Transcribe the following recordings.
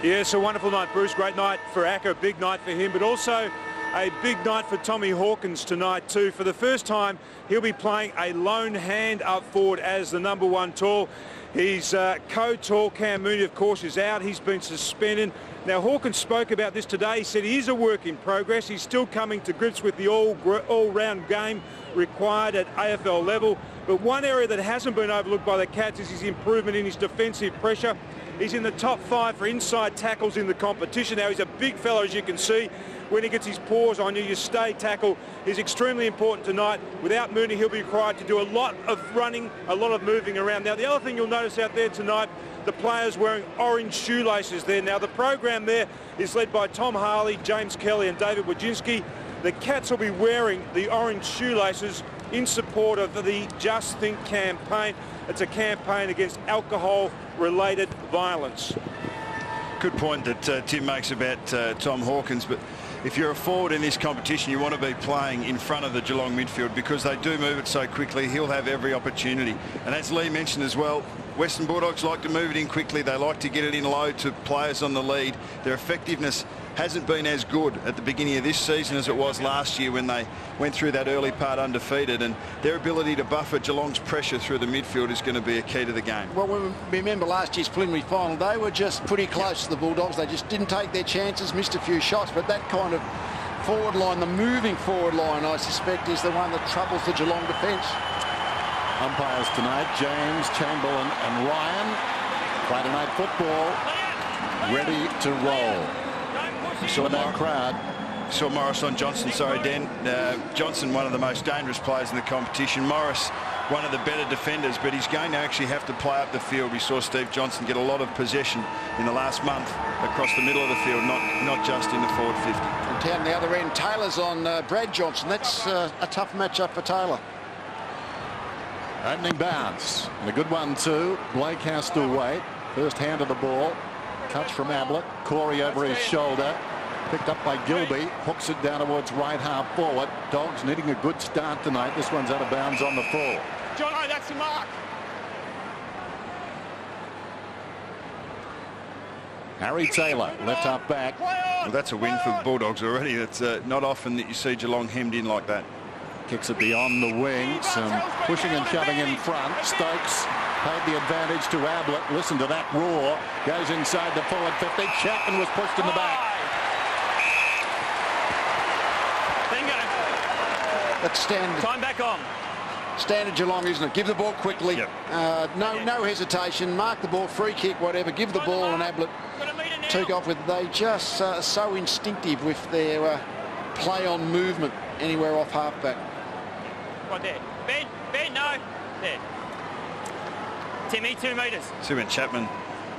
Yeah, it's a wonderful night, Bruce. Great night for Acker, a big night for him, but also a big night for Tommy Hawkins tonight too. For the first time, he'll be playing a lone hand up forward as the number one tall. He's co-tall. Cam Mooney, of course, is out. He's been suspended. Now, Hawkins spoke about this today. He said he is a work in progress. He's still coming to grips with the all-round game required at AFL level. But one area that hasn't been overlooked by the Cats is his improvement in his defensive pressure. He's in the top 5 for inside tackles in the competition. Now, he's a big fellow, as you can see. When he gets his paws on you, your stay tackle is extremely important tonight. Without Mooney, he'll be required to do a lot of running, a lot of moving around. Now, the other thing you'll notice out there tonight, the players wearing orange shoelaces there. Now, the program there is led by Tom Harley, James Kelly and David Wojcinski. The Cats will be wearing the orange shoelaces in support of the Just Think campaign. It's a campaign against alcohol-related violence. Good point that Tim makes about Tom Hawkins, but if you're a forward in this competition, you want to be playing in front of the Geelong midfield because they do move it so quickly. He'll have every opportunity. And as Lee mentioned as well, Western Bulldogs like to move it in quickly. They like to get it in low to players on the lead. Their effectiveness hasn't been as good at the beginning of this season as it was last year when they went through that early part undefeated, and their ability to buffer Geelong's pressure through the midfield is going to be a key to the game. Well, when we remember last year's preliminary final, they were just pretty close to the Bulldogs. They just didn't take their chances, missed a few shots, but that kind of forward line, the moving forward line, I suspect, is the one that troubles the Geelong defence. Umpires tonight, James, Chamberlain and Ryan. Friday night football, ready to roll. You saw that crowd. Saw Morris on Johnson, sorry Dan. Johnson, one of the most dangerous players in the competition. Morris, one of the better defenders, but he's going to actually have to play up the field. We saw Steve Johnson get a lot of possession in the last month across the middle of the field, not just in the forward 50. And down the other end, Taylor's on Brad Johnson. That's a tough matchup for Taylor. Opening bounce. And a good one too. Blake has to wait. First hand of the ball. Touch from Ablett. Corey over his shoulder. Picked up by Gilby. Hooks it down towards right half forward. Dogs needing a good start tonight. This one's out of bounds on the full. Jono, that's the mark. Harry Taylor, left half back. Well, that's a win for the Bulldogs already. It's not often that you see Geelong hemmed in like that. Kicks it beyond the wing. Some pushing and shoving in front. Stokes paid the advantage to Ablett. Listen to that roar. Goes inside the forward 50. Chapman was pushed in the back. Bingo. That's standard. Time back on. Standard Geelong, isn't it? Give the ball quickly. Yep. No hesitation. Mark the ball, free kick, whatever. Give the ball, and Ablett took off with. They just so instinctive with their play on movement anywhere off halfback. Right there. Ben, no. There. Timmy, 2 metres. See when Chapman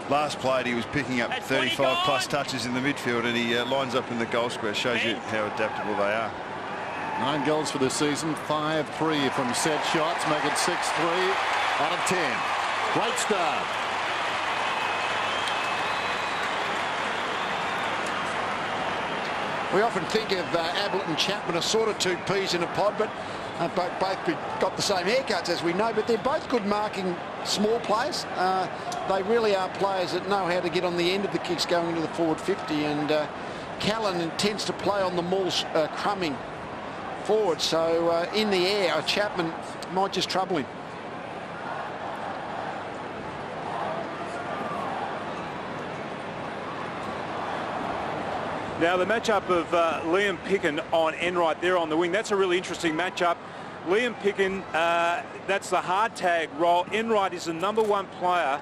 last played, he was picking up 35 plus touches in the midfield, and he lines up in the goal square. Shows you how adaptable they are. 9 goals for the season, 5-3 from set shots, make it 6-3 out of 10. Great start. We often think of Ablett and Chapman as sort of 2 peas in a pod, but both got the same haircuts, as we know, but they're both good marking small players. They really are players that know how to get on the end of the kicks going into the forward 50, and Callan tends to play on the mauls crumbing forward, so in the air, Chapman might just trouble him. Now, the matchup of Liam Picken on Enright there on the wing, that's a really interesting matchup. Liam Picken, that's the hard tag role. Enright is the #1 player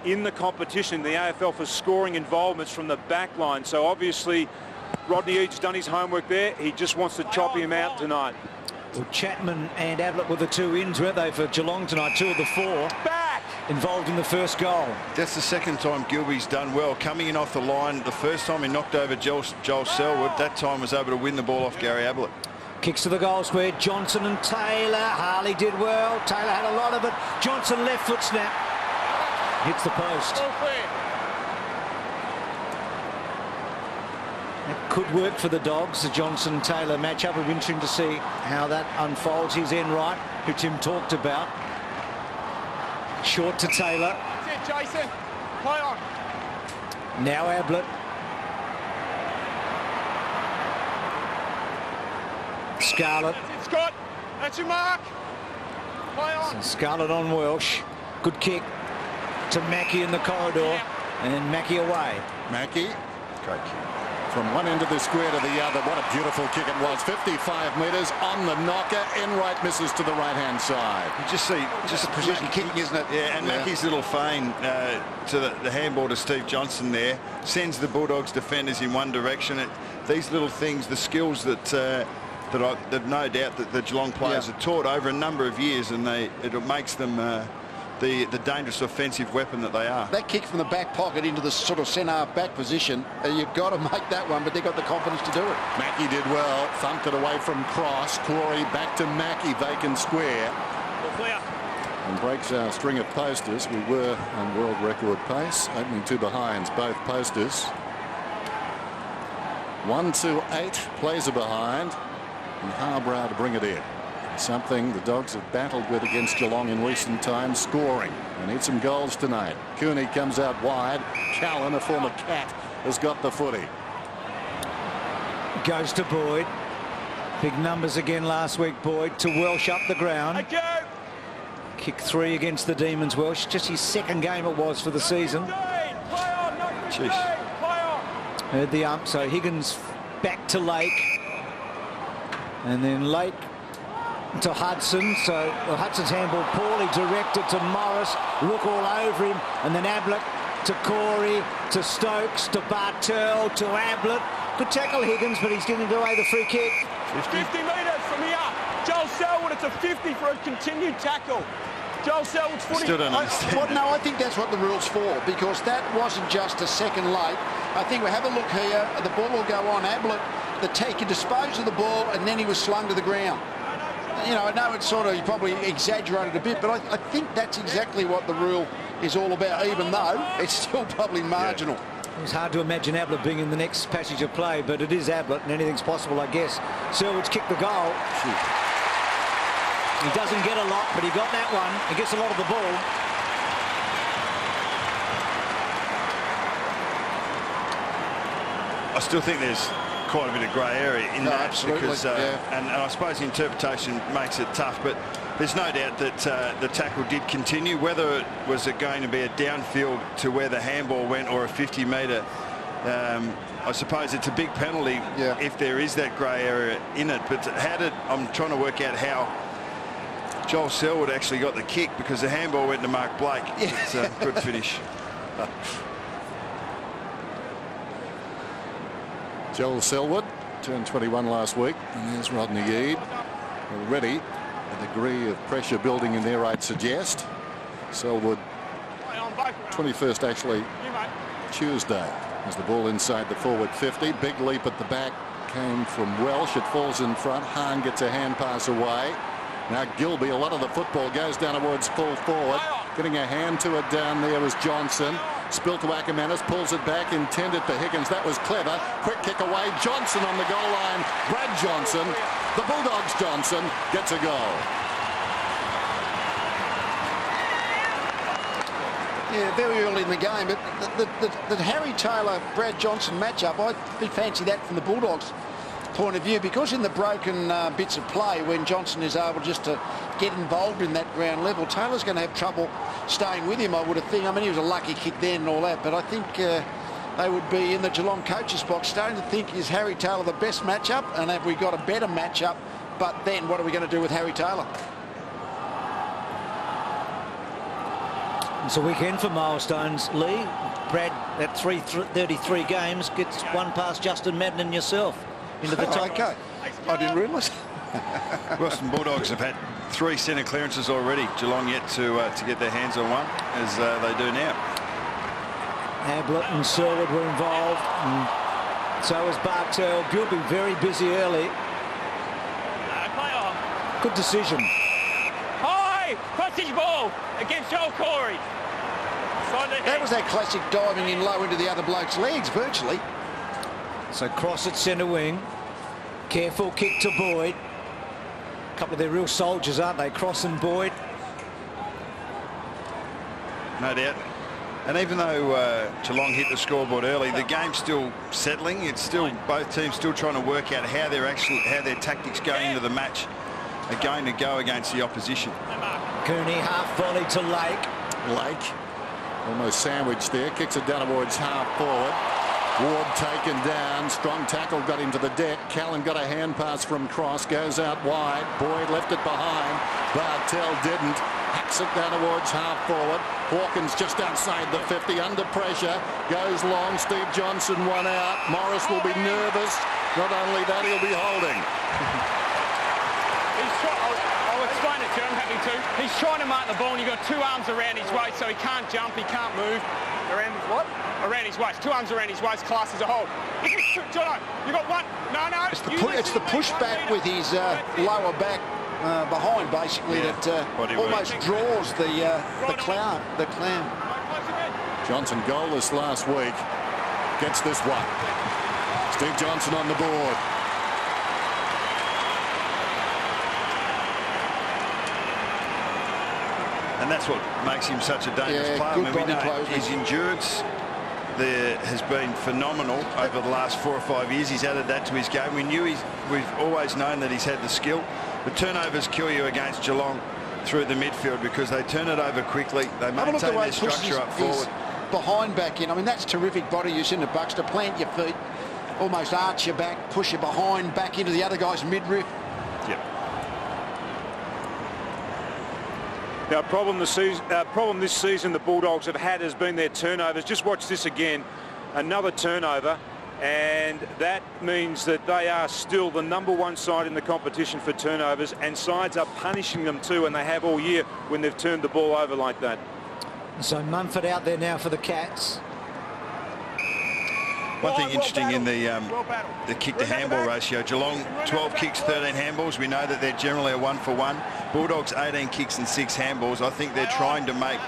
in the competition in the AFL for scoring involvements from the back line. So obviously, Rodney Eade's done his homework there. He just wants to chop him out tonight. Well, Chapman and Ablett were the 2 ins, weren't they, for Geelong tonight? 2 of the 4 Back! involved in the first goal. That's the second time Gilby's done well. Coming in off the line, the first time he knocked over Joel Selwood, that time was able to win the ball off Gary Ablett. Kicks to the goal square, Johnson and Taylor. Harley did well. Taylor had a lot of it. Johnson left foot snap. Hits the post. It could work for the Dogs, the Johnson-Taylor matchup. It'll be interesting to see how that unfolds. Here's Enright, who Tim talked about. Short to Taylor. That's it, Jason. Play on. Now Ablett. Scarlett. That's it, Scott. That's your mark. Play on. Scarlett on Welsh. Good kick to Mackey in the corridor. And Mackey away. Mackey Great kick. from one end of the square to the other. What a beautiful kick it was. 55 metres on the knocker. Enright misses to the right-hand side. You just see, just the precision kicking, isn't it? Yeah, and Mackey's little feint to the handball to Steve Johnson there sends the Bulldogs defenders in one direction. These little things, the skills that that no doubt that the Geelong players are taught over a number of years, and it makes them the dangerous offensive weapon that they are. That kick from the back pocket into the sort of centre back position, you've got to make that one, but they've got the confidence to do it. Mackey did well. Thumped it away from Cross. Corey back to Mackey, vacant square. Clear. And breaks our string of posters. We were on world record pace, opening two behinds, both posters. 1-2-8 plays a behind, and Harbrow to bring it in. Something the Dogs have battled with against Geelong in recent times, scoring. They need some goals tonight. Cooney comes out wide. Callan, a former Cat, has got the footy. Goes to Boyd. Big numbers again last week, Boyd. To Welsh up the ground. Thank you. Kick 3 against the Demons, Welsh. Just his second game it was for the season. Play on. No, Jeez. play on. Heard the ump, so Higgins back to Lake. And then Lake to Hudson. So Hudson's handball poorly directed to Morris. Look all over him. And then Ablett to Corey, to Stokes, to Bartel, to Ablett. Good tackle Higgins, but he's giving away the free kick. 50 metres from here. Joel Selwood, it's a 50 for a continued tackle. Joel Selwood's footy. Still don't understand. I think that's what the rule's for, because that wasn't just a second late. I think we have a look here. The ball will go on. Ablett, he disposed of the ball, and then he was slung to the ground. You know, I know it's sort of, you probably exaggerated a bit, but I think that's exactly what the rule is all about, even though it's still probably marginal. It was hard to imagine Ablett being in the next passage of play, but it is Ablett, and anything's possible, I guess. Selwood's kicked the goal. He doesn't get a lot, but he got that one. He gets a lot of the ball. I still think there's quite a bit of grey area in that, absolutely, because and I suppose the interpretation makes it tough, but there's no doubt that the tackle did continue. Whether it was going to be a downfield to where the handball went or a 50-metre, I suppose it's a big penalty if there is that grey area in it. But I'm trying to work out how Joel Selwood actually got the kick, because the handball went to Mark Blake. It's a good finish. Joel Selwood turned 21 last week, and there's Rodney Eade. Already a degree of pressure building in there, I'd suggest. Selwood 21st actually Tuesday as the ball inside the forward 50. Big leap at the back came from Welsh. It falls in front. Hahn gets a hand pass away. Now Gilby, a lot of the football goes down towards full forward. Getting a hand to it down there was Johnson. Spill to Ackermanis, pulls it back, intended for Higgins. That was clever. Quick kick away. Johnson on the goal line. Brad Johnson, the Bulldogs Johnson, gets a goal. Yeah, very early in the game, but the Harry Taylor-Brad Johnson matchup, I fancy that from the Bulldogs' point of view, because in the broken bits of play, when Johnson is able just to get involved in that ground level, Taylor's going to have trouble staying with him, I would have think. I mean, he was a lucky kick then and all that, but I think they would be in the Geelong coaches box starting to think, is Harry Taylor the best matchup, and have we got a better matchup? But then what are we going to do with Harry Taylor? It's a weekend for milestones, Lee. Brad, at 33 games, gets one past Justin Madden and yourself into the top. Okay, I didn't realise. Western Bulldogs have had 3 centre clearances already. Geelong yet to get their hands on one, as they do now. Ablett and Selwood were involved, and so was Bartel. Gilby very busy early. Good decision. High passage ball against Joel Corey. That was that classic diving in low into the other bloke's legs, virtually. So Cross at centre wing. Careful kick to Boyd. A couple of their real soldiers, aren't they? Cross and Boyd. No doubt. And even though Geelong hit the scoreboard early, the game's still settling. It's still both teams still trying to work out how their tactics going into the match are going to go against the opposition. Cooney half volley to Lake. Lake almost sandwiched there, kicks it down towards half forward. Ward taken down, strong tackle got into the deck. Callan got a hand pass from Cross, goes out wide. Boyd left it behind. Bartell didn't. Hacks it down towards half forward. Hawkins just outside the 50, under pressure. Goes long. Steve Johnson one out. Morris will be nervous. Not only that, he'll be holding. I'll explain it to him, happy to. He's trying to mark the ball and you've got 2 arms around his waist, so he can't jump, he can't move. Around his what? Around his waist. 2 arms around his waist, class as a whole. Jono, you got one. No. It's the push back with his lower back behind, basically, that almost draws the clown. Johnson goalless last week. Gets this one. Steve Johnson on the board. And that's what makes him such a dangerous player. We know his endurance there has been phenomenal over the last 4 or 5 years. He's added that to his game. We've always known that he's had the skill. The turnovers kill you against Geelong through the midfield because they turn it over quickly. They maintain their structure up forward. Behind back in. I mean, that's terrific body use in the Bucks to plant your feet, almost arch your back, push you behind, back into the other guy's midriff. Yep. Now, problem this season the Bulldogs have had has been their turnovers. Just watch this again. Another turnover. And that means that they are still the #1 side in the competition for turnovers, and sides are punishing them too, and they have all year when they've turned the ball over like that. So Mumford out there now for the Cats. One thing interesting in the kick to handball ratio, Geelong 12 kicks, 13 handballs. We know that they're generally a 1-for-1. Bulldogs 18 kicks and 6 handballs. I think they're trying to make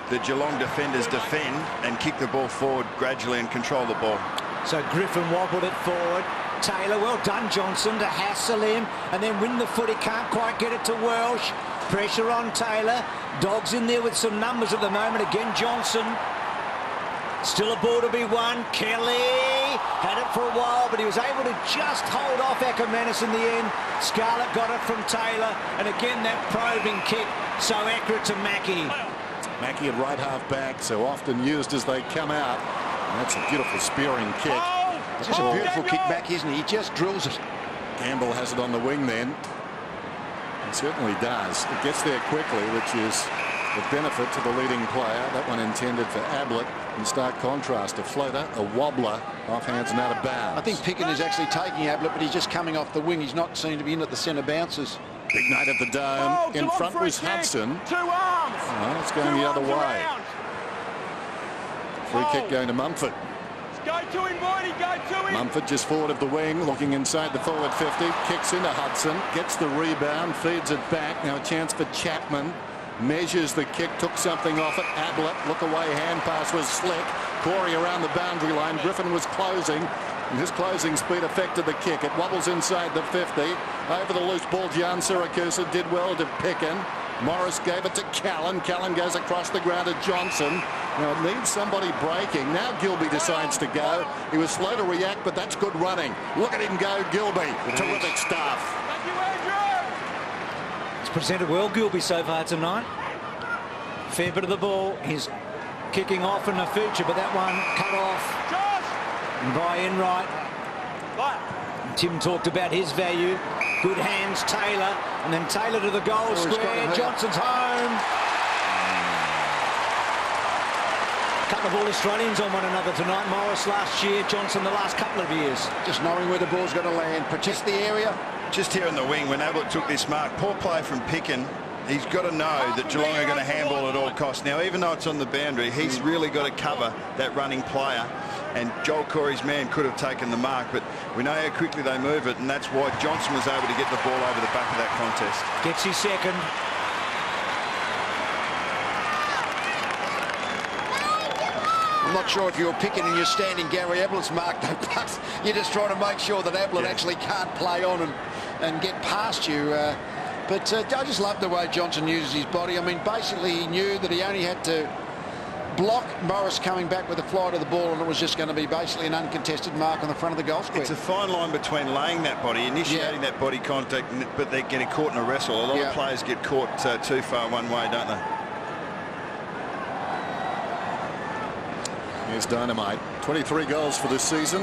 the Geelong defenders defend and kick the ball forward gradually and control the ball. So Griffin wobbled it forward. Taylor, well done Johnson to hassle him and then win the foot. He can't quite get it to Welsh. Pressure on Taylor. Dogs in there with some numbers at the moment. Again Johnson. Still a ball to be won. Kelly had it for a while, but he was able to just hold off Ackermanis in the end. Scarlett got it from Taylor, and again that probing kick so accurate to Mackie. Mackie at right half back, so often used as they come out. And that's a beautiful spearing kick. It's just a beautiful kick back, isn't he? He just drills it. Campbell has it on the wing then. He certainly does. It gets there quickly, which is the benefit to the leading player. That one intended for Ablett. In stark contrast, a floater, a wobbler, off hands and out of bounds. I think Picken is actually taking Ablett, but he's just coming off the wing. He's not seen to be in at the centre bounces. Big night at the Dome. In front was Hudson. 2 arms. Oh, it's going the other way. Free kick going to Mumford. Go to him, Boydie, go to him. Mumford just forward of the wing, looking inside the forward 50. Kicks into Hudson, gets the rebound, feeds it back. Now a chance for Chapman. Measures the kick, took something off it. Ablett, look away, hand pass was slick. Corey around the boundary line. Griffin was closing, and his closing speed affected the kick. It wobbles inside the 50. Over the loose ball, Jan Siracusa did well to Picken. Morris gave it to Callan. Callan goes across the ground to Johnson. Now it needs somebody breaking. Now Gilby decides to go. He was slow to react, but that's good running. Look at him go, Gilby. Terrific stuff. Presented well, Gilby, so far tonight. Fair bit of the ball. He's kicking off in the future, but that one cut off by Enright. Tim talked about his value. Good hands, Taylor, and then Taylor to the goal square. Johnson's home. A couple of all Australians on one another tonight. Morris last year, Johnson the last couple of years. Just knowing where the ball's going to land, protect the area. Just here in the wing, when Ablett took this mark, poor play from Picken. He's got to know that Geelong are going to handball at all costs. Now, even though it's on the boundary, he's really got to cover that running player. And Joel Corey's man could have taken the mark, but we know how quickly they move it, and that's why Johnson was able to get the ball over the back of that contest. Gets his second. I'm not sure if you're picking and you're standing Gary Ablett's mark, though, but you're just trying to make sure that Ablett actually can't play on and get past you. But I just love the way Johnson uses his body. I mean, basically he knew that he only had to block Morris coming back with a fly to the ball, and it was just going to be basically an uncontested mark on the front of the goal square. It's a fine line between laying that body, initiating that body contact, but they're getting caught in a wrestle. A lot of players get caught too far one way, don't they? Here's Dynamite. 23 goals for this season.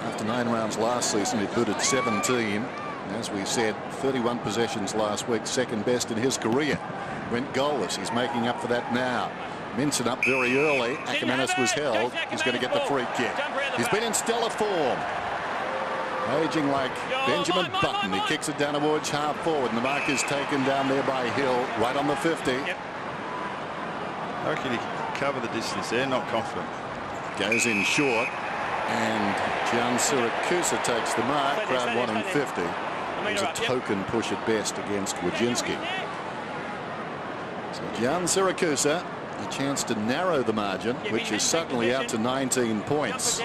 After 9 rounds last season, he booted 17. As we said, 31 possessions last week, second best in his career. Went goalless. He's making up for that now. Minson up very early. Ackermanis was held. He's going to get the free kick. He's been in stellar form. Aging like Benjamin Button. He kicks it down towards half forward, and the mark is taken down there by Hill, right on the 50. I reckon he can cover the distance there. Not confident. Goes in short, and Gian Siracusa takes the mark. Crowd wanting 50. It was a token push at best against Wojcinski. So Gian Siracusa, a chance to narrow the margin, which is suddenly out to 19 points.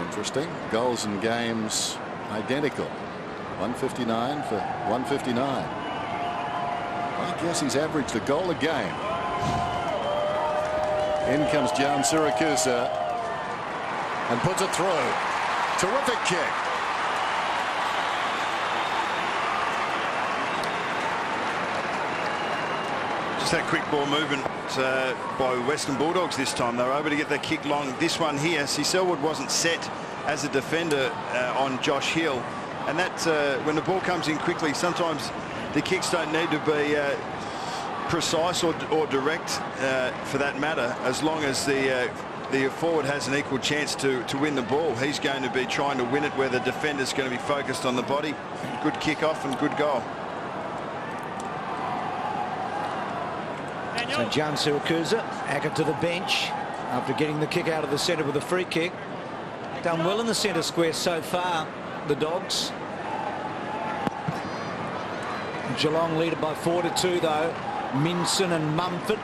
Interesting. Goals and games identical. 159 for 159. I guess he's averaged a goal a game. In comes Gian Siracusa and puts it through. Terrific kick. Just that quick ball movement by Western Bulldogs this time. They were able to get that kick long. This one here, see, Selwood wasn't set as a defender on Josh Hill. And that when the ball comes in quickly, sometimes the kicks don't need to be precise or direct for that matter, as long as the forward has an equal chance to win the ball. He's going to be trying to win it where the defender's going to be focused on the body. Good kick off and good goal. So Gian Siracusa, Acker to the bench after getting the kick out of the centre with a free kick. Done well in the centre square so far, the Dogs. Geelong leaded by 4-2 though. Minson and Mumford.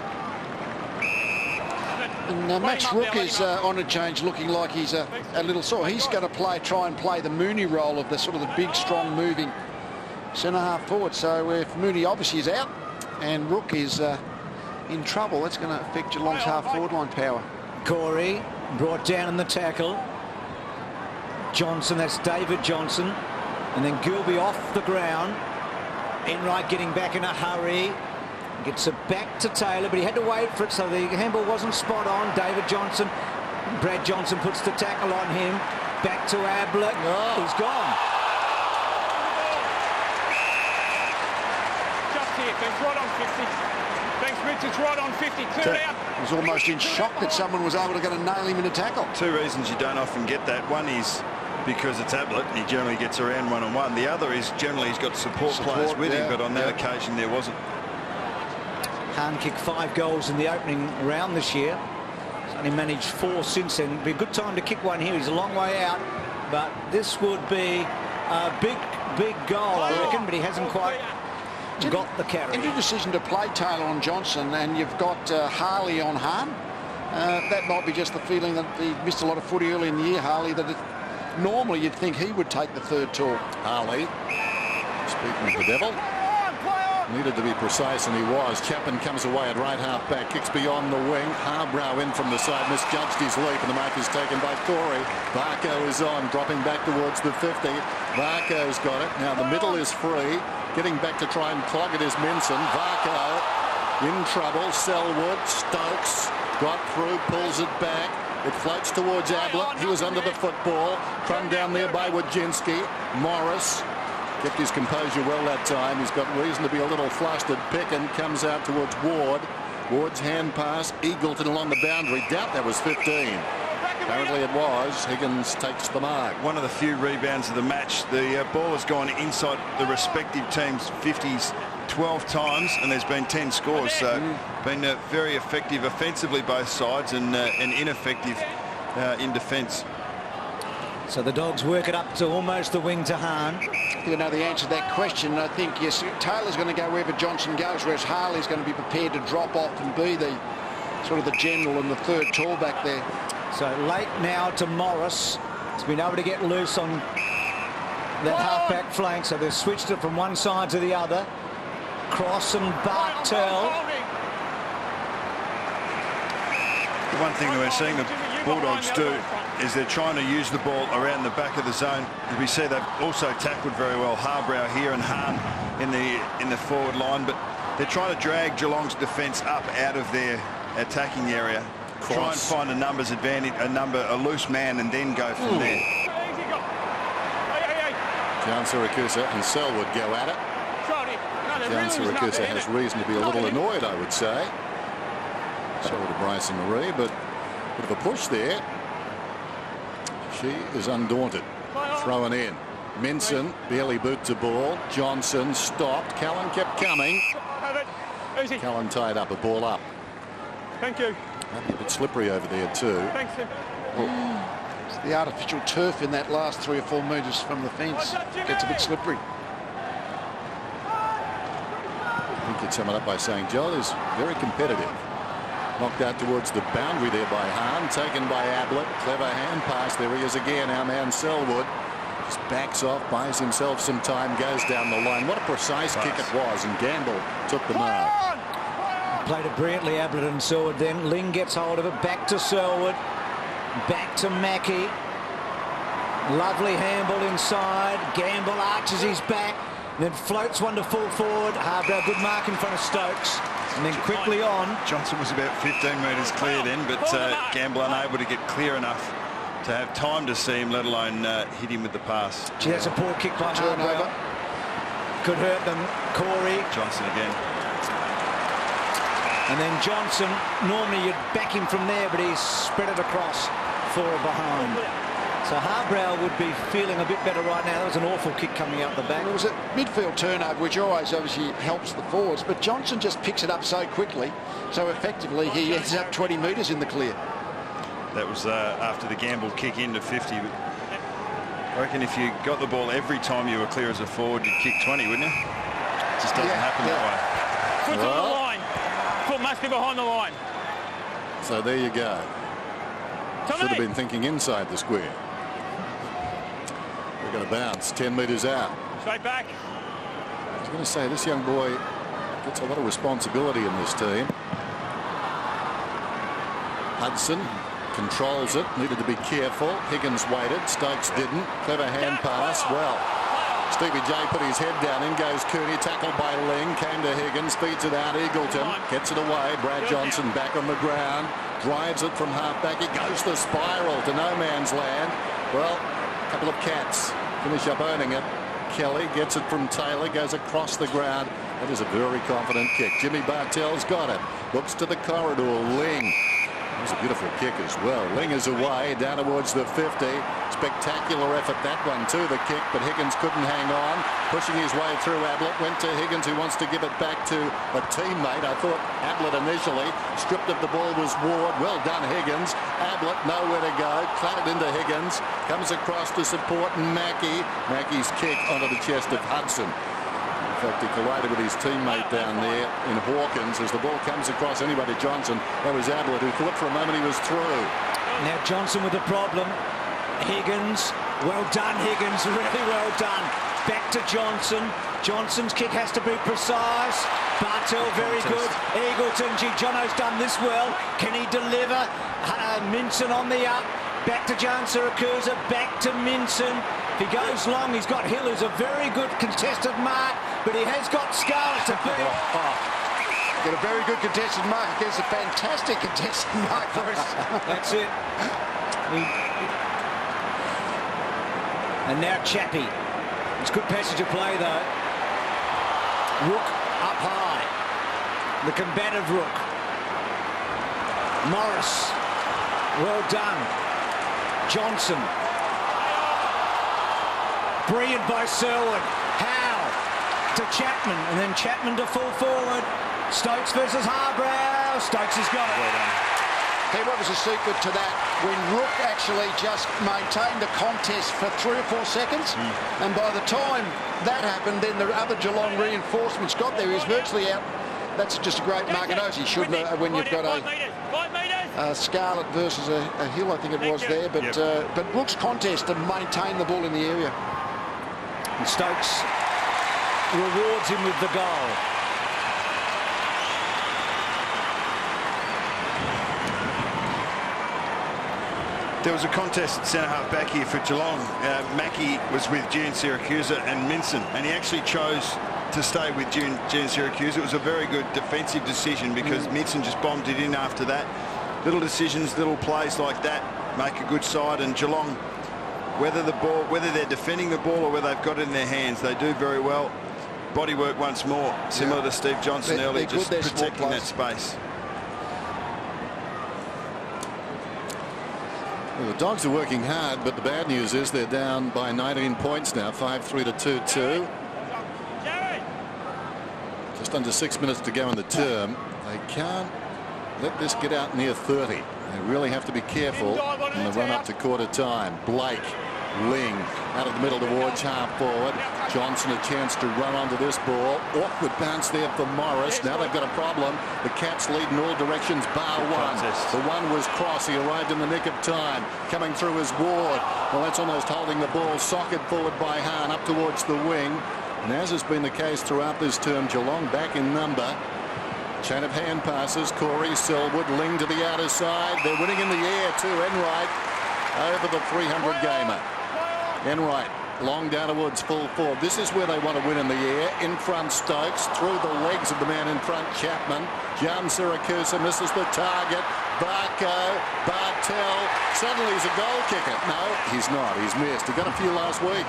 And Max Rook is on a change, looking like he's a little sore. He's going to try and play the Mooney role of the sort of the big, strong, moving centre half forward. So if Mooney obviously is out and Rook is in trouble, that's going to affect Geelong's half forward line power. Corey brought down in the tackle. Johnson, that's David Johnson, and then Gilby off the ground. Enright getting back in a hurry. Gets it back to Taylor, but he had to wait for it, so the handball wasn't spot on. David Johnson, Brad Johnson puts the tackle on him. Back to Ablett. He's gone. Just here, thanks, right on 50. Thanks, Richards, right on 50. Clear it out. He was almost in shock that someone was able to get a nail him in a tackle. 2 reasons you don't often get that. One is because it's Ablett, and he generally gets around one-on-one. The other is generally he's got support players with him, but on that occasion there wasn't. Hahn kicked 5 goals in the opening round this year. He's only managed 4 since then. It'd be a good time to kick one here. He's a long way out, but this would be a big goal, I reckon, but he hasn't quite got the carry. In your decision to play Taylor on Johnson, and you've got Harley on Hahn, that might be just the feeling that he missed a lot of footy early in the year, Harley, that normally you'd think he would take the third tour. Harley, speaking of the devil, needed to be precise, and he was. Chapman comes away at right half back, kicks beyond the wing. Harbrow in from the side, misjudged his leap, and the mark is taken by Corey. Varco is on, dropping back towards the 50. Varco's got it. Now the middle is free. Getting back to try and clog it is Minson. Varco in trouble. Selwood, Stokes got through, pulls it back. It floats towards Ablett. He was under the football. Crumb down there by Wojcinski. Morris kept his composure well that time. He's got reason to be a little flustered. Pickin comes out towards Ward. Ward's hand pass. Eagleton along the boundary. Doubt that was 15. Apparently it was. Higgins takes the mark. One of the few rebounds of the match. The ball has gone inside the respective teams' 50s 12 times, and there's been 10 scores. So been very effective offensively both sides, and ineffective in defence. So the Dogs work it up to almost the wing to Hahn. I think I know the answer to that question. I think, yes, Taylor's going to go wherever Johnson goes, whereas Harley's going to be prepared to drop off and be the sort of the general and the third tall back there. So late now to Morris. He's been able to get loose on that half-back flank, so they've switched it from one side to the other. Cross and Bartel. The one thing that we're seeing the Bulldogs do is they're trying to use the ball around the back of the zone. As we see, they've also tackled very well Harbrow here and Hahn in the forward line, but they're trying to drag Geelong's defence up out of their attacking area. Try and find a numbers advantage, a loose man, and then go from there. John Siracusa and Selwood go at it. John Siracusa has reason to be a little annoyed, I would say. So to Bryson Marie, but a bit of a push there. She is undaunted. Throwing in. Minson barely boots the ball. Johnson stopped. Callan kept coming. Callan tied up, a ball up. Thank you. A bit slippery over there too. Thanks, Tim. It's the artificial turf in that last 3 or 4 metres from the fence. Gets a bit slippery. You could sum it up by saying Joel is very competitive. Knocked out towards the boundary there by Hahn. Taken by Ablett. Clever hand pass. There he is again. Our man Selwood just backs off, buys himself some time, goes down the line. What a precise kick it was, and Gamble took the mark. Played it brilliantly, Ablett and Selwood. Then Ling gets hold of it. Back to Selwood. Back to Mackie. Lovely handball inside. Gamble arches his back. Then floats one to full forward. Harbrow, good mark in front of Stokes. And then quickly on. Johnson was about 15 metres clear then, but Gamble unable to get clear enough to have time to see him, let alone hit him with the pass. Gee, that's a poor kick by Harbrow. Could hurt them. Corey. Johnson again. And then Johnson, normally you'd back him from there, but he's spread it across, 4 behind. So Harbrow would be feeling a bit better right now. That was an awful kick coming out the back. It was a midfield turnover, which always obviously helps the forwards, but Johnson just picks it up so quickly, so effectively he ends up 20 metres in the clear. That was after the Gamble kick into 50. But I reckon if you got the ball every time you were clear as a forward, you'd kick 20, wouldn't you? It just doesn't happen that way. Foot's on the line. Foot must be behind the line. So there you go. Should have been thinking inside the square. We're going to bounce 10 metres out. Straight back. I was going to say, this young boy gets a lot of responsibility in this team. Hudson controls it, needed to be careful. Higgins waited, Stokes didn't. Clever hand pass. Well, Stevie J put his head down. In goes Cooney, tackled by Ling. Came to Higgins, feeds it out. Eagleton gets it away. Brad Johnson back on the ground. Drives it from half back. He goes the spiral to no man's land. Well, a couple of cats finish up owning it. Kelly gets it from Taylor, goes across the ground. That is a very confident kick. Jimmy Bartell's got it. Looks to the corridor. Ling. That was a beautiful kick as well. Ling is away down towards the 50. Spectacular effort that one too, the kick, but Higgins couldn't hang on. Pushing his way through Ablett, went to Higgins, who wants to give it back to a teammate. I thought Ablett initially. Stripped of the ball was Ward. Well done, Higgins. Ablett nowhere to go. Clattered into Higgins. Comes across to support Mackie. Mackie's kick onto the chest of Hudson. In fact, he collided with his teammate down there in Hawkins as the ball comes across anyway to Johnson. That was Ablett, who thought for a moment he was through. Now Johnson with the problem. Higgins, well done Higgins, really well done. Back to Johnson. Johnson's kick has to be precise. Bartell very good. Eagleton, gee, Jono's done this well. Can he deliver? Minson on the up. Back to John Siracusa, back to Minson. If he goes long, he's got Hill, who's a very good contested mark, but he has got Scarlett to beat. Get a very good contested mark against a fantastic contested mark for us. That's it. And now Chappie. It's good passage of play though. Rook up high. The combative Rook. Morris. Well done. Johnson. Brilliant by Selwood. Howe to Chapman, and then Chapman to full forward. Stokes versus Harbrow. Stokes has got it. Well done. Hey, what was the secret to that? When Rook actually just maintained the contest for 3 or 4 seconds, and by the time that happened, then the other Geelong reinforcements got there. He was virtually out. That's just a great mark. And he should when you've got a Scarlett versus a Hill, I think it was there. But but Rook's contest to maintain the ball in the area. And Stokes rewards him with the goal. There was a contest at centre-half back here for Geelong. Mackie was with June Siracusa and Minson, and he actually chose to stay with June Siracusa. It was a very good defensive decision because Minson just bombed it in after that. Little decisions, little plays like that make a good side, and Geelong, whether they're defending the ball or whether they've got it in their hands, they do very well. Bodywork once more, similar to Steve Johnson earlier, just protecting that space. Well, the Dogs are working hard, but the bad news is they're down by 19 points now, 5-3 to 2-2. Just under 6 minutes to go in the term. They can't let this get out near 30. They really have to be careful in the run up to quarter time. Blake, Ling out of the middle towards half forward. Johnson a chance to run onto this ball. Awkward bounce there for Morris. Now they've got a problem. The Cats lead in all directions bar one. The one was Cross. He arrived in the nick of time. Coming through his Ward. Well, that's almost holding the ball. Socket forward by Hahn up towards the wing. And as has been the case throughout this term, Geelong back in number. Chain of hand passes. Corey, Selwood, Ling to the outer side. They're winning in the air too. Enright over the 300 gamer. Enright long down towards full forward. This is where they want to win in the air. In front Stokes, through the legs of the man in front, Chapman. Jan Siracusa misses the target. Barco, Bartel, suddenly he's a goal kicker. No, he's not. He's missed. He got a few last week.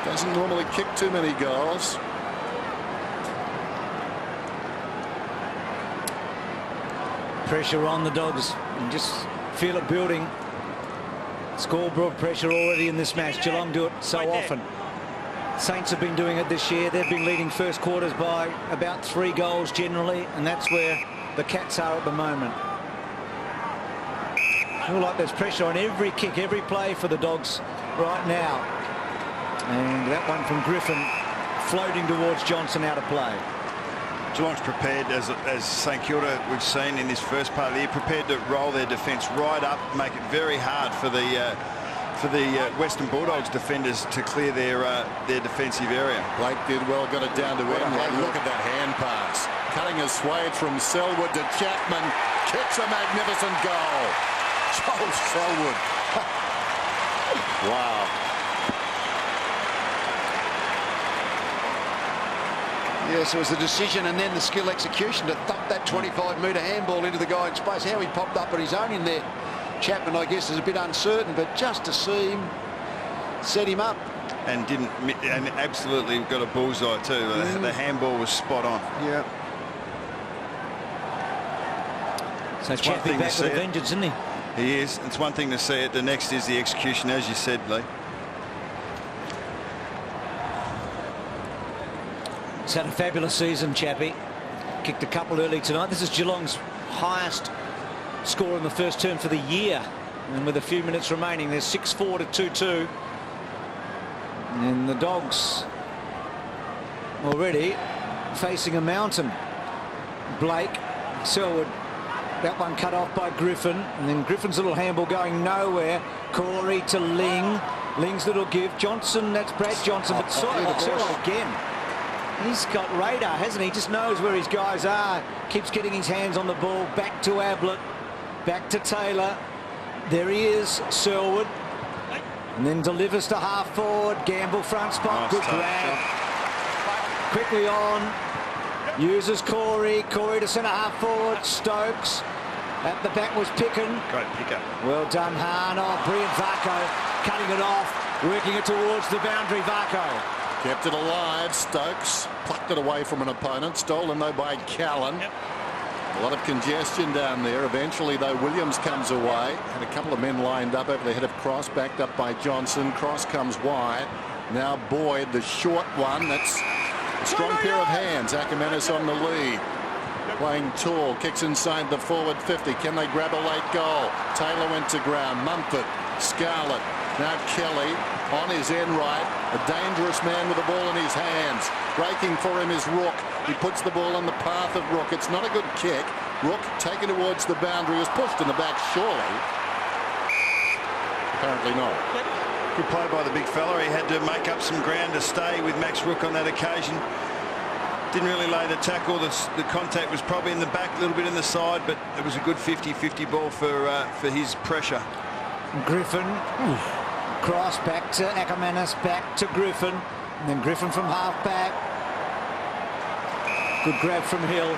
Doesn't normally kick too many goals. Pressure on the Dogs. You just feel it building. Scoreboard pressure already in this match. Geelong do it so often. Saints have been doing it this year. They've been leading first quarters by about 3 goals generally, and that's where the Cats are at the moment. I feel like there's pressure on every kick, every play for the Dogs right now. And that one from Griffin floating towards Johnson out of play. Geelong's prepared, as St Kilda we've seen in this first part of the year, prepared to roll their defence right up, make it very hard for the Western Bulldogs defenders to clear their defensive area. Blake did well, got it down to Enright. Look at that hand pass. Cutting a swathe from Selwood to Chapman. Kicks a magnificent goal. Joel Selwood. Wow. Yes, it was the decision and then the skill execution to thump that 25-metre handball into the guy in space. How he popped up on his own in there, Chapman, I guess, is a bit uncertain, but just to see him set him up. And absolutely got a bullseye too. The handball was spot on. Yeah. So Chappie back with a vengeance, isn't he? He is. It's one thing to see it. The next is the execution, as you said, Lee. He's had a fabulous season, Chappie. Kicked a couple early tonight. This is Geelong's highest score in the first term for the year. And with a few minutes remaining, they're 6-4 to 2-2. And the Dogs already facing a mountain. Blake, Selwood, that one cut off by Griffin. And then Griffin's little handball going nowhere. Corey to Ling. Ling's little give. Johnson, that's Brad Johnson. But Selwood again. He's got radar, hasn't he? Just knows where his guys are. Keeps getting his hands on the ball. Back to Ablett. Back to Taylor. There he is, Selwood. And then delivers to half forward. Gamble front spot. Good grab. Quickly on. Uses Corey. Corey to centre half forward. Stokes. At the back was Picken. Great pickup. Well done, Hahn. Oh, brilliant, Varco. Cutting it off. Working it towards the boundary, Varco. Kept it alive. Stokes plucked it away from an opponent. Stolen though by Callan. A lot of congestion down there. Eventually though Williams comes away. Had a couple of men lined up over the head of Cross. Backed up by Johnson. Cross comes wide. Now Boyd, the short one. That's a strong pair of hands. Ackermanis on the lead. Playing tall. Kicks inside the forward 50. Can they grab a late goal? Taylor went to ground. Mumford. Scarlett. Now Kelly. On his Enright, a dangerous man with the ball in his hands. Breaking for him is Rook. He puts the ball in the path of Rook. It's not a good kick. Rook taken towards the boundary, is pushed in the back, surely. Apparently not. Good play by the big fella. He had to make up some ground to stay with Max Rook on that occasion. Didn't really lay the tackle. The contact was probably in the back, a little bit in the side, but it was a good 50-50 ball for his pressure. Griffin, cross back to Ackermanis, back to Griffin, and then Griffin from half back. Good grab from Hill.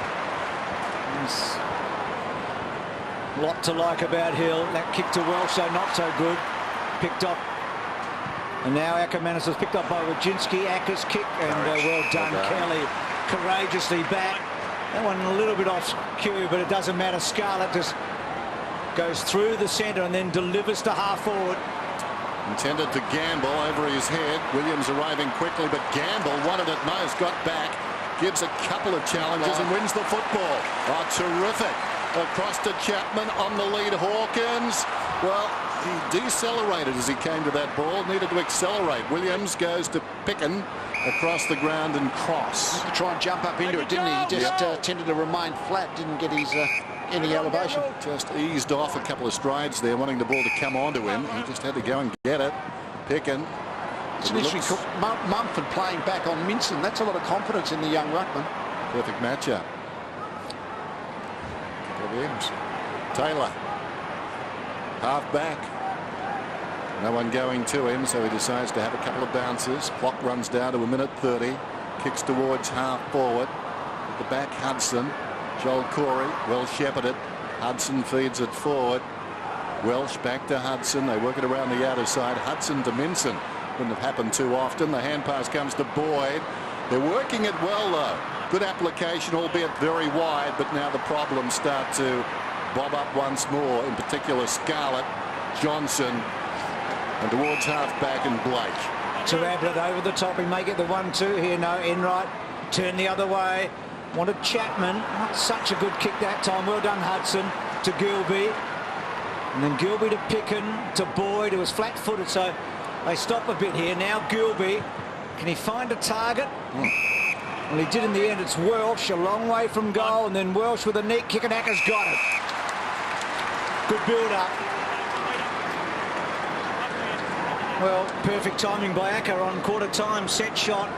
There's a lot to like about Hill. That kick to Welsh, so not so good. Picked up. And now Ackermanis was picked up by Wojcinski. Acker's kick, and well done, Kelly. Courageously back. That one a little bit off cue, but it doesn't matter. Scarlett just goes through the centre and then delivers to half forward. Intended to Gamble over his head. Williams arriving quickly, but Gamble wanted it most, got back, gives a couple of challenges and wins the football. Oh, terrific. Across to Chapman on the lead. Hawkins. Well, he decelerated as he came to that ball. Needed to accelerate. Williams goes to Picken across the ground and cross. To try and jump up into it, didn't he? He just tended to remain flat, didn't get his any elevation. Just eased off a couple of strides there, wanting the ball to come onto him. He just had to go and get it. Picken. It's an interesting Mumford playing back on Minson. That's a lot of confidence in the young ruckman. Perfect matchup. Taylor. Half back. No one going to him, so he decides to have a couple of bounces. Clock runs down to 1:30. Kicks towards half forward. At the back, Hudson. Joel Corey, well shepherded. Hudson feeds it forward. Welsh back to Hudson. They work it around the outer side. Hudson to Minson. Wouldn't have happened too often. The hand pass comes to Boyd. They're working it well, though. Good application, albeit very wide, but now the problems start to bob up once more, in particular Scarlett, Johnson, and towards half-back and Blake. To Ablett over the top, he may get the 1-2 here. No, Enright, turn the other way. Wanted Chapman, not such a good kick that time. Well done, Hudson, to Gilby. And then Gilby to Picken, to Boyd, who was flat-footed, so they stop a bit here. Now Gilby, can he find a target? Well, he did in the end. It's Welsh, a long way from goal, and then Welsh with a neat kick, and Acker's got it. Good build-up. Well, perfect timing by Acker on quarter-time set shot.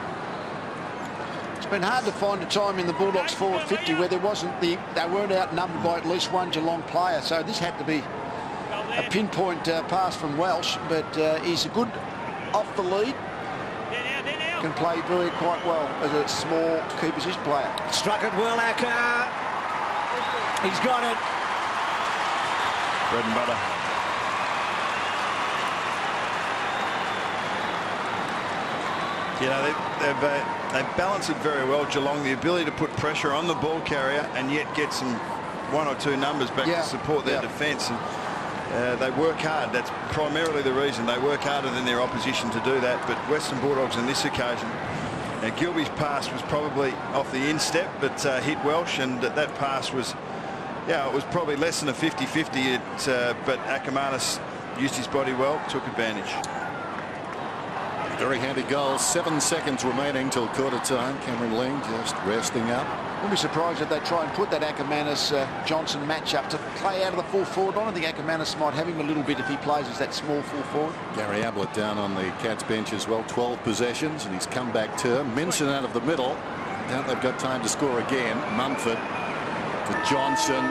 It's been hard to find a time in the Bulldogs forward 50 where they weren't outnumbered by at least one Geelong player, so this had to be a pinpoint pass from Welsh, but he's a good off the lead. Can play quite well as a small key position player. Struck it well, Acker. He's got it. Bread and butter. You know, they've balanced it very well, Geelong. The ability to put pressure on the ball carrier and yet get some one or two numbers back to support their defence. And they work hard. That's primarily the reason. They work harder than their opposition to do that. But Western Bulldogs on this occasion, Gilby's pass was probably off the instep, but hit Welsh, and that pass was, it was probably less than a 50-50. But Ackermanis used his body well, took advantage. Very handy goal. 7 seconds remaining till quarter time. Cameron Ling just resting up. Wouldn't be surprised if they try and put that Ackermanis-Johnson matchup to play out of the full forward line. I think Ackermanis might have him a little bit if he plays as that small full forward. Gary Ablett down on the Cats bench as well. 12 possessions and he's come back term. Minson out of the middle. Doubt they've got time to score again. Mumford to Johnson.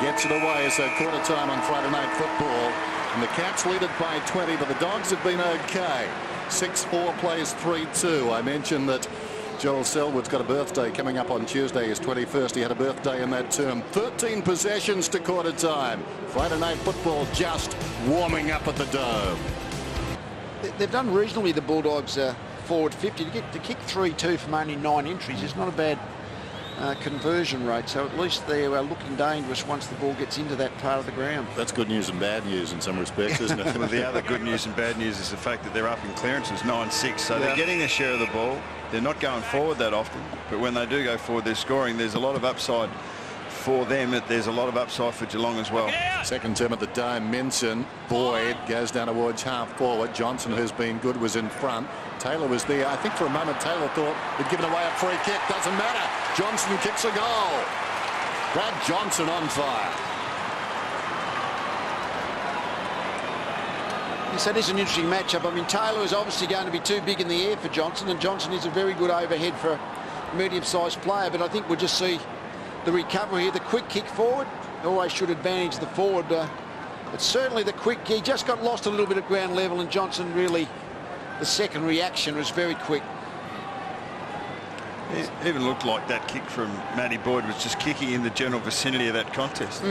Gets it away. So quarter time on Friday Night Football. And the Cats lead it by 20, but the Dogs have been okay. 6-4 plays 3-2. I mentioned that Joel Selwood's got a birthday coming up on Tuesday, his 21st. He had a birthday in that term. 13 possessions to quarter time. Friday Night Football just warming up at the Dome. They've done reasonably, the Bulldogs forward 50. To kick 3-2 from only 9 entries is not a bad conversion rate, so at least they are looking dangerous once the ball gets into that part of the ground. That's good news and bad news in some respects, isn't it? Well, the other good news and bad news is the fact that they're up in clearances 9-6, so they're getting their share of the ball. They're not going forward that often, but when they do go forward, they're scoring. There's a lot of upside for them. There's a lot of upside for Geelong as well. Second term at the Dome. Minson, Boyd goes down towards half forward. Johnson, who's been good, was in front. Taylor was there. I think for a moment Taylor thought he'd given away a free kick. Doesn't matter. Johnson kicks a goal. Brad Johnson on fire. Yes, that is an interesting matchup. I mean, Taylor is obviously going to be too big in the air for Johnson, and Johnson is a very good overhead for medium-sized player, but I think we'll just see the recovery here. The quick kick forward always should advantage the forward. But certainly the quick, he just got lost a little bit at ground level, and Johnson really, the second reaction was very quick. It even looked like that kick from Matty Boyd was just kicking in the general vicinity of that contest.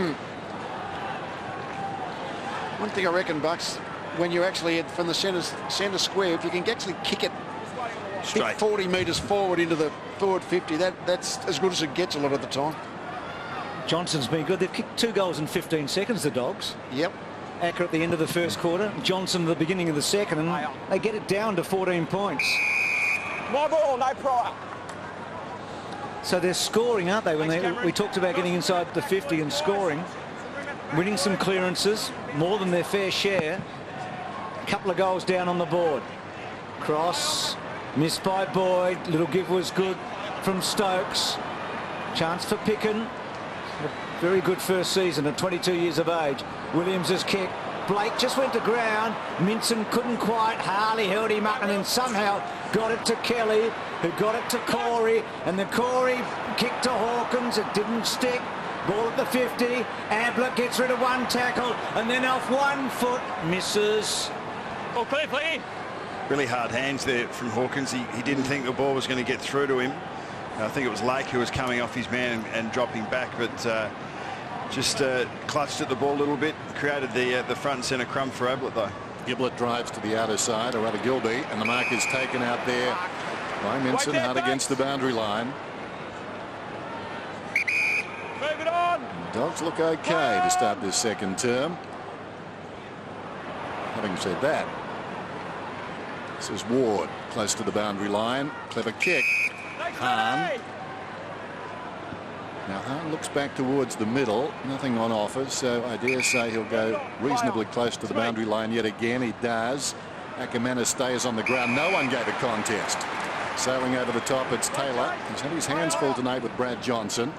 One thing I reckon, Bucks, when you're actually from the centre square, if you can actually kick it straight 40 metres forward into the forward 50, that's as good as it gets a lot of the time. Johnson's been good. They've kicked 2 goals in 15 seconds, the Dogs. Yep. Acker at the end of the first quarter, Johnson at the beginning of the second, and they get it down to 14 points. My ball, no prior. So they're scoring, aren't they? We talked about getting inside the 50 and scoring, winning some clearances, more than their fair share. A couple of goals down on the board. Cross, missed by Boyd. Little give was good from Stokes. Chance for Picken. A very good first season at 22 years of age. Williams' kick. Blake just went to ground. Minson couldn't quite. Harley held him up and then somehow got it to Kelly, who got it to Corey, and then Corey kicked to Hawkins. It didn't stick. Ball at the 50. Ablett gets rid of one tackle and then off 1 foot misses. Oh, clear, clear. Really hard hands there from Hawkins. He didn't think the ball was going to get through to him. I think it was Lake who was coming off his man and dropping back, but just clutched at the ball a little bit, created the front and centre crumb for Ablett though. Giblet drives to the outer side, or rather Gilby, and the mark is taken out there by Minson, hard against the boundary line. Move it on. Dogs look okay to start this second term. Having said that, this is Ward close to the boundary line. Clever kick. Hahn. Now Hahn looks back towards the middle, nothing on offer, so I dare say he'll go reasonably close to the boundary line yet again. He does. Ackermanis stays on the ground. No one gave a contest. Sailing over the top, it's Taylor. He's had his hands full tonight with Brad Johnson.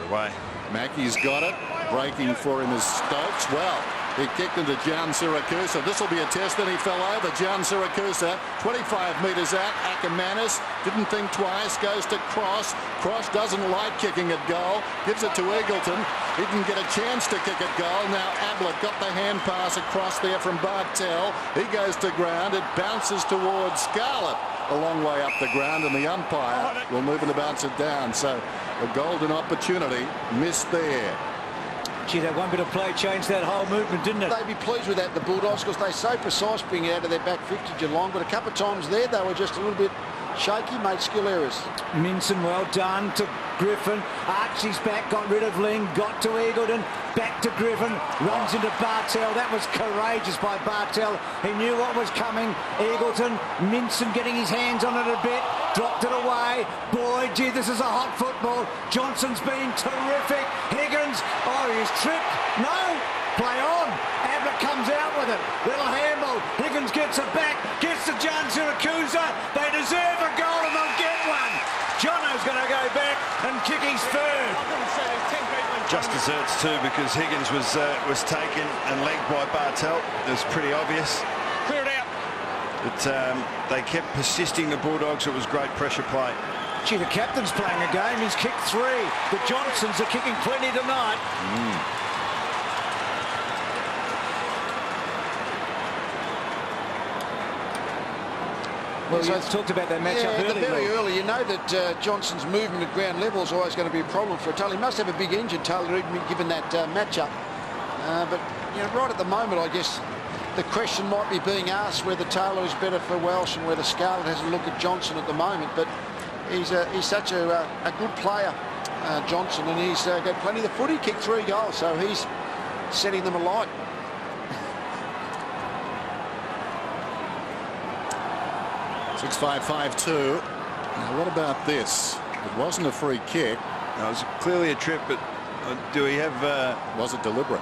Away. Mackey's got it. Breaking for him is Stokes. Well, he kicked into Jan Siracusa. This will be a test. Then he fell over. Jan Siracusa, 25 metres out. Ackermanis didn't think twice. Goes to Cross. Cross doesn't like kicking at goal. Gives it to Eagleton. He didn't get a chance to kick at goal. Now Ablett got the hand pass across there from Bartel. He goes to ground. It bounces towards Scarlett. A long way up the ground, and the umpire will move and bounce it down. So a golden opportunity missed there. Gee, that one bit of play changed that whole movement, didn't it? They'd be pleased with that, the Bulldogs, because they're so precise bringing it out of their back 50, Geelong. But a couple of times there, they were just a little bit shaky, made skill errors. Minson, well done to Griffin. Archie's back, got rid of Ling, got to Eagleton, back to Griffin, runs into Bartel. That was courageous by Bartel. He knew what was coming. Eagleton, Minson getting his hands on it a bit, dropped it away. Boy, gee, this is a hot football. Johnson's been terrific. Higgins, oh, he's tripped. No, play on. Ablett comes out with it. Little handball. Higgins gets it back, gets to Jan Siracusa. They deserve a goal and they'll get one. Jono's going to go back and kick his third. Just deserts too, because Higgins was taken and legged by Bartel. It was pretty obvious. Clear it out. But they kept persisting, the Bulldogs. It was great pressure play. Gee, the captain's playing a game. He's kicked 3. The Johnsons are kicking plenty tonight. Well, you talked about that matchup earlier. Very early. You know that Johnson's movement at ground level is always going to be a problem for Taylor. He must have a big engine, Taylor, even given that matchup. But you know, right at the moment, I guess the question might be being asked whether Taylor is better for Welsh and whether Scarlett has a look at Johnson at the moment. But he's such a good player, Johnson, and he's got plenty of the foot. He kicked 3 goals, so he's setting them alight. Six 5-5-2. Now what about this? It wasn't a free kick. No, it was clearly a trip, but do we have... Was it deliberate?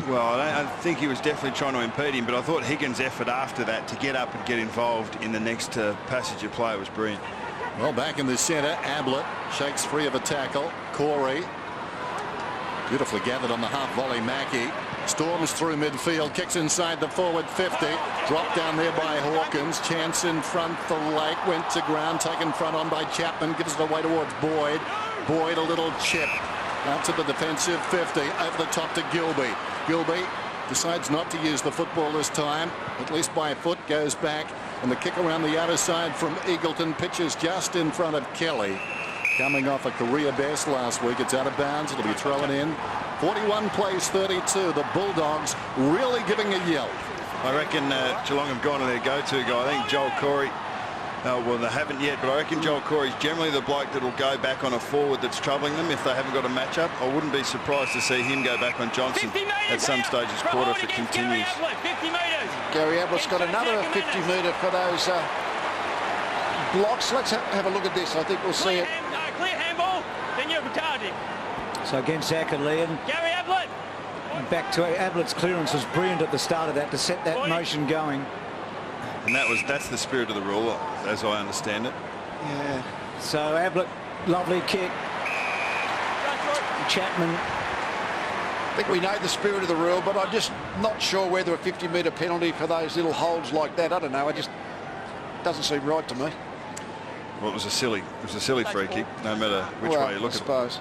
Well, I think he was definitely trying to impede him, but I thought Higgins' effort after that to get up and get involved in the next passage of play was brilliant. Well, back in the centre, Ablett shakes free of a tackle. Corey beautifully gathered on the half volley. Mackey Storms through midfield, kicks inside the forward 50. Dropped down there by Hawkins. Chance in front for Lake. Went to ground, taken front on by Chapman. Gives it away towards Boyd. Boyd a little chip out to the defensive 50. Over the top to Gilby. Gilby decides not to use the football this time, at least by foot, goes back. And the kick around the outer side from Eagleton pitches just in front of Kelly. Coming off a career best last week. It's out of bounds. It'll be thrown in. 41 plays 32. The Bulldogs really giving a yell. I reckon Geelong have gone to their go-to guy. I think Joel Corey, well, they haven't yet, but I reckon Joel Corey's generally the bloke that will go back on a forward that's troubling them if they haven't got a match-up. I wouldn't be surprised to see him go back on Johnson at some stage this quarter if it continues. Gary Ablett's got another 50-metre for those blocks. Let's have a look at this. I think we'll see it. Clear handball, then you're retarded. So against Acker, Liam. Gary Ablett. Back to Ablett's clearance was brilliant at the start of that to set that motion going. And that's the spirit of the rule, as I understand it. Yeah. So Ablett, lovely kick. Chapman. I think we know the spirit of the rule, but I'm just not sure whether a 50-metre penalty for those little holds like that. I don't know. It just doesn't seem right to me. Well, it was a silly free kick, no matter which way you look at it. I suppose.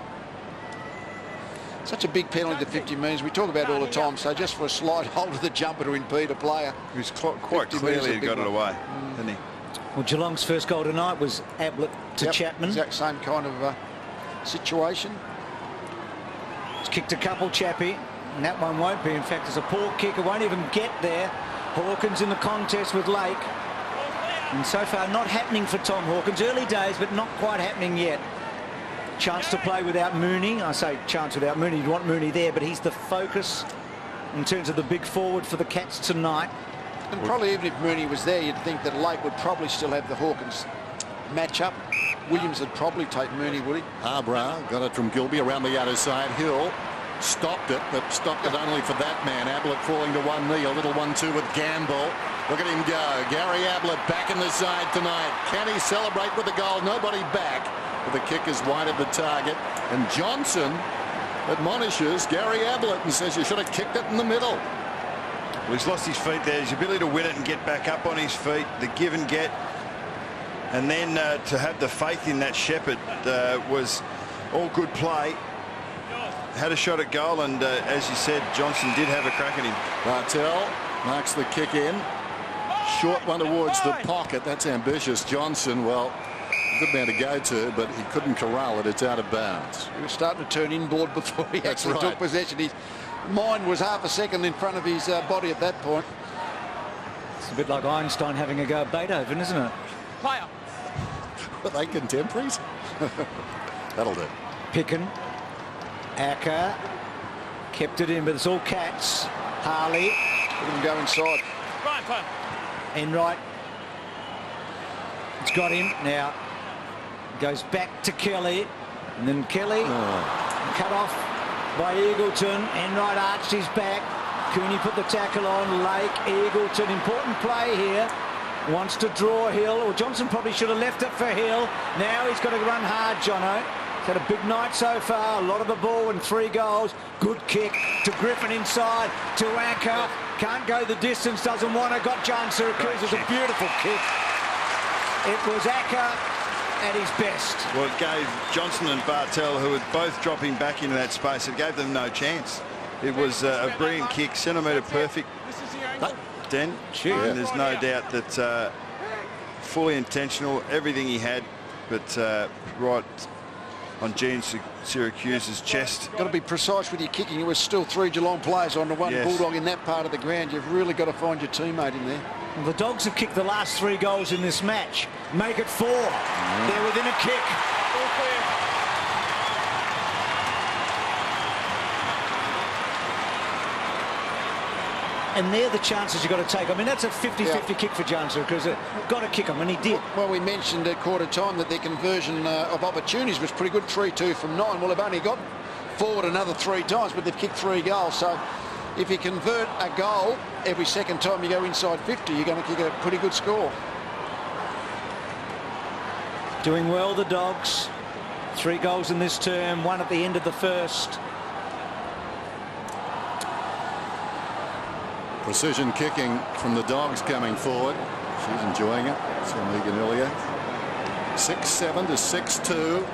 Such a big penalty to 50 metres. We talk about it all the time. So just for a slight hold of the jumper to impede a player. He was quite clearly got it away, didn't he? Well, Geelong's first goal tonight was Ablett to Chapman. Exact same kind of situation. It's kicked a couple, Chappie, and that one won't be. In fact, it's a poor kick. It won't even get there. Hawkins in the contest with Lake. And so far, not happening for Tom Hawkins. Early days, but not quite happening yet. Chance to play without Mooney. I say chance without Mooney. You want Mooney there, but he's the focus in terms of the big forward for the Cats tonight. And probably even if Mooney was there, you'd think that Lake would probably still have the Hawkins match-up. Williams would probably take Mooney, would he? Harborough got it from Gilby around the outer side. Hill stopped it, but stopped it only for that man. Ablett falling to one knee. A little 1-2 with Gamble. Look at him go. Gary Ablett back in the side tonight. Can he celebrate with the goal? Nobody back. But the kick is wide of the target. And Johnson admonishes Gary Ablett and says you should have kicked it in the middle. Well, he's lost his feet there. His ability to win it and get back up on his feet. The give and get. And then to have the faith in that Shepherd was all good play. Had a shot at goal, and as you said, Johnson did have a crack at him. Bartel marks the kick in. Short one towards the pocket. That's ambitious. Johnson, well, good man to go to, but he couldn't corral it. It's out of bounds. He was starting to turn inboard before he actually took possession. His mind was half a second in front of his body at that point. It's a bit like Einstein having a go at Beethoven, isn't it? Player. Are they contemporaries? That'll do. Picken. Acker. Kept it in, but it's all Cats. Harley. Let him go inside. Right, player. Enright. It's got him now. Goes back to Kelly, and then Kelly cut off by Eagleton. Enright arched his back. Cooney put the tackle on. Lake, Eagleton, important play here. Wants to draw Hill. Or Johnson probably should have left it for Hill. Now he's got to run hard, Jono. He's had a big night so far. A lot of the ball and 3 goals. Good kick to Griffin inside to Acker. Can't go the distance. Doesn't want to. Got John Syracuse. It's a beautiful kick. It was Acker at his best. Well, it gave Johnson and Bartel, who were both dropping back into that space, it gave them no chance. It was a brilliant kick, centimetre perfect. Den. And there's no doubt that fully intentional, everything he had, but right on Gene Syracuse's chest. Got to be precise with your kicking. There was still 3 Geelong players on the one Bulldog in that part of the ground. You've really got to find your teammate in there. Well, the Dogs have kicked the last 3 goals in this match. Make it 4. They're within a kick. All clear. And they're the chances you've got to take. I mean, that's a 50-50 kick for Johnson because got to kick him, and he did. Well, we mentioned at quarter time that their conversion of opportunities was pretty good, 3-2 from 9. Well, they've only got forward another 3 times, but they've kicked 3 goals. So if you convert a goal every second time you go inside 50, you're going to kick a pretty good score. Doing well, the Dogs. 3 goals in this term, 1 at the end of the first. Precision kicking from the Dogs coming forward. She's enjoying it. Saw Megan earlier. 6-7 to 6-2.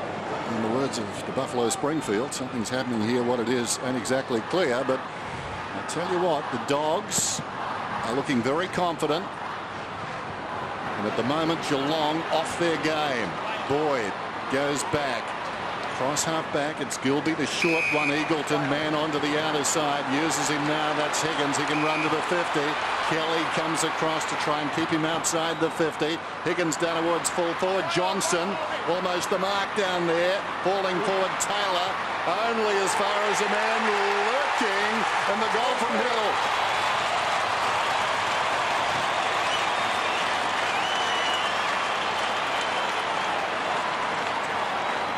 In the words of the Buffalo Springfield, something's happening here. What it is ain't exactly clear, but I tell you what, the Dogs are looking very confident. And at the moment, Geelong off their game. Boyd goes back. Cross half back. It's Gilby, the short one. Eagleton, man onto the outer side. Uses him now. That's Higgins. He can run to the 50. Kelly comes across to try and keep him outside the 50. Higgins down towards full forward. Johnson, almost the mark down there. Falling forward, Taylor. Only as far as a man lurking. And the goal from Hill.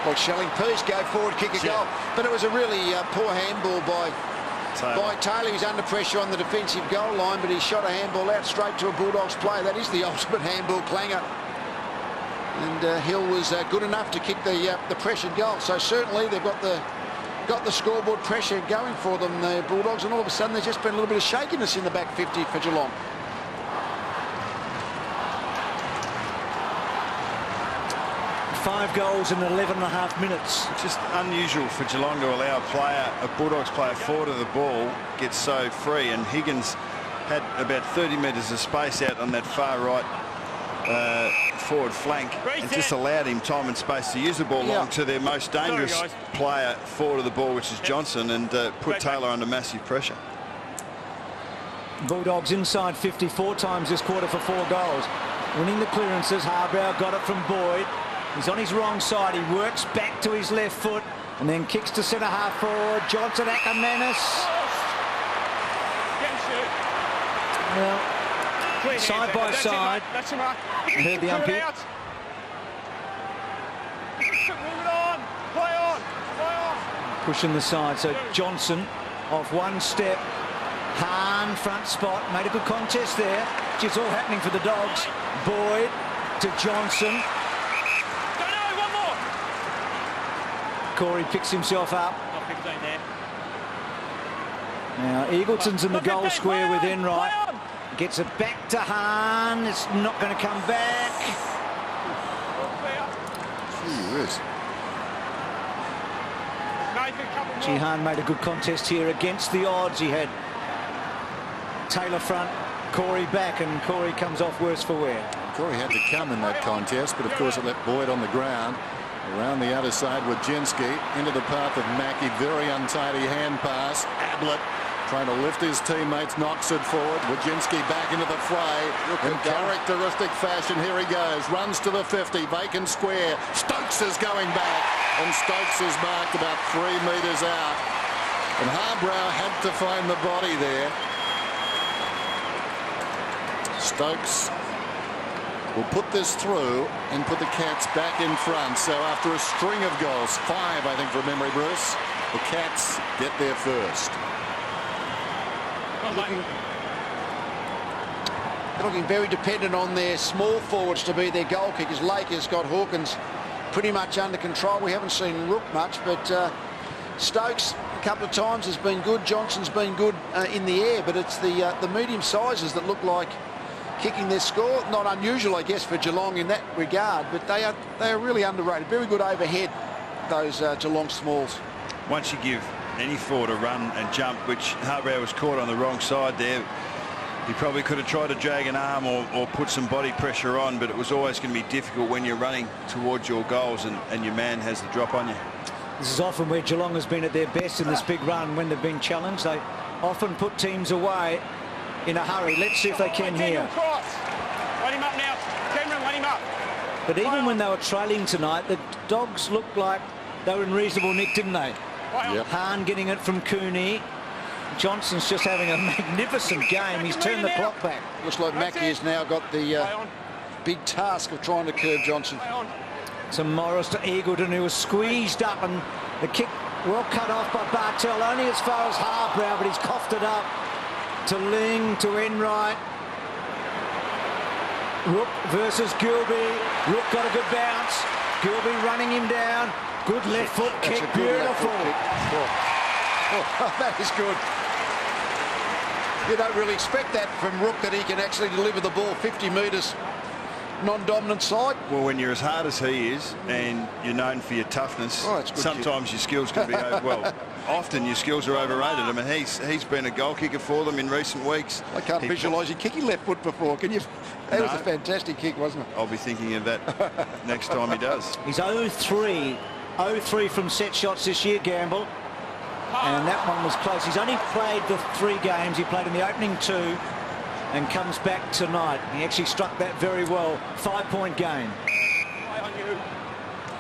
Well, Shelling Pearce go forward, kick a goal. But it was a really poor handball by Taylor. He's under pressure on the defensive goal line, but he shot a handball out straight to a Bulldogs player. That is the ultimate handball clanger. And Hill was good enough to kick the pressured goal. So certainly they've got the scoreboard pressure going for them, the Bulldogs, and all of a sudden there's just been a little bit of shakiness in the back 50 for Geelong. Five goals in 11.5 minutes. It's just unusual for Geelong to allow a Bulldogs player forward of the ball gets so free, and Higgins had about 30 metres of space out on that far right forward flank and just allowed him time and space to use the ball long to their most dangerous player forward of the ball, which is Johnson, and put Taylor under massive pressure. Bulldogs inside 54 times this quarter for 4 goals. Winning the clearances, Harbrow got it from Boyd. He's on his wrong side. He works back to his left foot and then kicks to centre half forward. Johnson, Ackermanis. Well, side by side. I heard the umpire. Pushing the side. So Johnson off one step. Hahn, front spot. Made a good contest there. It's all happening for the Dogs. Boyd to Johnson. Corey picks himself up. Now Eagleton's in the goal square with Enright. Gets it back to Hahn. It's not going to come back. Gee, Hahn made a good contest here against the odds. He had Taylor front, Corey back, and Corey comes off worse for wear. Corey had to come in that contest, but of course it left Boyd on the ground. Around the outer side with Wojcinski into the path of Mackie. Very untidy hand pass. Ablett trying to lift his teammates, knocks it forward. Wojcinski back into the fray in characteristic fashion. Here he goes, runs to the 50, vacant square. Stokes is going back, and Stokes is marked about 3 metres out. And Harbrow had to find the body there. Stokes will put this through and put the Cats back in front. So after a string of goals, 5 I think from memory, Bruce, the Cats get there first. They're looking very dependent on their small forwards to be their goal kickers. Lakers got Hawkins pretty much under control. We haven't seen Rook much, but Stokes a couple of times has been good. Johnson's been good in the air, but it's the medium sizes that look like kicking their score. Not unusual, I guess, for Geelong in that regard, but they are really underrated. Very good overhead, those Geelong smalls. Once you give any forward a run and jump, which Harbrow was caught on the wrong side there, he probably could have tried to drag an arm or put some body pressure on, but it was always going to be difficult when you're running towards your goals and your man has the drop on you. This is often where Geelong has been at their best in this big run when they've been challenged. They often put teams away in a hurry. Let's see if they can here. Let him up now. Cameron, let him up. But even when they were trailing tonight, the Dogs looked like they were in reasonable nick, didn't they? Yep. Hahn getting it from Cooney. Johnson's just having a magnificent game. He's turned the clock back. Looks like Mackie has now got the big task of trying to curb Johnson. To Morris, to Eagleton, who was squeezed up, and the kick well cut off by Bartel, only as far as Harbrow, but he's coughed it up. To Ling, to Enright. Rook versus Gilby. Rook got a good bounce. Gilby running him down. Good left foot kick, beautiful. Oh, that is good. You don't really expect that from Rook, that he can actually deliver the ball 50 metres non-dominant side. Well, when you're as hard as he is and you're known for your toughness, sometimes your skills can be often your skills are overrated. I mean, he's been a goal kicker for them in recent weeks. I can't visualise you kicking left foot before, can you? That was a fantastic kick, wasn't it? I'll be thinking of that next time he does. He's 0-3 from set shots this year, Gamble, and that one was close. He's only played the 3 games. He played in the opening 2 and comes back tonight. He actually struck that very well. 5-point game.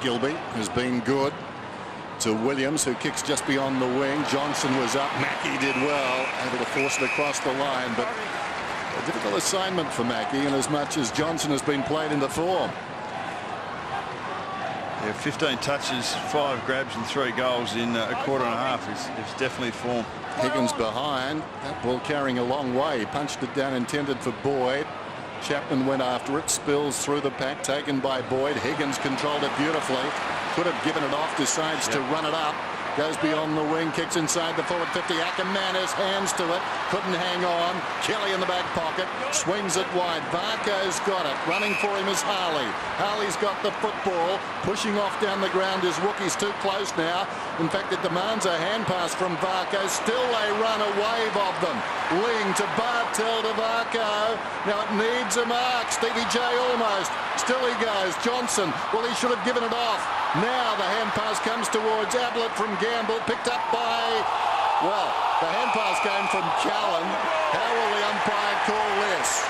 Gilby has been good to Williams, who kicks just beyond the wing. Johnson was up. Mackey did well, able to force it across the line, but a difficult assignment for Mackey, in as much as Johnson has been played into form. Yeah, 15 touches, 5 grabs and 3 goals in a quarter and a half. It's definitely form. Higgins behind. That ball carrying a long way. He punched it down, intended for Boyd. Chapman went after it. Spills through the pack, taken by Boyd. Higgins controlled it beautifully. Could have given it off, decides to run it up. Goes beyond the wing, kicks inside the forward 50. Ackermanis hands to it. Couldn't hang on. Kelly in the back pocket. Swings it wide. Varco's got it. Running for him is Harley. Harley's got the football. Pushing off down the ground is Wookie's too close now. In fact, it demands a hand pass from Varco. Still they run a wave of them. Ling to Bartel to Varco. Now it needs a mark. Stevie J almost. Still he goes. Johnson. Well, he should have given it off. Now the hand pass comes towards Ablett from Gamble. Picked up by, well, the hand pass came from Callan. How will the umpire call this?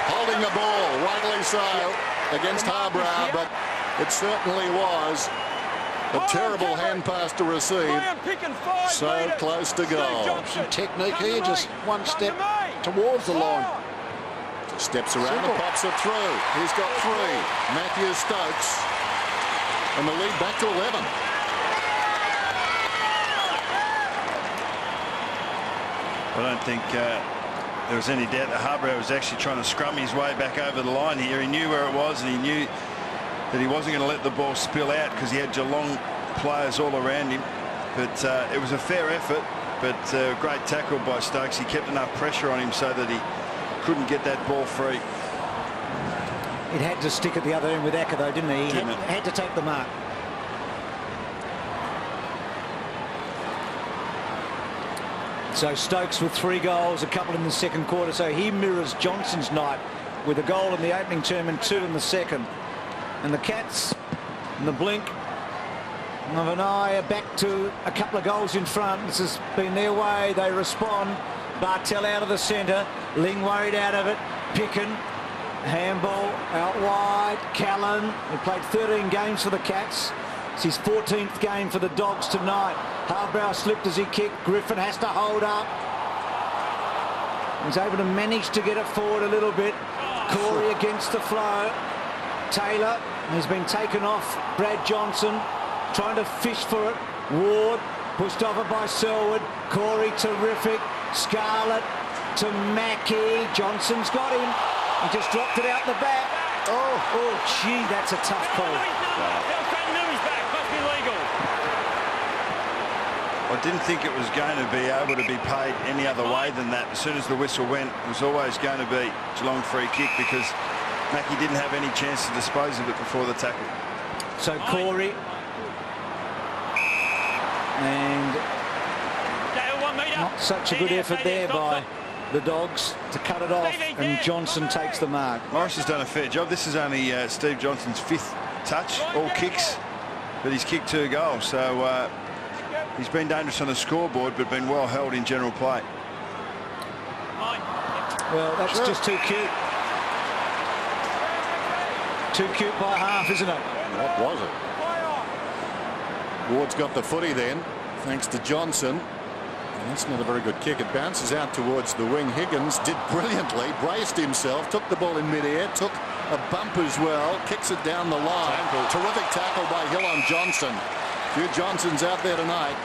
Holding the ball, rightly so, against Harbrow, but it certainly was a terrible hand pass to receive. So close to goal. Some technique here, just one step towards the line. Steps around and pops it through. He's got 3. Matthew Stokes. And the lead back to 11. I don't think there was any doubt that Harbrow was actually trying to scrum his way back over the line here. He knew where it was, and he knew that he wasn't going to let the ball spill out because he had Geelong players all around him. But it was a fair effort, but great tackle by Stokes. He kept enough pressure on him so that he couldn't get that ball free. It had to stick at the other end with Acker, though, didn't he? He had to take the mark. So Stokes with 3 goals, a couple in the second quarter. So he mirrors Johnson's night with a goal in the opening term and 2 in the second. And the Cats, in the blink of an eye, are back to a couple of goals in front. This has been their way. They respond. Bartel out of the centre. Ling worried out of it. Picken. Handball out wide. Callan, who played 13 games for the Cats. It's his 14th game for the Dogs tonight. Harbrow slipped as he kicked. Griffin has to hold up. He's able to manage to get it forward a little bit. Corey against the flow. Taylor has been taken off. Brad Johnson trying to fish for it. Ward pushed over by Selwood. Corey terrific. Scarlett to Mackey. Johnson's got him. He just dropped it out the back. Oh, gee, that's a tough call. I didn't think it was going to be able to be paid any other way than that. As soon as the whistle went, it was always going to be Geelong free kick because Mackey didn't have any chance to dispose of it before the tackle. So Corey and not such a good effort there by the Dogs to cut it off, and Johnson takes the mark. Morris has done a fair job. This is only Steve Johnson's 5th touch, all kicks, but he's kicked 2 goals. So he's been dangerous on the scoreboard, but been well held in general play. Well, that's just too cute. Too cute by half, isn't it? What was it? Ward's got the footy then, thanks to Johnson. That's not a very good kick. It bounces out towards the wing. Higgins did brilliantly, braced himself, took the ball in midair, took a bump as well, kicks it down the line. Terrific tackle by Hill on Johnson. A few Johnsons out there tonight.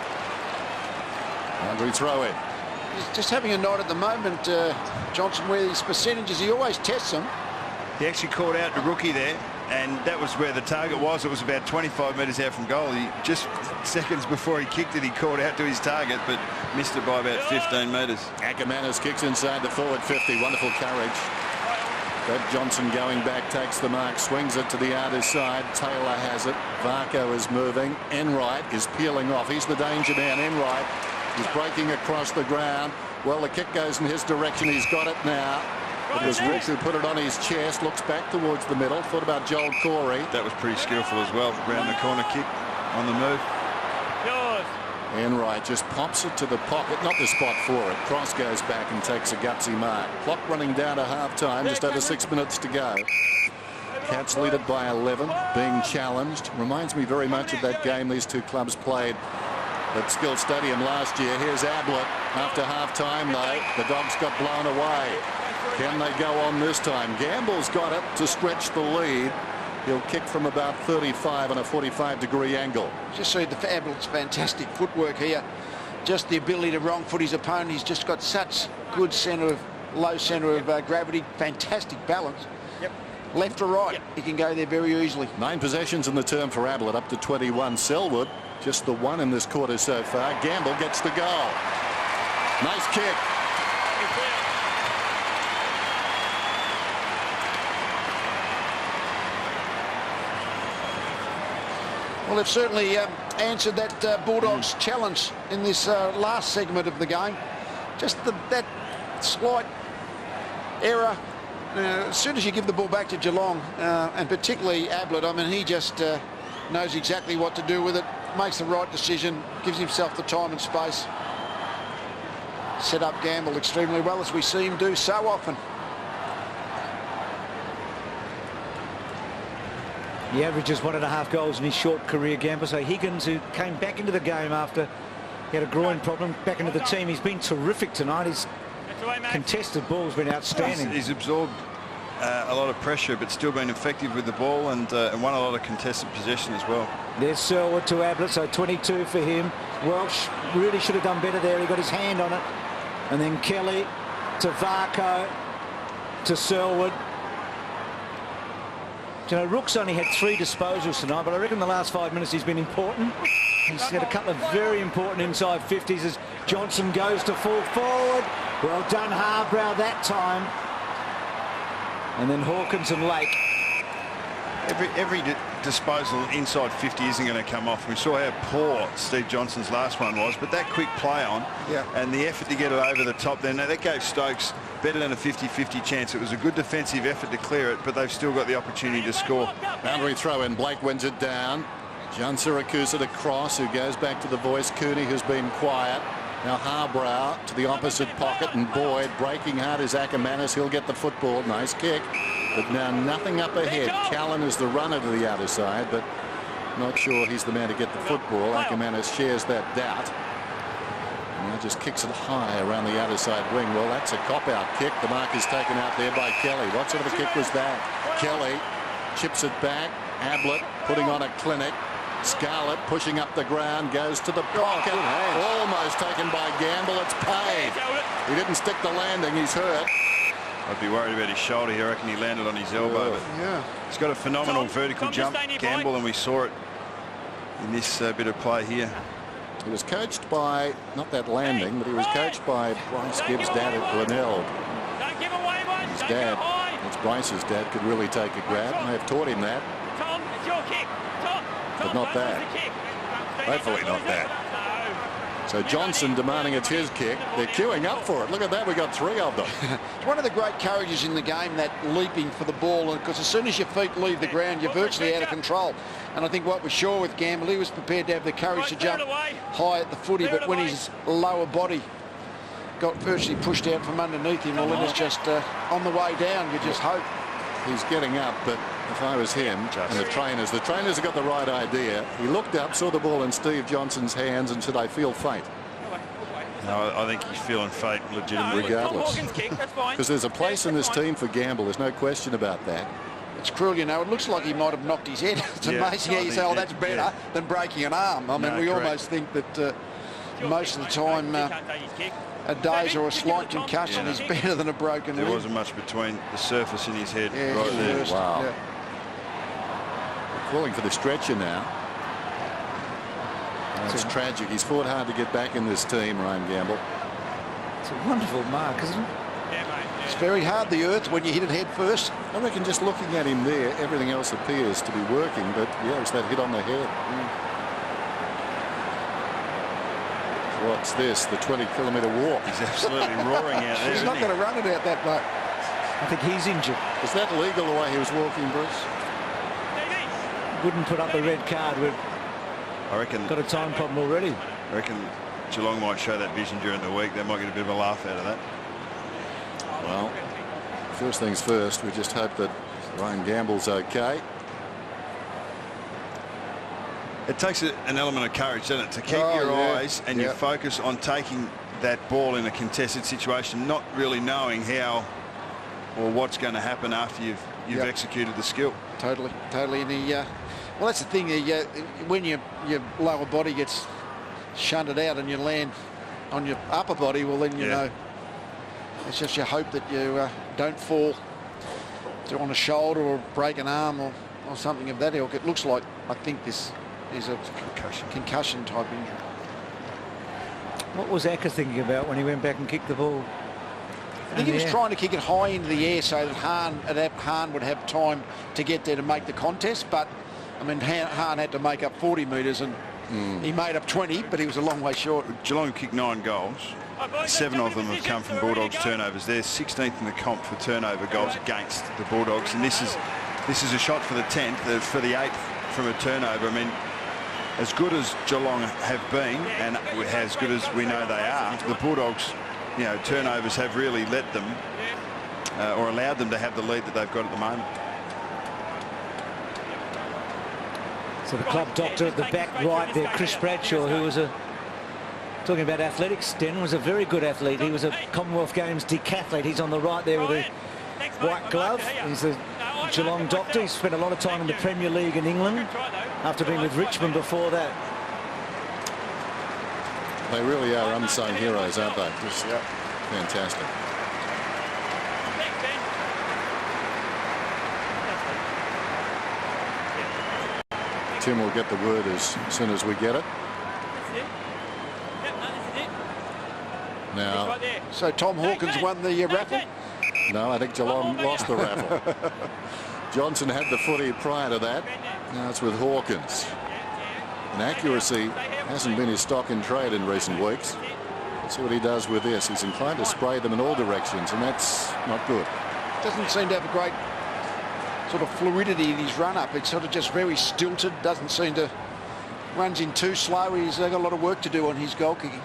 Boundary throw in. He's just having a night at the moment, Johnson, where his percentages, he always tests them. He actually called out the rookie there, and that was where the target was. It was about 25 metres out from goal. Just seconds before he kicked it, he caught out to his target, but missed it by about 15 metres. Ackermanis kicks inside the forward 50. Wonderful courage. Brad Johnson going back, takes the mark, swings it to the outer side. Taylor has it. Varco is moving. Enright is peeling off. He's the danger man. Enright is breaking across the ground. Well, the kick goes in his direction. He's got it now. It was Rick who put it on his chest. Looks back towards the middle. Thought about Joel Corey. That was pretty skillful as well. Round the corner kick on the move. Enright just pops it to the pocket, not the spot for it. Cross goes back and takes a gutsy mark. Clock running down to half-time, just over 6 minutes to go. Cats lead it by 11, being challenged. Reminds me very much of that game these two clubs played at Skill Stadium last year. Here's Ablett after half-time, though. The Dogs got blown away. Can they go on this time? Gamble's got it to stretch the lead. He'll kick from about 35 on a 45-degree angle. Just see the Ablett's fantastic footwork here. Just the ability to wrong foot his opponent. He's just got such good low centre of gravity. Fantastic balance. Left or right, he can go there very easily. 9 possessions in the term for Ablett, up to 21. Selwood, just the 1 in this quarter so far. Gamble gets the goal. Nice kick. Well, they've certainly answered that Bulldogs challenge in this last segment of the game. Just that slight error. As soon as you give the ball back to Geelong, and particularly Ablett, I mean, he just knows exactly what to do with it, makes the right decision, gives himself the time and space. Set up Gamble extremely well, as we see him do so often. He averages 1.5 goals in his short career, Gamble. So Higgins, who came back into the game after he had a groin problem, back into the team. He's been terrific tonight. His contested ball's been outstanding. He's absorbed a lot of pressure, but still been effective with the ball, and won a lot of contested possession as well. There's Selwood to Ablett, so 22 for him. Welsh really should have done better there. He got his hand on it. And then Kelly to Varco to Selwood. You know, Rook's only had 3 disposals tonight, but I reckon the last 5 minutes he's been important. He's had a couple of very important inside 50s as Johnson goes to full forward. Well done, Harbrow, that time. And then Hawkins and Lake. Every disposal inside 50 isn't going to come off. We saw how poor Steve Johnson's last one was, but that quick play on and the effort to get it over the top there, that gave Stokes better than a 50-50 chance. It was a good defensive effort to clear it, but they've still got the opportunity to score. Boundary throw in. Blake wins it down. John Siracusa to Cross, who goes back to the voice. Cooney, who's been quiet. Now Harbrow to the opposite pocket, and Boyd breaking hard is Ackermanis. He'll get the football. Nice kick. But now nothing up ahead. Callan is the runner to the outer side, but not sure he's the man to get the football. Ackermanis shares that doubt. Now just kicks it high around the outer side wing. Well, that's a cop-out kick. The mark is taken out there by Kelly. What sort of a kick was that? Kelly chips it back. Ablett putting on a clinic. Scarlett pushing up the ground, goes to the pocket. Almost taken by Gamble. It's paid. He didn't stick the landing. He's hurt. I'd be worried about his shoulder here. I reckon he landed on his elbow. But he's got a phenomenal vertical jump, Gamble, and we saw it in this bit of play here. He was coached by, not that landing, but he was coached by Bryce Gibbs' dad at Glenelg. His dad, that's Bryce's dad, could really take a grab, and they've taught him that. But not that. Hopefully not that. So Johnson demanding it's his kick. They're queuing up for it. Look at that. We got 3 of them. It's one of the great courages in the game, that leaping for the ball, because as soon as your feet leave the ground, you're virtually out of control. And I think what we saw with Gamble, he was prepared to have the courage to jump high at the footy, but when his lower body got virtually pushed out from underneath him, well, then it's just on the way down. You just hope. He's getting up, but if I was him and the trainers have got the right idea. He looked up, saw the ball in Steve Johnson's hands and said, I feel fate. No, I think he's feeling fate legitimately. Regardless. Because there's a place in this team for Gamble. There's no question about that. It's cruel, you know. It looks like he might have knocked his head. It's amazing how you say, oh, that's better than breaking an arm. I mean, we almost think that most of the time a daze or a slight concussion is better than a broken limb. There wasn't much between the surface and his head right there. Wow. calling for the stretcher now. It's tragic. He's fought hard to get back in this team, Ryan Gamble. It's a wonderful mark, isn't it? It's very hard, the earth, when you hit it head first. I reckon just looking at him there, everything else appears to be working, but yeah, it's that hit on the head. What's this? The 20-kilometre walk. He's absolutely roaring out there. He's not going to run it out that way. I think he's injured. Is that legal the way he was walking, Bruce? Wouldn't put up the red card. We've I reckon. got a time problem already. I reckon Geelong might show that vision during the week. They might get a bit of a laugh out of that. Well, first things first, we just hope that Ryan Gamble's okay. It takes an element of courage, doesn't it, to keep your eyes and your focus on taking that ball in a contested situation, not really knowing how or what's going to happen after you've executed the skill. Totally. And well, that's the thing. When your lower body gets shunted out and you land on your upper body, well, then you know. It's just your hope that you don't fall on a shoulder or break an arm or something of that ilk. It looks like, I think this is a concussion type injury. What was Acker thinking about when he went back and kicked the ball? I think he was trying to kick it high into the air so that Hahn would have time to get there to make the contest. But, I mean, Hahn had to make up 40 metres and he made up 20, but he was a long way short. Geelong kicked 9 goals. 7 of them have come from Bulldogs turnovers. They're 16th in the comp for turnover goals against the Bulldogs, and this is a shot for the 10th, for the 8th from a turnover. I mean, as good as Geelong have been, and as good as we know they are, the Bulldogs, you know, turnovers have really let them or allowed them to have the lead that they've got at the moment. So the club doctor at the back right there, Chris Bradshaw, who was talking about athletics, Den was a very good athlete. He was a Commonwealth Games decathlete. He's on the right there with a white glove. He's the Geelong doctor. He's spent a lot of time in the Premier League in England after being with Richmond before that. They really are unsung heroes, aren't they? Just fantastic. Tim will get the word as soon as we get it. Now, so Tom Hawkins won the raffle? No, I think Geelong lost the raffle. Johnson had the footy prior to that. Now it's with Hawkins. And accuracy hasn't been his stock in trade in recent weeks. Let's see what he does with this. He's inclined to spray them in all directions, and that's not good. Doesn't seem to have a great sort of fluidity in his run-up. It's sort of just very stilted. Doesn't seem to... Runs in too slow. He's got a lot of work to do on his goal kicking.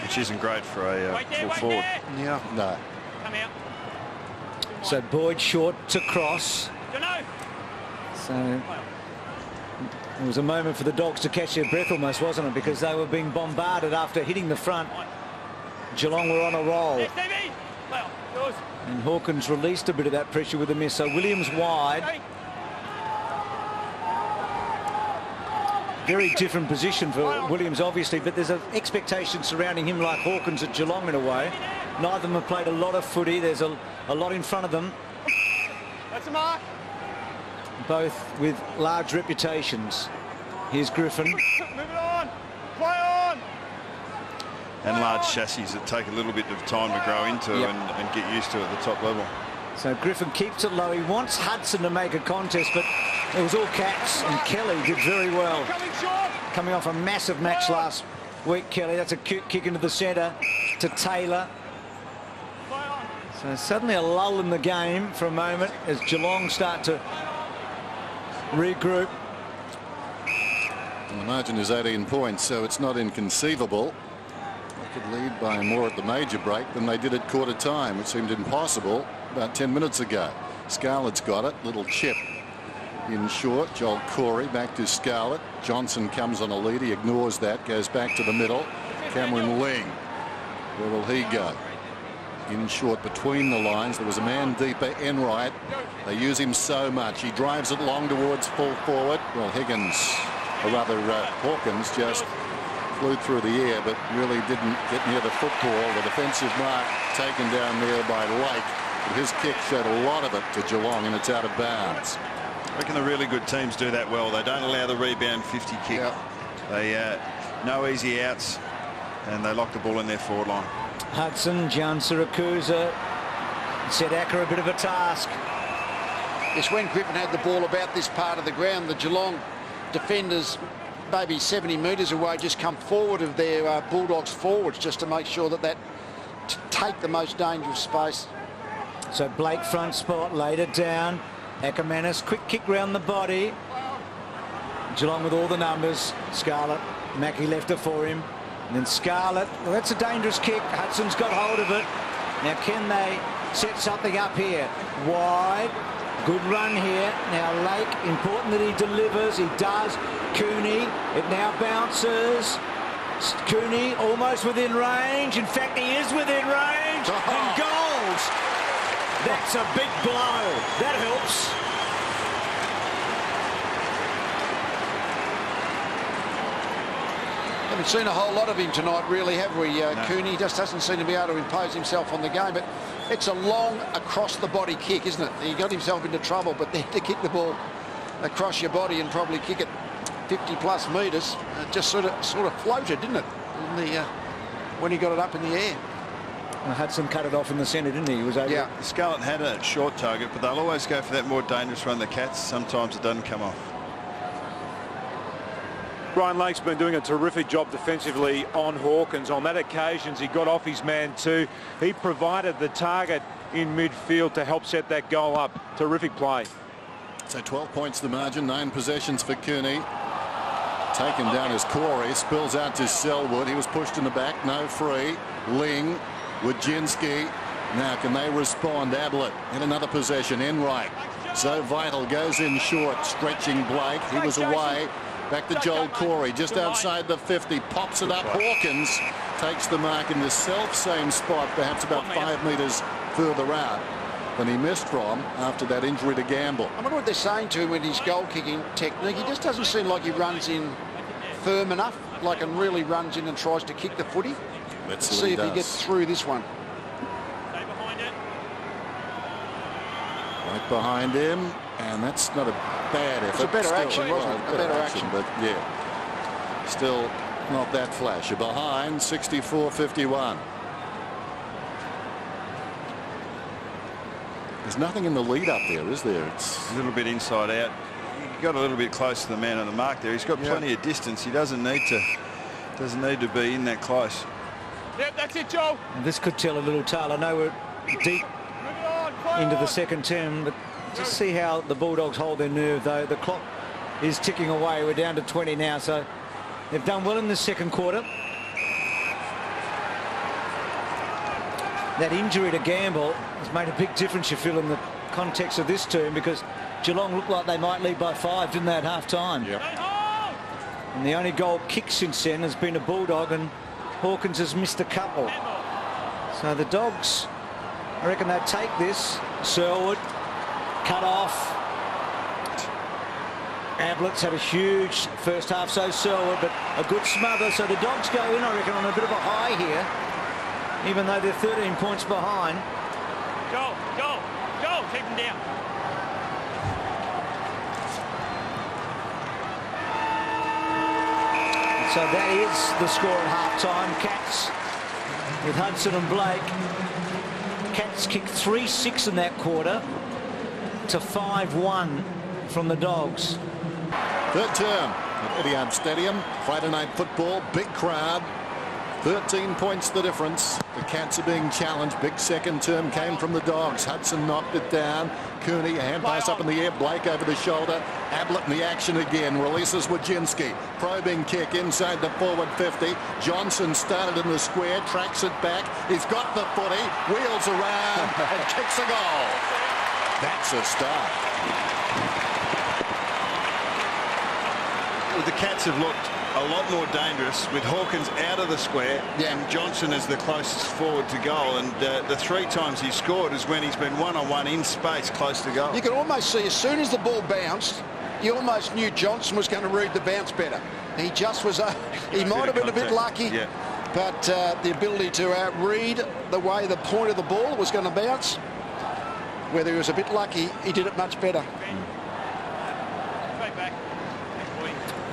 Which isn't great for a full forward. Yeah. No. Come out. So Boyd short to cross. So it was a moment for the Dogs to catch their breath almost, wasn't it? Because they were being bombarded after hitting the front. Geelong were on a roll. And Hawkins released a bit of that pressure with a miss. So Williams wide. Very different position for Williams, obviously, but there's an expectation surrounding him like Hawkins at Geelong in a way. Neither of them have played a lot of footy. There's a lot in front of them. That's a mark. Both with large reputations. Here's Griffin. Move it on. Play on. And large chassis that take a little bit of time to grow into and get used to at the top level. So Griffin keeps it low. He wants Hudson to make a contest, but it was all Cats, and Kelly did very well. Coming off a massive match last week, Kelly. That's a cute kick into the centre to Taylor. So suddenly a lull in the game for a moment as Geelong start to regroup. And the margin is 18 points, so it's not inconceivable. They could lead by more at the major break than they did at quarter time, which seemed impossible about 10 minutes ago. Scarlett's got it. Little chip in short. Joel Corey back to Scarlett. Johnson comes on a lead. He ignores that. Goes back to the middle. Cameron Ling. Where will he go? In short between the lines. There was a man deeper. Enright. They use him so much. He drives it long towards full forward. Well, Hawkins just flew through the air, but really didn't get near the football. The defensive mark taken down there by Lake. But his kick showed a lot of it to Geelong, and it's out of bounds. I reckon the really good teams do that well. They don't allow the rebound 50 kick. Yep. They no easy outs, and they lock the ball in their forward line. Hudson, John Siracusa set Acker a bit of a task. Yes, when Griffin had the ball about this part of the ground, the Geelong defenders, maybe 70 metres away, just come forward of their Bulldogs forwards just to make sure that take the most dangerous space. So Blake front spot, laid it down. Ackermanis, quick kick round the body. Geelong with all the numbers. Scarlett, Mackie left it for him. And then Scarlett, well, that's a dangerous kick. Hudson's got hold of it. Now can they set something up here? Wide, good run here. Now Lake, important that he delivers. He does. Cooney, it now bounces. Cooney almost within range. In fact, he is within range. And goals. That's a big blow. That helps. Haven't seen a whole lot of him tonight, really, have we? No. Cooney just doesn't seem to be able to impose himself on the game, but it's a long across-the-body kick, isn't it? He got himself into trouble, but then to kick the ball across your body and probably kick it 50-plus metres, just sort of floated, didn't it? When he got it up in the air. Well, Hudson cut it off in the centre, didn't he? He was over. Yeah. Scarlett had a short target, but they'll always go for that more dangerous run. The Cats, sometimes it doesn't come off. Brian Lake's been doing a terrific job defensively on Hawkins. On that occasion, he got off his man too. He provided the target in midfield to help set that goal up. Terrific play. So 12 points the margin, 9 possessions for Cooney. Taken down as Corey, spills out to Selwood. He was pushed in the back, no free. Ling, Wojcinski. Now can they respond? Ablett in another possession, Enright. So vital, goes in short, stretching Blake. He was away. Back to Joel Corey, just outside the 50, pops it up. Hawkins takes the mark in the self-same spot, perhaps about 5 metres further out than he missed from after that injury to Gamble. I wonder what they're saying to him with his goal-kicking technique. He just doesn't seem like he runs in firm enough, like and really runs in and tries to kick the footy. Let's see if he gets through this one. Right behind him, and that's not a bad effort. It's a better action, wasn't it? A better action. But yeah, still not that flash. You're behind 64-51. There's nothing in the lead up there, is there? It's a little bit inside out. He got a little bit close to the man on the mark there. He's got plenty of distance. He doesn't need to be in that close. Yep, that's it, Joe. And this could tell a little tale. I know we're deep into the second term, but just see how the Bulldogs hold their nerve, though. The clock is ticking away. We're down to 20 now, so they've done well in the second quarter. That injury to Gamble has made a big difference, you feel, in the context of this term, because Geelong looked like they might lead by 5, didn't they, at half-time? Yep. And the only goal kick since then has been a Bulldog, and Hawkins has missed a couple. So the Dogs, I reckon they'd take this. Selwood, cut off. Ablett's had a huge first half, so Selwood, but a good smother. So the Dogs go in, I reckon, on a bit of a high here, even though they're 13 points behind. Go, keep them down. So that is the score at half-time. Cats with Hudson and Blake. Cats kicked 3-6 in that quarter to 5-1 from the Dogs. Third term at Etihad Stadium. Friday night football, big crowd. 13 points the difference. The Cats are being challenged. Big second term came from the Dogs. Hudson knocked it down. Cooney, a hand pass up in the air. Blake over the shoulder. Ablett in the action again. Releases Wojcinski. Probing kick inside the forward 50. Johnson started in the square. Tracks it back. He's got the footy. Wheels around and kicks a goal. That's a start. Well, the Cats have looked a lot more dangerous with Hawkins out of the square and Johnson as the closest forward to goal, and the 3 times he scored is when he's been one-on-one in space close to goal. You could almost see as soon as the ball bounced, you almost knew Johnson was going to read the bounce better. He just was he might have been a bit lucky, but the ability to read the way the point of the ball was going to bounce, whether he was a bit lucky, he did it much better.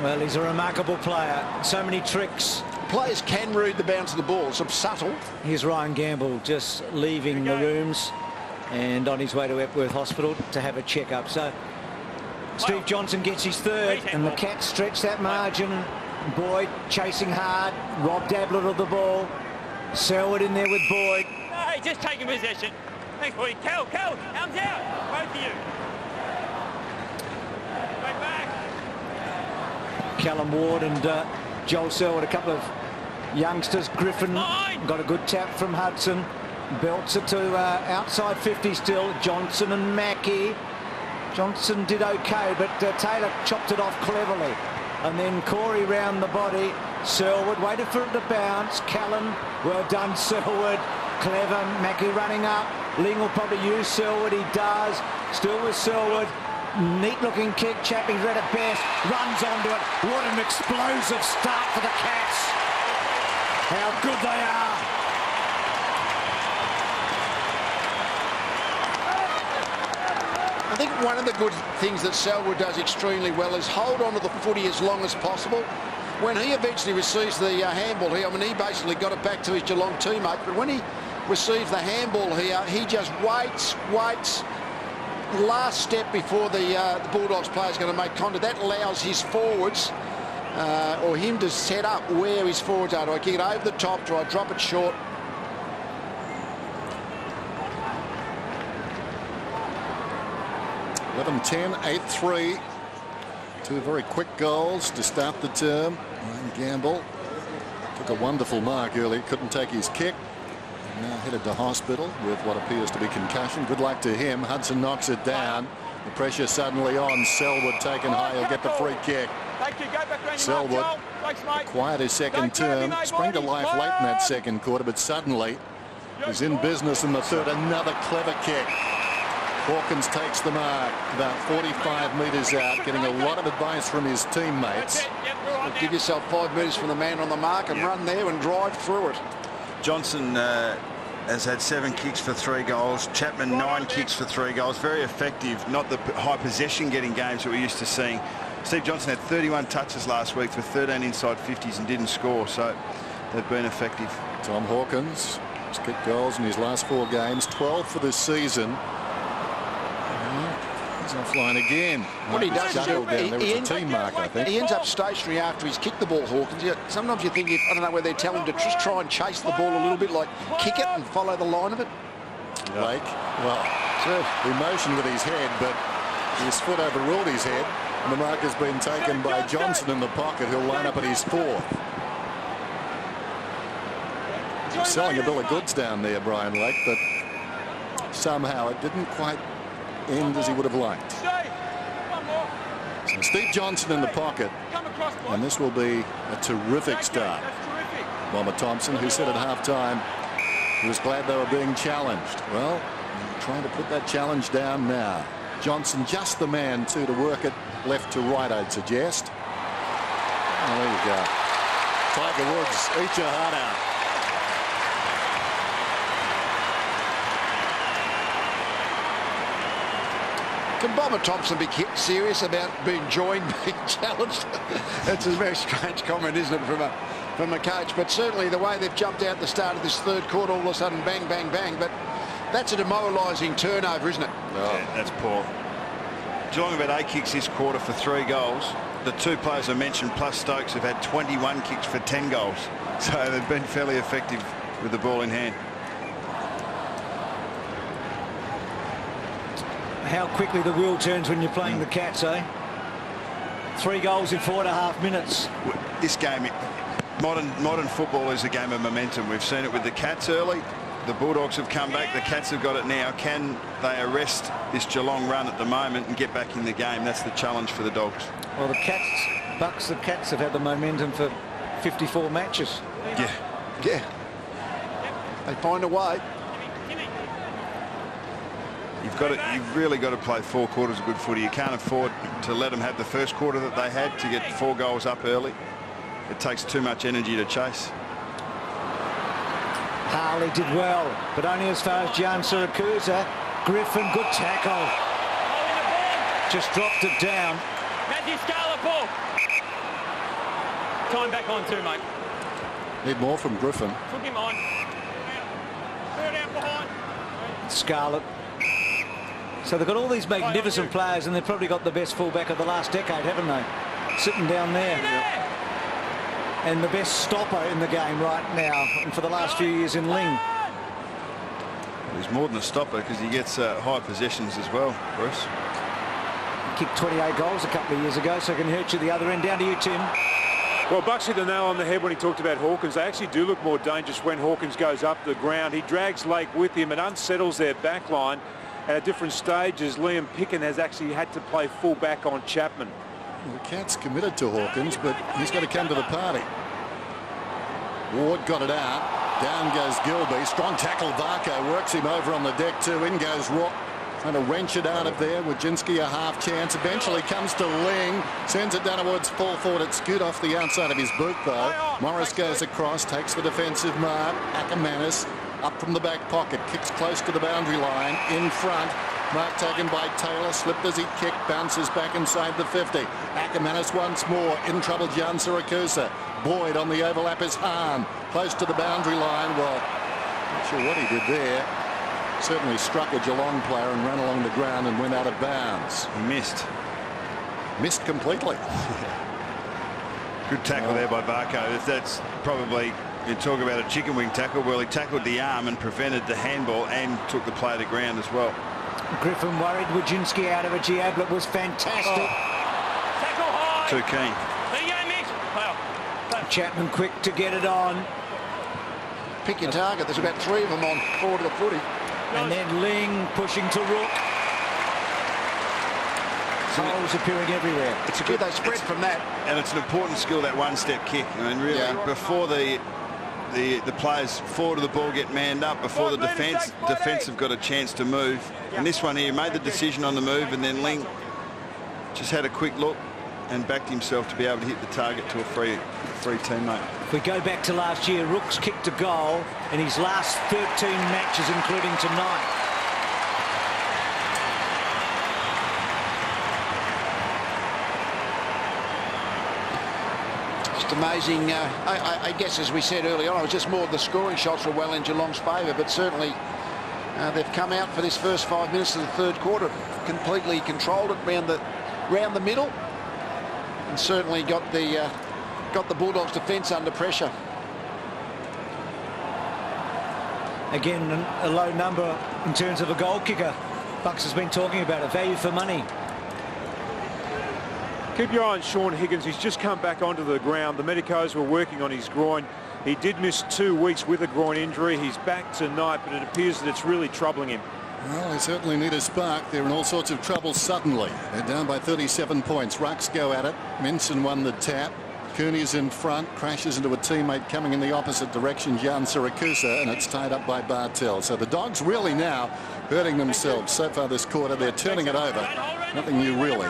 Well, he's a remarkable player. So many tricks. Players can read the bounce of the ball. It's subtle. Here's Ryan Gamble just leaving the rooms and on his way to Epworth Hospital to have a check-up. So Steve Johnson gets his third, and the Cats stretch that margin. Boyd chasing hard, robbed Ablett of the ball. Selwood in there with Boyd. No, just taking possession. Thanks, Boyd. Cal, arms out. Both of you. Right back. Callum Ward and Joel Selwood, a couple of youngsters. Griffin got a good tap from Hudson. Belts it to outside 50 still. Johnson and Mackie. Johnson did okay, but Taylor chopped it off cleverly. And then Corey round the body. Selwood waited for it to bounce. Callan, well done, Selwood. Clever. Mackie running up. Ling will probably use Selwood. He does. Still with Selwood. Neat looking kick. Chappie's read it best. Runs onto it. What an explosive start for the Cats. How good they are. I think one of the good things that Selwood does extremely well is hold on to the footy as long as possible. When he eventually receives the handball here, I mean, he basically got it back to his Geelong teammate, but when he receives the handball here, he just waits. Last step before the Bulldogs player is going to make contact. That allows his forwards, or him to set up where his forwards are. Do I kick it over the top? Do I drop it short? 11-10, 8-3. Two very quick goals to start the term. Ryan Gamble took a wonderful mark early, couldn't take his kick. Now headed to hospital with what appears to be concussion. Good luck to him. Hudson knocks it down. The pressure suddenly on. Selwood taken high. He'll get the free kick. Selwood acquired his second term. Sprang to life late in that second quarter, but suddenly was in business in the third. Another clever kick. Hawkins takes the mark about 45 metres out, getting a lot of advice from his teammates. Give yourself 5 metres from the man on the mark and run there and drive through it. Johnson has had 7 kicks for 3 goals. Chapman 9 kicks for 3 goals. Very effective, not the high possession getting games that we're used to seeing. Steve Johnson had 31 touches last week for 13 inside 50s and didn't score, so they've been effective. Tom Hawkins has kicked goals in his last 4 games, 12 for this season. He's offline again. What he does is he ends a team mark, I think. He ends up stationary after he's kicked the ball, Hawkins. Sometimes you think, I don't know whether they're telling him to just try and chase the ball a little bit, like kick it and follow the line of it. Blake, well, he motioned with his head, but his foot overruled his head, and the mark has been taken by Johnson in the pocket, who'll line up at his 4th. He's selling a bill of goods down there, Brian Lake, but somehow it didn't quite end as he would have liked. So Steve Johnson in the pocket, and this will be a terrific start. Bomber Thompson, who said at halftime he was glad they were being challenged. Well, trying to put that challenge down now. Johnson just the man to work it left to right, I'd suggest. Oh, there you go. Tiger Woods, eat your heart out. Can Bomber Thompson be serious about being joined, being challenged? It's a very strange comment, isn't it, from a coach? But certainly the way they've jumped out the start of this third quarter, all of a sudden bang, bang, bang. But that's a demoralising turnover, isn't it? Yeah, that's poor. Geelong have had 8 kicks this quarter for 3 goals. The 2 players I mentioned plus Stokes have had 21 kicks for 10 goals. So they've been fairly effective with the ball in hand. How quickly the wheel turns when you're playing the Cats, eh? 3 goals in 4.5 minutes. This game, modern football is a game of momentum. We've seen it with the Cats early. The Bulldogs have come back. The Cats have got it now. Can they arrest this Geelong run at the moment and get back in the game? That's the challenge for the Dogs. Well, the Cats have had the momentum for 54 matches. Yeah. They find a way. You've really got to play 4 quarters of good footy. You can't afford to let them have the first quarter that they had to get 4 goals up early. It takes too much energy to chase. Harley did well, but only as far as Jan Siracusa. Griffin, good tackle. Just dropped it down. Matthew Scarlett ball. time back on too, mate. Need more from Griffin. Took him on. Third out behind. Scarlett. So they've got all these magnificent players, and they've probably got the best fullback of the last decade, haven't they? Sitting down there. And the best stopper in the game right now, and for the last few years in Ling. He's more than a stopper because he gets high possessions as well, Bruce. He kicked 28 goals a couple of years ago, so it can hurt you the other end. Down to you, Tim. Well, Bucks hit the nail on the head when he talked about Hawkins. They actually do look more dangerous when Hawkins goes up the ground. He drags Lake with him and unsettles their back line. At different stages, Liam Picken has actually had to play full back on Chapman. Well, the Cats committed to Hawkins, but he's got to come to the party. Ward got it out. Down goes Gilby. Strong tackle. Varco works him over on the deck too. In goes Rook. Trying to wrench it out of there. Wojcinski a half chance. Eventually comes to Ling. Sends it down towards full forward. It scoot off the outside of his boot though. Morris goes across. Takes the defensive mark. Ackermanis up from the back pocket. Kicks close to the boundary line. In front. Mark taken by Taylor. Slipped as he kicked. Bounces back inside the 50. Ackermanis once more. In trouble Jan Siracusa. Boyd on the overlap is Hahn. Close to the boundary line. Well, not sure what he did there. Certainly struck a Geelong player and ran along the ground and went out of bounds. He missed. Missed completely. Good tackle there by Barco. That's probably, you talk about a chicken wing tackle. Well, he tackled the arm and prevented the handball and took the player to ground as well. Griffin worried. Wojcinski out of it. Ablett was fantastic. Tackle high. Too keen. There you go, Mitch. Chapman quick to get it on. Pick your target. There's about 3 of them on forward of the footy. And then Ling pushing to Rook. Holes appearing everywhere. It's good they spread from that. And it's an important skill, that one-step kick. I mean, really, before the players forward of the ball get manned up, before the defence have got a chance to move. And this one here made the decision on the move, and then Ling just had a quick look and backed himself to be able to hit the target to a free teammate. If we go back to last year, Rook's kicked a goal in his last 13 matches, including tonight. Just amazing. I guess, as we said earlier on, it was just more the scoring shots were well in Geelong's favour, but certainly they've come out for this first 5 minutes of the third quarter, completely controlled it round the middle, and certainly got the Bulldogs' defence under pressure. Again, a low number in terms of a goal kicker. Bucks has been talking about it. Value for money. Keep your eye on Sean Higgins. He's just come back onto the ground. The medicos were working on his groin. He did miss 2 weeks with a groin injury. He's back tonight, but it appears that it's really troubling him. Well, they certainly need a spark. They're in all sorts of trouble suddenly. They're down by 37 points. Rucks go at it. Minson won the tap. Cooney's in front, crashes into a teammate coming in the opposite direction, Jan Siracusa, and it's tied up by Bartel. So the Dogs really now hurting themselves so far this quarter. They're turning it over. Nothing new really.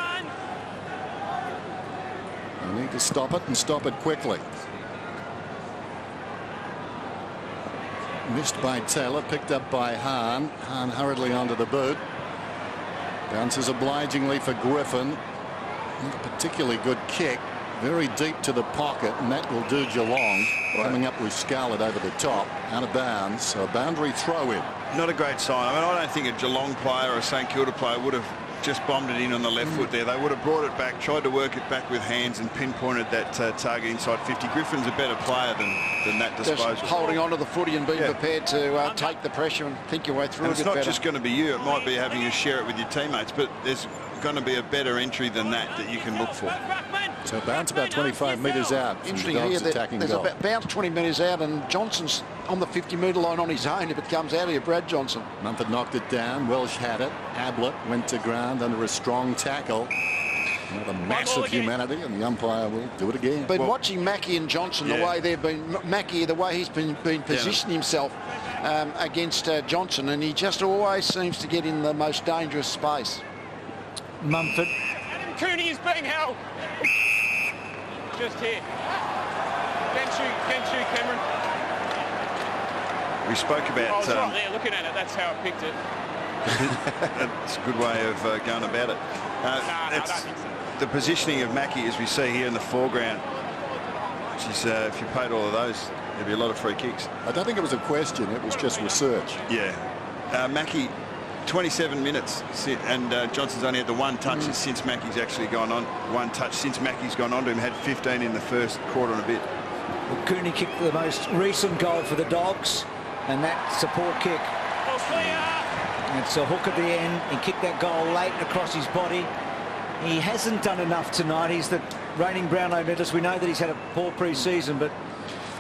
They need to stop it and stop it quickly. Missed by Taylor, picked up by Hahn. Hahn hurriedly onto the boot. Bounces obligingly for Griffin. Not a particularly good kick. Very deep to the pocket, and that will do Geelong. Coming up with Scarlett over the top, out of bounds. So a boundary throw in. Not a great sign. I mean, I don't think a Geelong player or a St Kilda player would have just bombed it in on the left foot there. They would have brought it back, tried to work it back with hands and pinpointed that target inside 50. Griffin's a better player than that disposal. Just holding on to the footy and being prepared to take the pressure and think your way through. And it's not just going to be you. It might be having you share it with your teammates, but there's going to be a better entry than that you can look for. So bounce about 25 metres out. Interesting here, there's a bounce 20 metres out, and Johnson's on the 50-metre line on his own if it comes out here. Brad Johnson. Mumford knocked it down. Welsh had it. Ablett went to ground under a strong tackle. Another massive humanity, and the umpire will do it again. Been watching Mackie and Johnson, the way they've been, Mackie, the way he's been positioning himself against Johnson, and he just always seems to get in the most dangerous space. Mumford. Adam Cooney is being held. Just here. Can shoot, Cameron. We spoke about. I was right there looking at it. That's how I picked it. That's a good way of going about it. I don't think so. The positioning of Mackie, as we see here in the foreground, Geez, if you paid all of those, there'd be a lot of free kicks. I don't think it was a question. It was just research. Yeah. Mackie, 27 minutes, and Johnson's only had the one touch since Mackie's actually gone on. One touch since Mackie's gone on to him. Had 15 in the first quarter and a bit. Well, Cooney kicked the most recent goal for the Dogs, and that support kick. It's a hook at the end. He kicked that goal late across his body. He hasn't done enough tonight. He's the reigning Brownlow medalist. We know that he's had a poor pre-season, but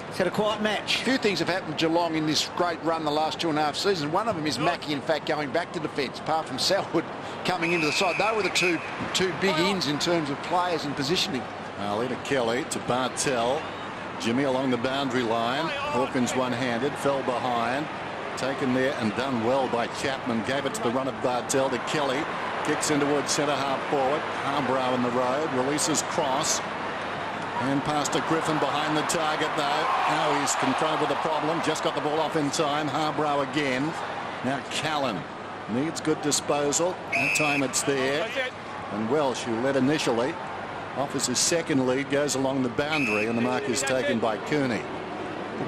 he's had a quiet match. A few things have happened to Geelong in this great run the last 2.5 seasons. One of them is Mackie, in fact, going back to defence, apart from Selwood coming into the side. They were the two big ins in terms of players and positioning. Ali to Kelly to Bartel. Jimmy along the boundary line. Hawkins one-handed, fell behind. Taken there and done well by Chapman. Gave it to the run of Bartel to Kelly. Kicks in towards centre half forward. Harbrow in the road. Releases cross. And past to Griffin behind the target though. Now he's confronted with a problem. Just got the ball off in time. Harbrow again. Now Callan needs good disposal. That time it's there. And Welsh, who led initially, offers his second lead, goes along the boundary, and the mark is taken by Cooney.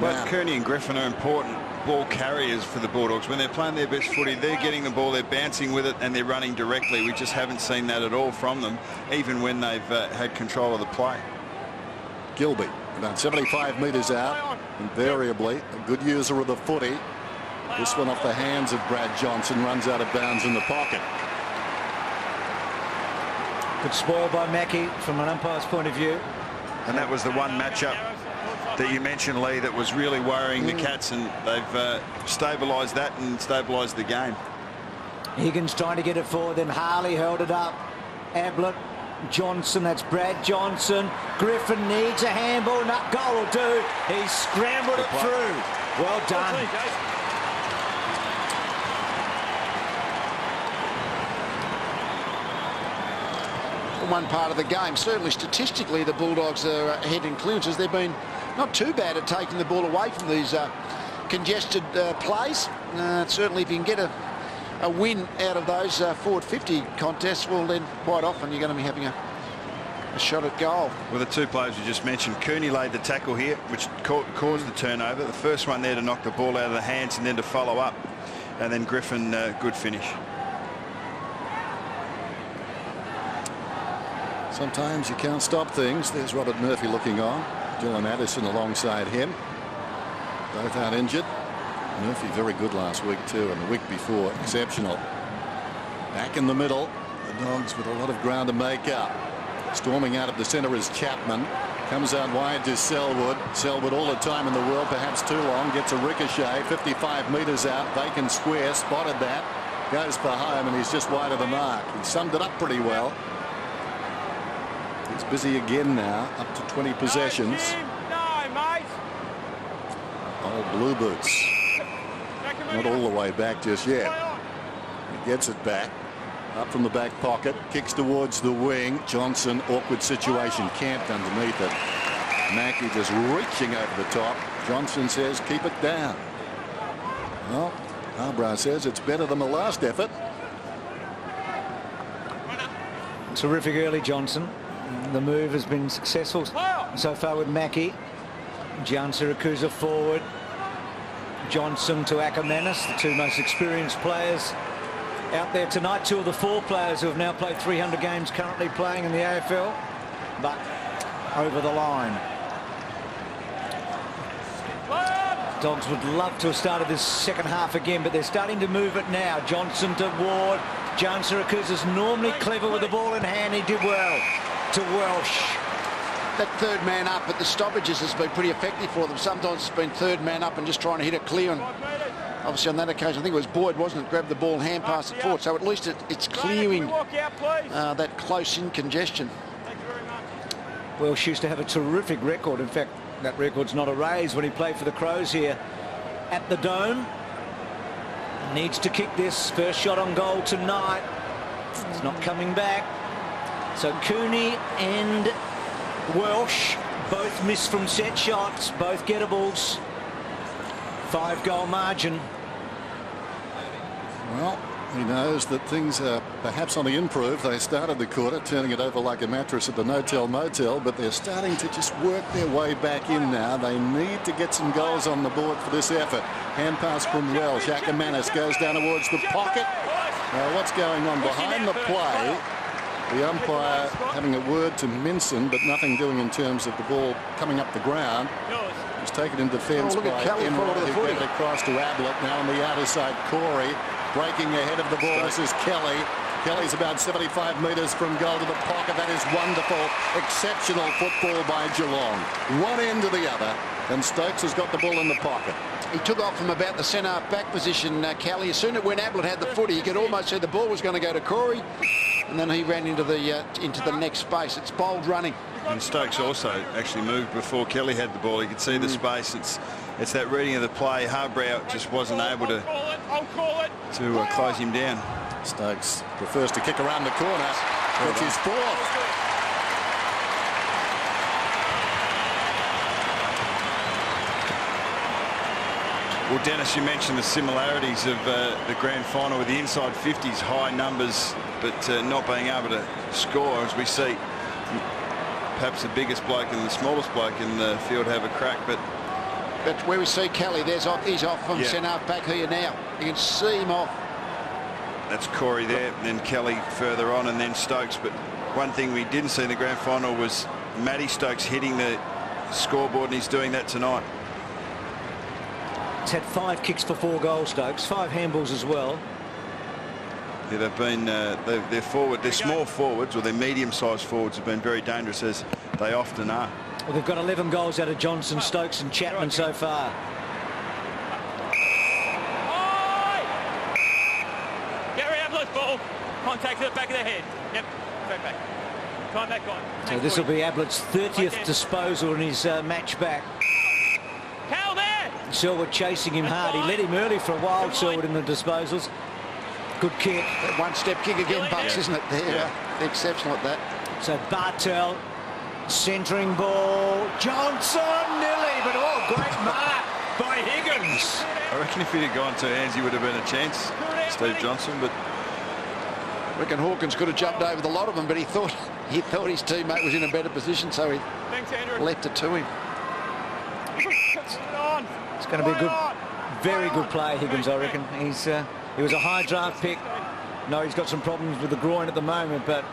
Both Cooney and Griffin are important ball carriers for the Bulldogs. When they're playing their best footy, they're getting the ball, they're bouncing with it, and they're running directly. We just haven't seen that at all from them, even when they've had control of the play. Gilby about 75 metres out, invariably a good user of the footy. This one off the hands of Brad Johnson, runs out of bounds in the pocket. Good spoil by Mackie from an umpire's point of view. And that was the one matchup that you mentioned, Lee, that was really worrying the Cats, and they've stabilised that and stabilised the game. Higgins trying to get it forward, then Harley held it up. Ablett, Johnson, that's Brad Johnson. Griffin needs a handball, not goal will do. He scrambled it through. Well done. One part of the game. Certainly statistically the Bulldogs are ahead in clearances. They've been not too bad at taking the ball away from these congested plays. Certainly if you can get a win out of those forward 50 contests, well then quite often you're going to be having a shot at goal. Well, the two players you just mentioned, Cooney laid the tackle here, which caused the turnover. The first one there to knock the ball out of the hands and then to follow up. And then Griffin, good finish. Sometimes you can't stop things. There's Robert Murphy looking on. Dylan Addison alongside him. Both out injured. Murphy very good last week too, and the week before exceptional. Back in the middle, the Dogs with a lot of ground to make up. Storming out of the centre is Chapman. Comes out wide to Selwood. Selwood all the time in the world, perhaps too long. Gets a ricochet, 55 metres out. Vacant square, spotted that. Goes for home, and he's just wide of the mark. He summed it up pretty well. He's busy again now, up to 20 possessions. Old blue boots. Not all the way back just yet. He gets it back. Up from the back pocket. Kicks towards the wing. Johnson, awkward situation. Camped underneath it. Mackie just reaching over the top. Johnson says, keep it down. Well, Harbrow says it's better than the last effort. Terrific early Johnson. The move has been successful so far with Mackie. Gian Siracusa forward. Johnson to Ackermanis, the two most experienced players out there tonight. Two of the four players who have now played 300 games currently playing in the AFL, but over the line. Dogs would love to have started this second half again, but they're starting to move it now. Johnson to Ward. Gian Siracusa's normally clever with the ball in hand. He did well to Welsh. That third man up at the stoppages has been pretty effective for them. Sometimes it's been third man up and just trying to hit it clear, and obviously on that occasion I think it was Boyd, wasn't it, grabbed the ball, hand passed it forward, so at least it's clearing that close-in congestion. Welsh used to have a terrific record. In fact, that record's not erased when he played for the Crows here at the Dome. Needs to kick this. First shot on goal tonight. It's not coming back. So Cooney and Welsh both missed from set shots, both gettables. 5-goal margin. Well, He knows that things are perhaps on the improve. They started the quarter turning it over like a mattress at the no-tell motel, but they're starting to just work their way back in now. They need to get some goals on the board for this effort. Hand pass from Welsh. Ackermanis goes down towards the pocket. Now what's going on behind the play? The umpire having a word to Minson, but nothing doing in terms of the ball coming up the ground. It's taken in defence by Enright, who gave it across to Ablett. Now on the outer side, Corey breaking ahead of the ball. This is Kelly. Kelly's about 75 metres from goal to the pocket. That is wonderful, exceptional football by Geelong. One end to the other, and Stokes has got the ball in the pocket. He took off from about the centre back position, Kelly. As soon as when Ablett had the footy, you could almost see the ball was going to go to Corey, and then he ran into the next space. It's bold running. And Stokes also actually moved before Kelly had the ball. You could see the space. It's that reading of the play. Harbrow just wasn't able to close him down. Stokes prefers to kick around the corner, which is fourth. Well, Dennis, you mentioned the similarities of the grand final with the inside 50s, high numbers, but not being able to score, as we see perhaps the biggest bloke and the smallest bloke in the field have a crack. But where we see Kelly, he's off from centre back here now. You can see him off. That's Corey there, then Kelly further on, and then Stokes. But one thing we didn't see in the grand final was Matty Stokes hitting the scoreboard, and he's doing that tonight. He's had 5 kicks for 4 goals, Stokes, 5 handballs as well. Yeah, they've been their small forwards, or their medium-sized forwards, have been very dangerous, as they often are. Well, they've got 11 goals out of Johnson, Stokes and Chapman so far. Gary Ablett's ball. Contact at the back of the head. Yep, straight back. Time back on. So this will be Ablett's 30th disposal in his match back. Cal there! Selwood chasing him hard. He led him early for a while, Selwood, in the disposals. Good kick. That one-step kick again, Bucks, isn't it? They're exceptional at that. So Bartel, centering ball. Johnson, nearly, but great mark by Higgins. I reckon if he'd have gone 2 hands, he would have been a chance, Steve Johnson. But I reckon Hawkins could have jumped over the lot of them, but he thought his teammate was in a better position, so he left it to him. It's going to be a good, very good play, Higgins, I reckon. He was a high draft pick. No, he's got some problems with the groin at the moment, but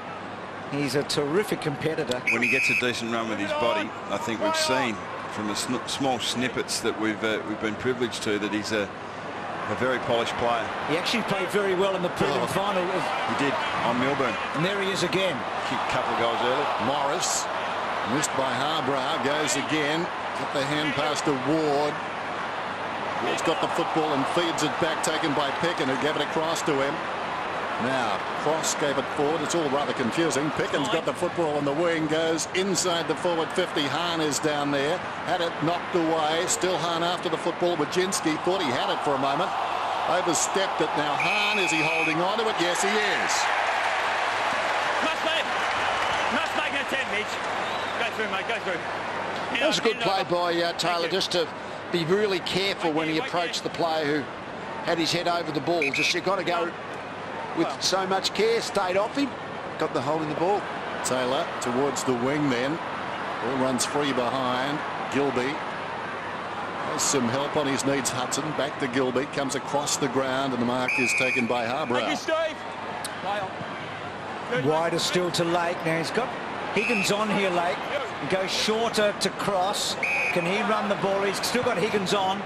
he's a terrific competitor. When he gets a decent run with his body, I think we've seen from the small snippets that we've been privileged to that he's a very polished player. He actually played very well in the prelim final. He did on Melbourne. And there he is again. Kicked a couple of goals early. Morris, missed by Harbrow, goes again. Got the hand pass to Ward. Ward's got the football and feeds it back, taken by Pickin, who gave it across to him. Now, Cross gave it forward. It's all rather confusing. Pickin's got the football on the wing, goes inside the forward 50. Hahn is down there. Had it knocked away. Still Hahn after the football. Wajinski thought he had it for a moment. Overstepped it. Now Hahn, is he holding on to it? Yes, he is. Must make an attempt, Mitch. Go through, mate, go through. That was a good play by Taylor, just to be really careful when he approached the player who had his head over the ball. Just you've got to go with so much care. Stayed off him, got the hold in the ball. Taylor towards the wing then. Ball runs free behind. Gilby has some help on his knees. Hudson back to Gilby, comes across the ground, and the mark is taken by Harbrow. Thank you, Steve. Wider still to Lake. Now he's got Higgins on here, Lake. He goes shorter to Cross. Can he run the ball? He's still got Higgins on.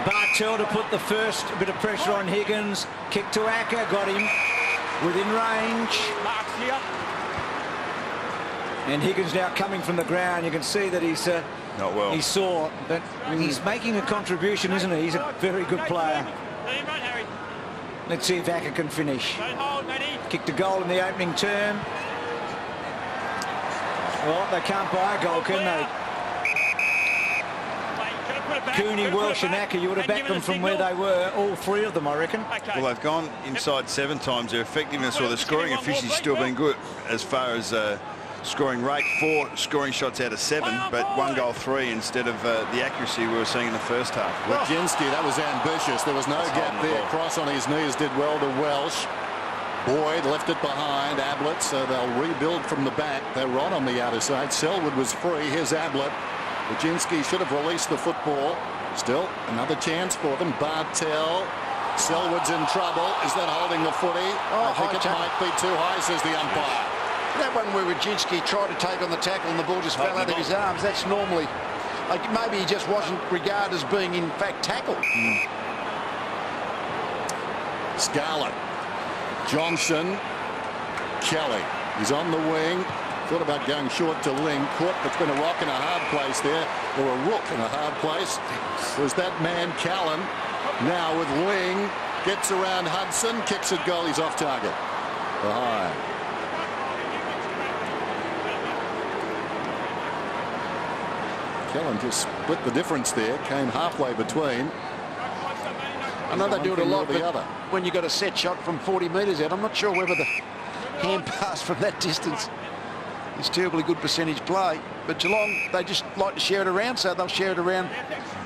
Bartel to put the first bit of pressure on Higgins. Kick to Acker, got him within range. Mark's here. And Higgins now coming from the ground. You can see that he's not well. He's sore, but he's making a contribution, isn't he? He's a very good player. Let's see if Acker can finish. Kicked a goal in the opening term. Well, they can't buy a goal, can they? Cooney, Welsh and Acker, you would have backed them from where they were, all 3 of them, I reckon. Well, they've gone inside 7 times. Their effectiveness or the scoring efficiency's still been good as far as scoring rate, 4 scoring shots out of 7, but 1 goal 3 instead of the accuracy we were seeing in the first half. Wojcinski, that was ambitious. There was no gap there. Cross on his knees did well to Welsh. Boyd left it behind Ablett, so they'll rebuild from the back. They're right on the outer side. Selwood was free. Here's Ablett. Wojcinski should have released the football. Still another chance for them. Bartel. Selwood's in trouble. Is that holding the footy? I think it might be too high, says the umpire. That one where Wojcinski tried to take on the tackle and the ball just fell out of his arms. That's normally, like, maybe he just wasn't regarded as being in fact tackled. Scarlett. Johnson. Kelly. He's on the wing. Thought about going short to Ling. Caught, but it's been a rock in a hard place there, or a rook in a hard place. Was that man Callan. Now with Ling, gets around Hudson, kicks it goal. He's off target. Behind. Callan just split the difference there. Came halfway between. I know they do it a lot, but when you got a set shot from 40 metres out, I'm not sure whether the hand pass from that distance is terribly good percentage play. But Geelong, they just like to share it around, so they'll share it around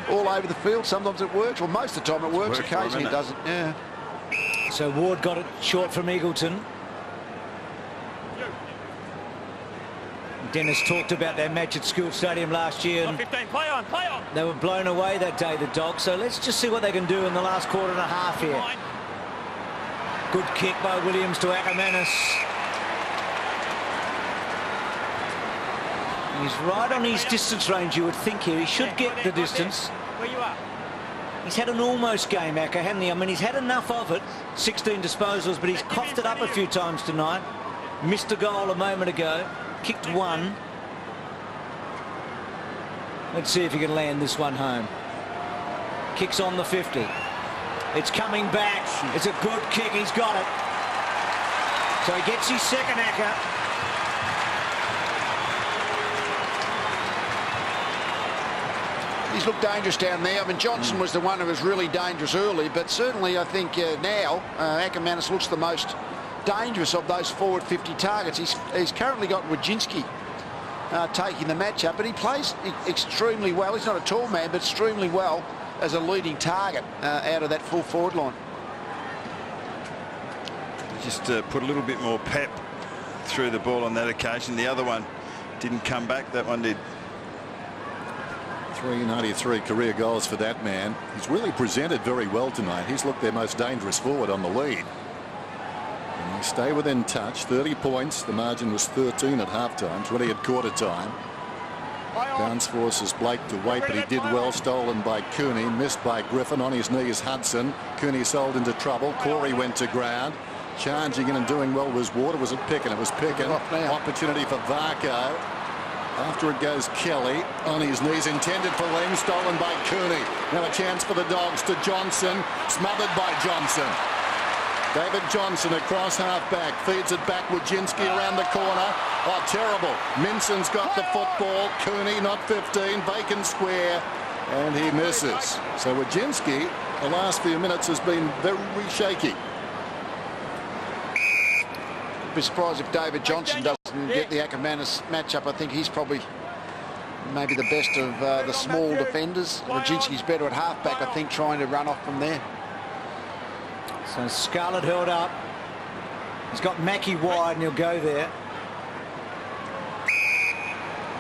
all over the field. Sometimes it works, well, most of the time it works. Occasionally it doesn't. Yeah. So Ward got it short from Eagleton. Dennis talked about their match at School Stadium last year. And 15, play on. they were blown away that day, the Dogs. So let's just see what they can do in the last quarter and a half here. Good kick by Williams to Ackermanis. He's right on his distance range, you would think here. He should get the distance. Where you are? He's had an almost game, Acker, hasn't he? I mean, he's had enough of it. 16 disposals, but he's coughed it up a few times tonight. Missed a goal a moment ago. Kicked one. Let's see if he can land this one home. Kicks on the 50. It's coming back. It's a good kick. He's got it. So he gets his second, Acker. He's looked dangerous down there. I mean, Johnson was the one who was really dangerous early, but certainly I think now Ackermanis looks the most dangerous of those forward 50 targets. He's currently got Wojcinski taking the match up, but he plays extremely well. He's not a tall man, but extremely well as a leading target out of that full forward line. Just put a little bit more pep through the ball on that occasion. The other one didn't come back. That one did. 393 career goals for that man. He's really presented very well tonight. He's looked their most dangerous forward on the lead. And they stay within touch. 30 points. The margin was 13 at halftime, 20 at quarter time. Bounce forces Blake to wait, but he did well. Stolen by Cooney, missed by Griffin. On his knees, Hudson. Cooney sold into trouble. Corey went to ground. Charging in and doing well was Ward. Was it Picken? It was Picken. Opportunity for Varco. After it goes Kelly on his knees, intended for Ling, stolen by Cooney. Now a chance for the Dogs to Johnson, smothered by Johnson. David Johnson across half-back, feeds it back. Wojcinski around the corner. Oh, terrible. Minson's got the football. Cooney not 15, vacant square, and he misses. So Wojcinski, the last few minutes, has been very shaky. Be surprised if David Johnson doesn't get the Ackermanis matchup. I think he's probably maybe the best of the small defenders. Wojcinski's better at halfback, I think, trying to run off from there. So Scarlett held up. He's got Mackie wide and he'll go there.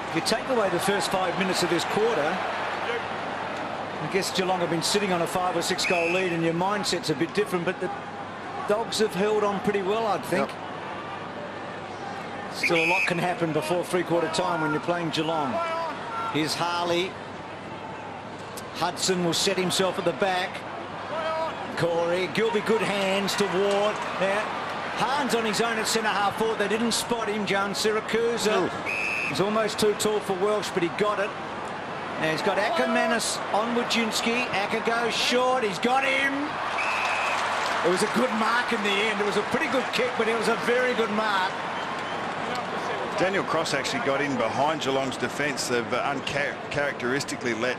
If you take away the first 5 minutes of this quarter, I guess Geelong have been sitting on a 5 or 6 goal lead and your mindset's a bit different, but the Dogs have held on pretty well, I think. Yep. Still a lot can happen before three-quarter time when you're playing Geelong. Here's Harley. Hudson will set himself at the back. Corey. Gilby, good hands to Ward. Now, Hahn's on his own at centre-half forward. They didn't spot him. John Siracusa. He's almost too tall for Welsh, but he got it. Now he's got Ackermanis on Wojcinski. Acker goes short. He's got him. It was a good mark in the end. It was a pretty good kick, but it was a very good mark. Daniel Cross actually got in behind Geelong's defence. They've uncharacteristically let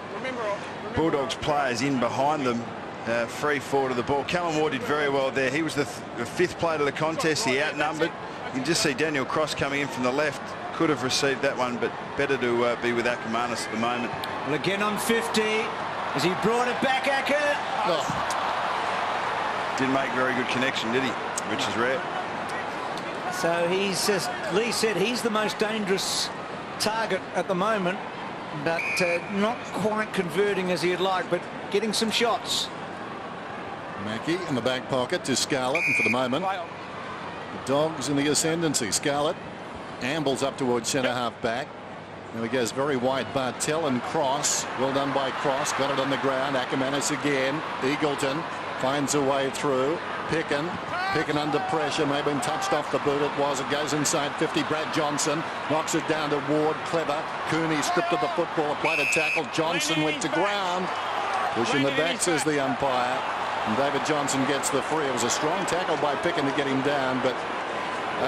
Bulldogs players in behind them, free forward of the ball. Callum Ward did very well there. He was the fifth player of the contest. He outnumbered. You can just see Daniel Cross coming in from the left, could have received that one, but better to be with Ackermanis at the moment. Well, again on 50. As he brought it back, Acker. Oh. Didn't make very good connection, did he? Which is rare. So he's, as Lee said, he's the most dangerous target at the moment, but not quite converting as he'd like, but getting some shots. Mackie in the back pocket to Scarlett, and for the moment, the Dogs in the ascendancy. Scarlett ambles up towards centre half back. There he goes, very wide. Bartel and Cross. Well done by Cross. Got it on the ground. Ackermanis again. Eagleton finds a way through. Picken under pressure. May have been touched off the boot. It was. It goes inside 50. Brad Johnson knocks it down to Ward. Clever. Cooney stripped of the football. Applied a tackle. Johnson went to ground. Pushing the back, says the umpire. And David Johnson gets the free. It was a strong tackle by Picken to get him down, but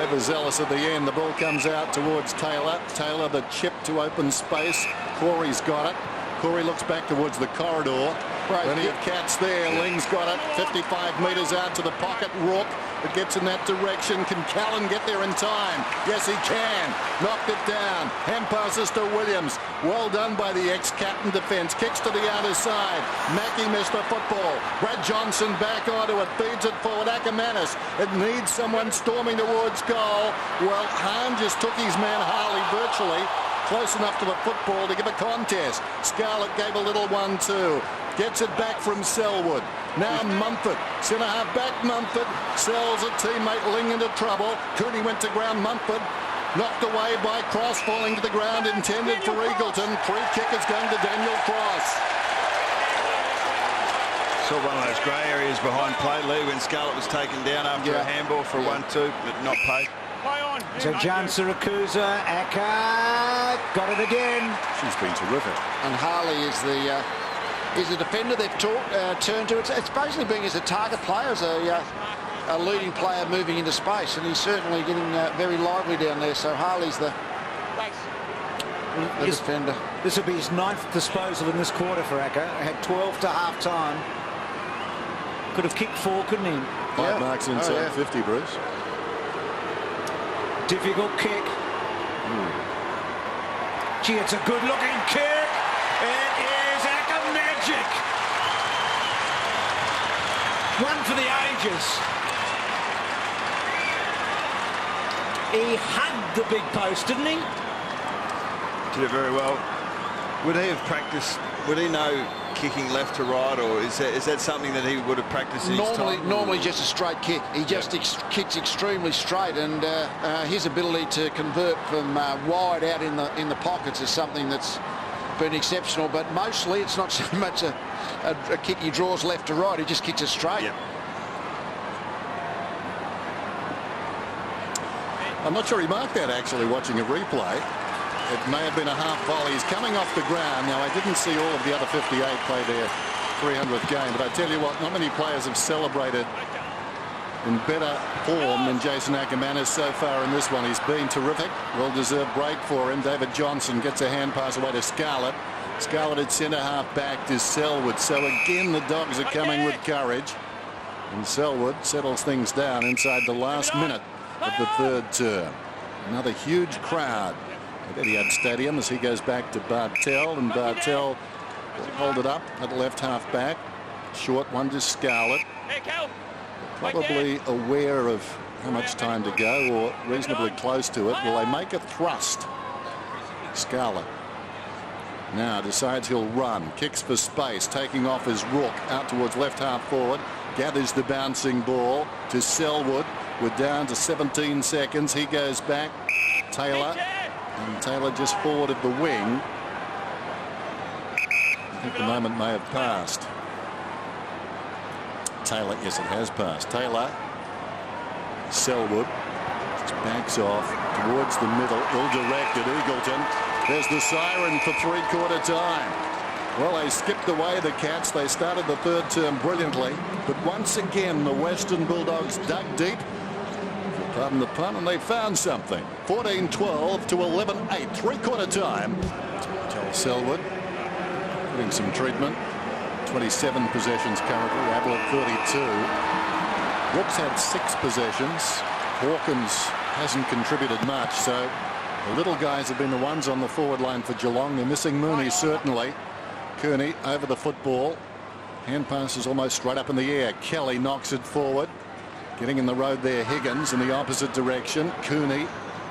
overzealous at the end. The ball comes out towards Taylor. Taylor the chip to open space. Corey's got it. Corey looks back towards the corridor. Plenty of cats there. Ling's got it. 55 metres out to the pocket. Rook. It gets in that direction. Can Callan get there in time? Yes, he can. Knocked it down. Hand passes to Williams. Well done by the ex-captain defence. Kicks to the outer side. Mackie missed the football. Brad Johnson back onto it. Feeds it forward. Ackermanis. It needs someone storming towards goal. Well, Hahn just took his man Harley virtually close enough to the football to give a contest. Scarlett gave a little 1-2. Gets it back from Selwood. Now Mumford. Centre half back Mumford. Sells a teammate Ling into trouble. Cooney went to ground. Mumford knocked away by Cross, falling to the ground, intended for Eagleton. Free kick is going to Daniel Cross. Saw one of those grey areas behind play, Lee, when Scarlett was taken down after a handball for a 1-2, but not paid. So Jan Siracusa, Acker, got it again. She's been terrific. And Harley is the defender they've turned to. It's basically being as a target player, as a leading player moving into space, and he's certainly getting very lively down there. So Harley's the defender. This will be his 9th disposal in this quarter for Acker. Had 12 to half time. Could have kicked 4, couldn't he? 5 marks inside 50, Bruce. Difficult kick. Gee, it's a good looking kick. It is Acker magic. One for the ages. He hugged the big post, didn't he? Did it very well. Would he have practiced? Would he know kicking left to right, or is that something that he would have practiced in his time? Normally just a straight kick. He just kicks extremely straight, and his ability to convert from wide out in the pockets is something that's been exceptional. But mostly it's not so much a kick he draws left to right. He just kicks it straight. Yep. I'm not sure he marked that, actually, watching a replay. It may have been a half volley. He's coming off the ground. Now, I didn't see all of the other 58 play their 300th game, but I tell you what, not many players have celebrated in better form than Jason Ackermanis so far in this one. He's been terrific. Well-deserved break for him. David Johnson gets a hand pass away to Scarlett. Scarlett at centre half back to Selwood. So again, the Dogs are coming with courage. And Selwood settles things down inside the last minute of the 3rd term. Another huge crowd at Etihad Stadium as he goes back to Bartel, and Bartel will hold it up at left half back. Short one to Scarlett. Probably aware of how much time to go, or reasonably close to it. Will they make a thrust? Scarlett now decides he'll run. Kicks for space, taking off his Rook out towards left half forward. Gathers the bouncing ball to Selwood. We're down to 17 seconds. He goes back. Taylor. And Taylor just forward of the wing. I think the moment may have passed. Taylor, yes, it has passed. Taylor. Selwood. Just backs off towards the middle. Ill-directed. Eagleton. There's the siren for 3/4 time. Well, they skipped away, the Cats. They started the 3rd term brilliantly. But once again, the Western Bulldogs dug deep. Pardon the pun, and they found something. 14-12 to 11-8. 3/4 time. Joel Selwood getting some treatment. 27 possessions currently. Ablett 32. Rook's had 6 possessions. Hawkins hasn't contributed much, so The little guys have been the ones on the forward line for Geelong. They're missing Mooney, certainly. Kearney over the football. Hand passes almost straight up in the air. Kelly knocks it forward. Getting in the road there, Higgins in the opposite direction. Kearney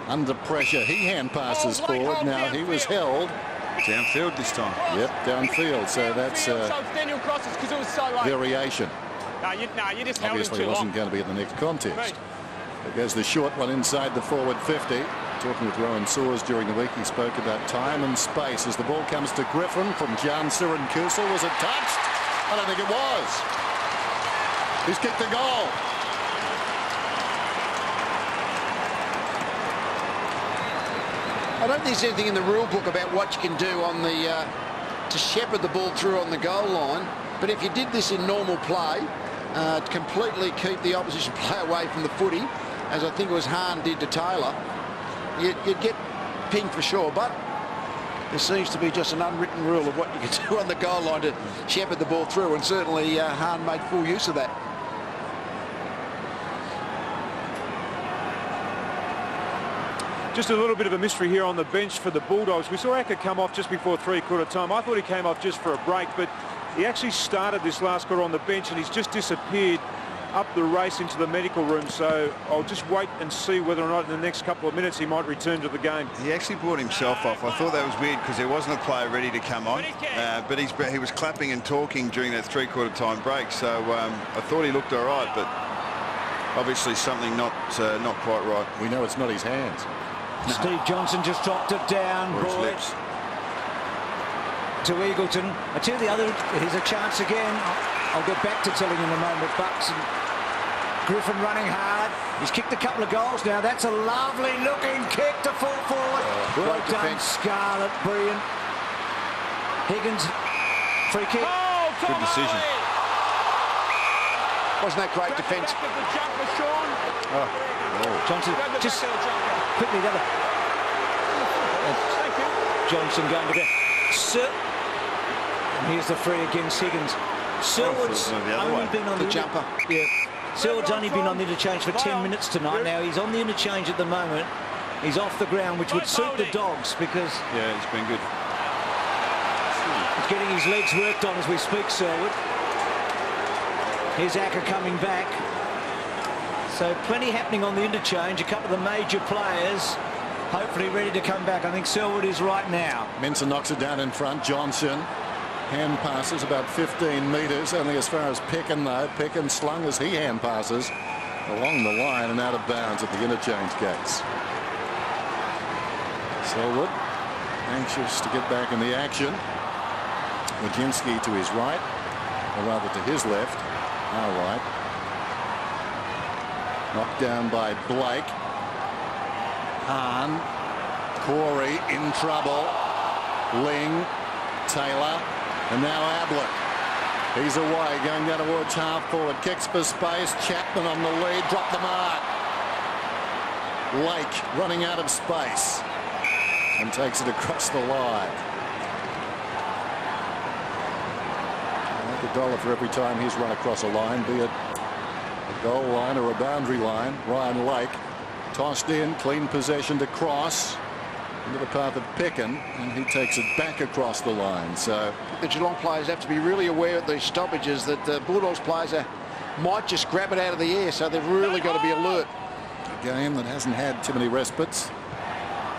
under pressure. He hand passes forward. Now he was held. Downfield this time. Yep, downfield. So that's variation. No, you just held him Obviously too wasn't long. going to be at the next contest. There goes the short one inside the forward 50. Talking with Rowan Soares during the week, he spoke about time and space as the ball comes to Griffin from Jan Sirin-Kusel. Was it touched? I don't think it was. He's kicked the goal. I don't think there's anything in the rule book about what you can do on the to shepherd the ball through on the goal line. But if you did this in normal play, to completely keep the opposition player away from the footy, as I think it was Hahn did to Taylor, you'd get pinged for sure. But there seems to be just an unwritten rule of what you can do on the goal line to shepherd the ball through, and certainly Hahn made full use of that. Just a little bit of a mystery here on the bench for the Bulldogs. We saw Acker come off just before three-quarter time. I thought he came off just for a break, but he actually started this last quarter on the bench and he's just disappeared up the race into the medical room. So I'll just wait and see whether or not in the next couple of minutes he might return to the game. He actually brought himself off. I thought that was weird because there wasn't a player ready to come on, but he was clapping and talking during that three-quarter time break. So I thought he looked all right, but obviously something not quite right. We know it's not his hands. Steve Johnson just dropped it down. Or his lips. To Eagleton. I tell you the other, here's a chance again. I'll get back to telling in a moment. Bucks and Griffin running hard. He's kicked a couple of goals now. That's a lovely looking kick to full forward. Well done, defense. Scarlett. Brilliant. Higgins, free kick. Oh, Good decision. Wasn't that great defence? Johnson, just quickly the other. Johnson going to get. And here's the free against Higgins. Selwood's only been on the jumper. Yeah. Selwood's only been on the interchange for 10 minutes tonight. Now he's on the interchange at the moment. He's off the ground, which would suit the Dogs because Yeah, he's been good. he's getting his legs worked on as we speak, Selwood. Here's Acker coming back. So plenty happening on the interchange. A couple of the major players hopefully ready to come back. I think Selwood is right now. Mensah knocks it down in front. Johnson hand passes about 15 metres, only as far as Peckin though. Peckin slung as he hand passes along the line and out of bounds at the interchange gates. Selwood anxious to get back in the action. Wojcinski to his right, or rather to his left, our right. Knocked down by Blake. Hahn, Corey in trouble. Ling, Taylor, and now Ablett. He's away, going down towards half forward. Kicks for space. Chapman on the lead. Drop the mark. Lake running out of space and takes it across the line. Like $1 for every time he's run across a line, be it a goal line or a boundary line. Ryan Lake tossed in, clean possession to Cross into the path of Peckin, and he takes it back across the line. So The Geelong players have to be really aware at these stoppages that the Bulldogs players might just grab it out of the air, so they've really got to be alert. a game that hasn't had too many respites.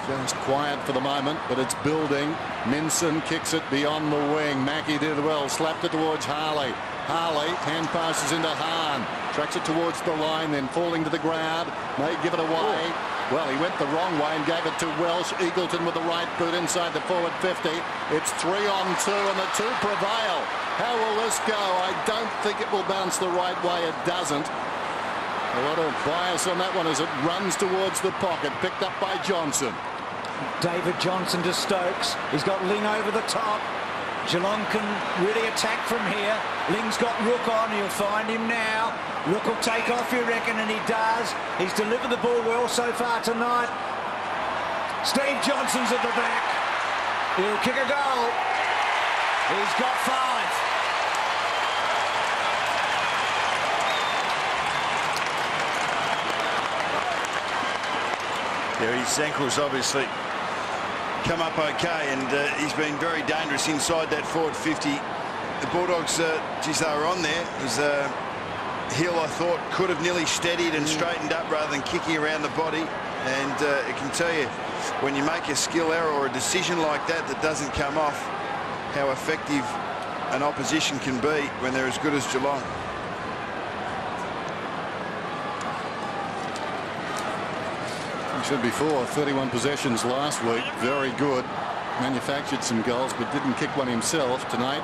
Just quiet for the moment, but it's building. Minson kicks it beyond the wing. Mackey did well, slapped it towards Harley. Harley hand passes into Hahn, tracks it towards the line, then falling to the ground, may give it away. Well, he went the wrong way and gave it to Welsh. Eagleton with the right boot inside the forward 50. It's 3-on-2 and the two prevail. How will this go? I don't think it will bounce the right way. It doesn't. A lot of bias on that one as it runs towards the pocket, picked up by Johnson. David Johnson to Stokes. He's got Ling over the top. Geelong can really attack from here. Ling's got Rook on. He'll find him now. Rook will take off, you reckon, and he does. He's delivered the ball well so far tonight. Steve Johnson's at the back. He'll kick a goal. He's got 5. Yeah, his ankle's obviously come up okay, and he's been very dangerous inside that forward 50. The Bulldogs, geez, they were on there. It was Hill, I thought, could have nearly steadied and straightened up rather than kicking around the body. And it can tell you, when you make a skill error or a decision like that that doesn't come off, how effective an opposition can be when they're as good as Geelong. He said before, 31 possessions last week, very good. Manufactured some goals but didn't kick one himself. Tonight,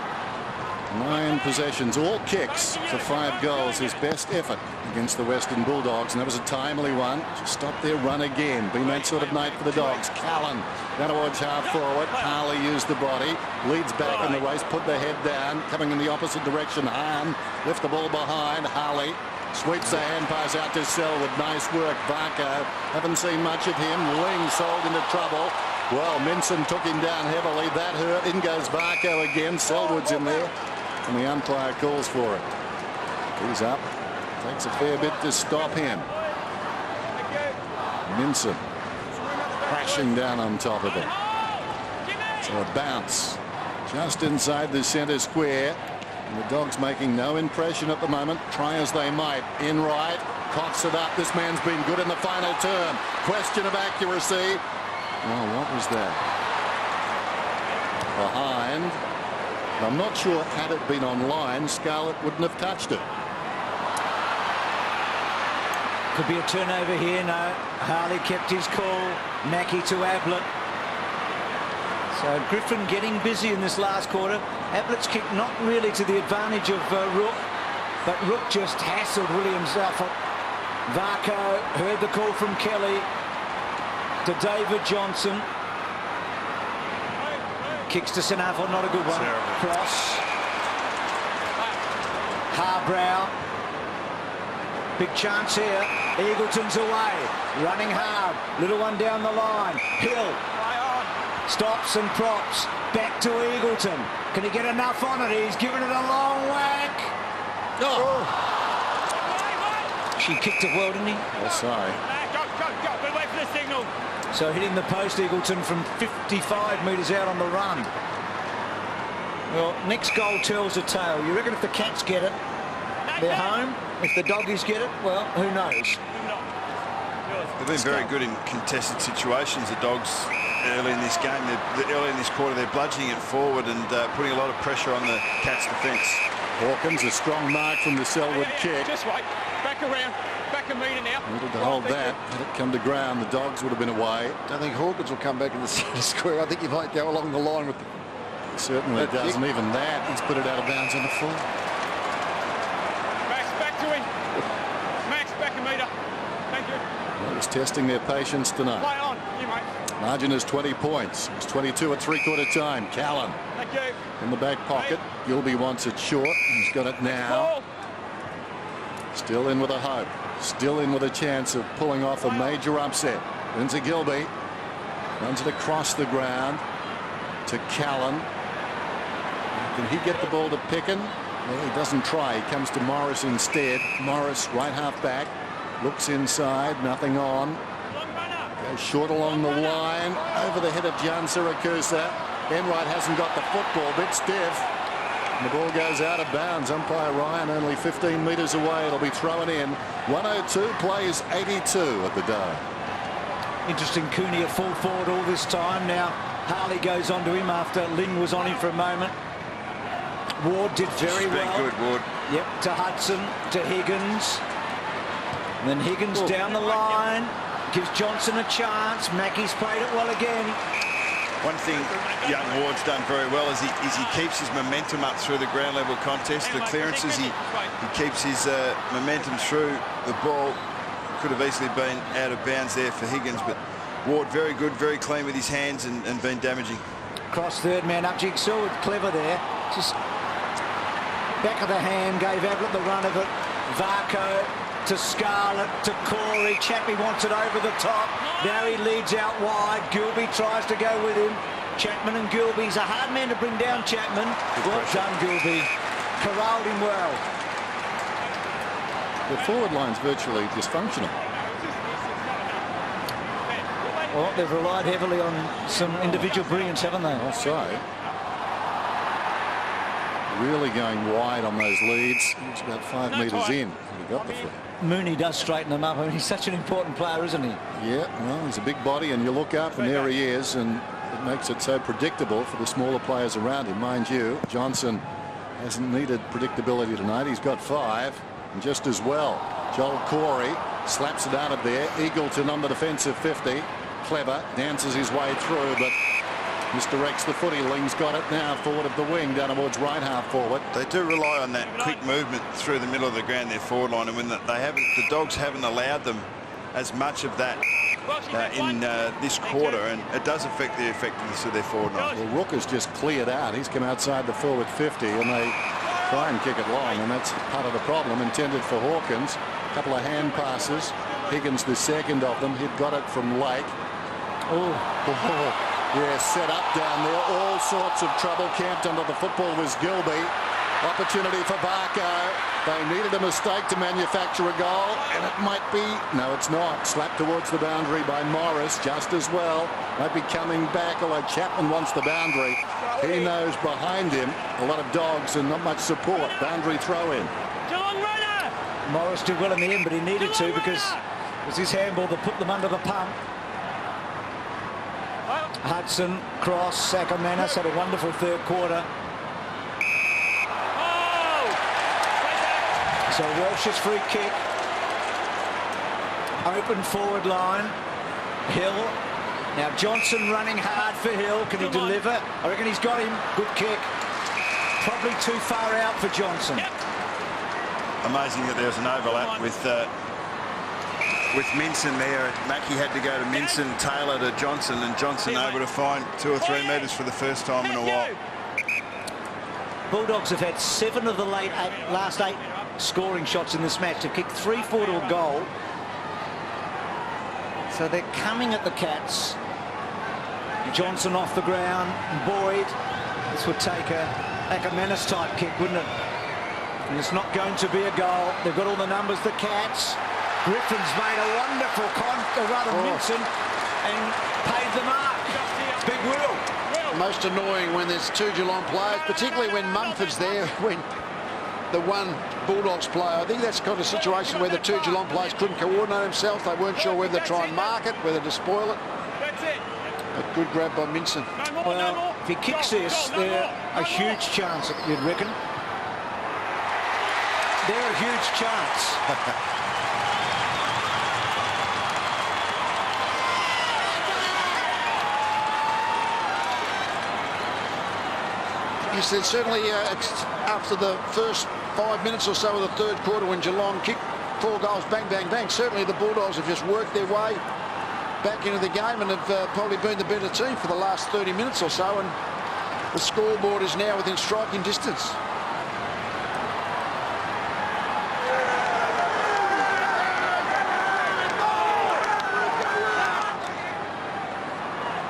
9 possessions, all kicks for 5 goals. His best effort against the Western Bulldogs, and that was a timely one. Just stop their run again. Been that sort of night for the Dogs. Callan down towards half forward. Harley used the body, leads back in the race, put the head down, coming in the opposite direction. Hahn lift the ball behind. Harley sweeps the hand pass out to Selwood. Nice work. Varco, haven't seen much of him. Ling sold into trouble. Well, Minson took him down heavily. That hurt. In goes Varco again. Selwood's in there, and the umpire calls for it. He's up. Takes a fair bit to stop him. Minson crashing down on top of it. So a bounce just inside the centre square. And the Dogs making no impression at the moment. Try as they might. In right. Cocks it up. This man's been good in the final term. Question of accuracy. Oh, what was that? Behind. I'm not sure, had it been online, Scarlett wouldn't have touched it. Could be a turnover here. No. Harley kept his call. Mackie to Ablett. So Griffin getting busy in this last quarter. Ablett's kick not really to the advantage of Rook, but Rook just hassled Williams off it. Varco heard the call from Kelly to David Johnson. Kicks to Sinafo, not a good one. Cross. Harbrow. Big chance here. Eagleton's away. Running hard. Little one down the line. Hill. Stops and props. Back to Eagleton. Can he get enough on it? He's given it a long whack. Oh. She kicked it well, didn't he? Oh, sorry. Go. We'll wait for the signal. So hitting the post, Eagleton, from 55 metres out on the run. Well, next goal tells a tale. You reckon if the Cats get it, they're home? If the Doggies get it, well, who knows? They've been very good in contested situations, the Dogs, early in this game. Early in this quarter, they're bludgeoning it forward and putting a lot of pressure on the Cats' defence. Hawkins, a strong mark from the Selwood kick. Just wait. Back around. Back a metre now. Needed to hold that. Let it come to ground. The Dogs would have been away. I think Hawkins will come back in the centre square. I think he might go along the line with the... He certainly doesn't. Kick. Even that, he's put it out of bounds on the full. Max, back to him. Max, back a metre. Thank you. Well, he's testing their patience tonight. Play on. You, mate. Margin is 20 points. It's 22 at three-quarter time. Callan Thank you. in the back pocket. Gilby wants it short. He's got it now. Still in with a hope. Still in with a chance of pulling off a major upset. Into Gilby. Runs it across the ground to Callan. Can he get the ball to Picken? Well, he doesn't try. He comes to Morris instead. Morris, right half back. Looks inside. Nothing on. Goes short along the line. Over the head of Jan Siracusa. Enright hasn't got the football. Bit stiff. And the ball goes out of bounds. Umpire Ryan only 15 metres away. It'll be thrown in. 102 plays 82 at the Dome. Interesting, Cooney at full forward all this time. Now Harley goes on to him after Lynn was on him for a moment. Ward did very well. Been good, Ward. Yep, to Hudson, to Higgins. And then Higgins down the line. Gives Johnson a chance. Mackey's played it well again. One thing young Ward's done very well is he keeps his momentum up through the ground level contest. The clearances, he keeps his momentum through the ball. Could have easily been out of bounds there for Higgins, but Ward very good, very clean with his hands and been damaging. Cross third man up. Jigsaw with clever there. Just back of the hand, gave Ablett the run of it. Varco to Scarlett, to Corey. Chappie wants it over the top. Now he leads out wide. Gilby tries to go with him. Chapman and Gilby's a hard man to bring down, Chapman. Well done, Gilby. Corralled him well. The forward line's virtually dysfunctional. Well, they've relied heavily on some individual brilliance, haven't they? Also, really going wide on those leads. He was about 5 metres in when he got the flag. Mooney does straighten them up. I mean, he's such an important player, isn't he? Yeah, well, he's a big body, and you look up and there he is, and it makes it so predictable for the smaller players around him. Mind you, Johnson hasn't needed predictability tonight. He's got 5, and just as well. Joel Corey slaps it out of there. Eagleton on the defensive 50. Clever, dances his way through, but misdirects the footy. Ling's got it now forward of the wing down towards right half forward. They do rely on that quick movement through the middle of the ground, their forward line, and when the Dogs haven't allowed them as much of that in this quarter, and it does affect the effectiveness of their forward line. Well, Rook has just cleared out. He's come outside the forward 50, and they try and kick it long, and that's part of the problem. Intended for Hawkins. A couple of hand passes. Higgins, the second of them. He'd got it from Lake. Yeah, set up down there. All sorts of trouble. Camped under the football was Gilby. Opportunity for Barco. They needed a mistake to manufacture a goal, and it might be. No, it's not. Slapped towards the boundary by Morris just as well. Might be coming back, although Chapman wants the boundary. He knows behind him a lot of Dogs and not much support. Boundary throw in. Morris did well in the end, but he needed to because it was his handball that put them under the pump. Hudson, Cross, Sacramentus had a wonderful third quarter. So Welsh's free kick. Open forward line. Hill. Now Johnson running hard for Hill. Can he deliver? I reckon he's got him. Good kick. Probably too far out for Johnson. Amazing that there was an overlap with Minson there. Mackie had to go to Minson, Taylor to Johnson, and Johnson able to find 2 or 3 metres for the first time in a while. Bulldogs have had 7 of the last 8 scoring shots in this match. They've kicked 3-4 to a goal. So they're coming at the Cats. Johnson off the ground. Boyd. This would take a Ackermanis type kick, wouldn't it? And it's not going to be a goal. They've got all the numbers, the Cats. Griffin's made a wonderful Minson, and paid the mark. Big Will. Most annoying when there's 2 Geelong players, particularly when Mumford's there, when the one Bulldogs player. I think that's the kind of situation where the 2 Geelong players couldn't coordinate themselves. They weren't sure whether to try and mark it, whether to spoil it. A good grab by Minson. Well, if he kicks this, they're a huge chance, you'd reckon. They're a huge chance. You said certainly it's after the first 5 minutes or so of the third quarter when Geelong kicked 4 goals, bang, bang, bang. Certainly the Bulldogs have just worked their way back into the game and have probably been the better team for the last 30 minutes or so, and the scoreboard is now within striking distance.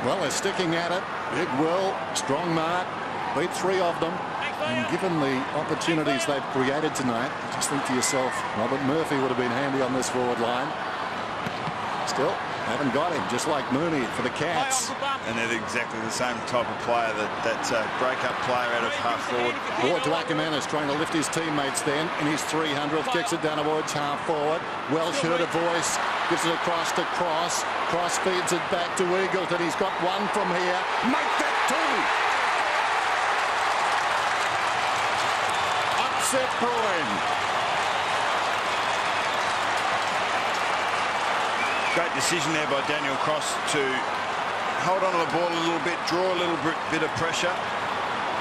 Well, they're sticking at it. Big Will, strong mark, beat 3 of them. And given the opportunities they've created tonight, just think to yourself, Robert Murphy would have been handy on this forward line. Still, haven't got him, just like Mooney for the Cats. And they're exactly the same type of player, that break-up player out of half forward. Forward to Ackermanis, trying to lift his teammates then in his 300th, kicks it down towards half forward. Welsh heard a voice, gives it across to Cross. Cross feeds it back to Eagleton. He's got 1 from here. Make that 2! Upset brewing. Great decision there by Daniel Cross to hold on to the ball a little bit, draw a little bit of pressure.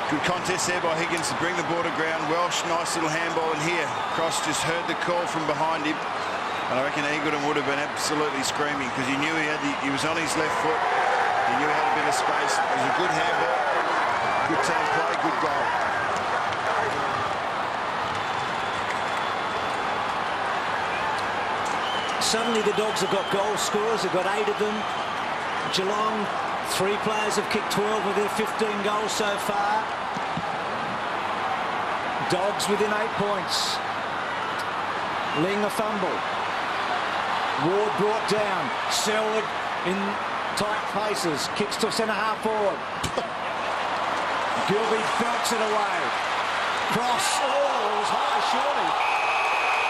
Good contest there by Higgins to bring the ball to ground. Welsh, nice little handball in here. Cross just heard the call from behind him. And I reckon Eagleton would have been absolutely screaming because he knew he was on his left foot. He knew he had a bit of space. It was a good handball, good team play, good goal. Suddenly the Dogs have got goal scorers. They've got 8 of them. Geelong, 3 players have kicked 12 of their 15 goals so far. Dogs within 8 points. Ling a fumble. Ward brought down. Selwood in Tight places. Kicks to centre half forward. Gilby belts it away. Cross. Oh, it was high, surely.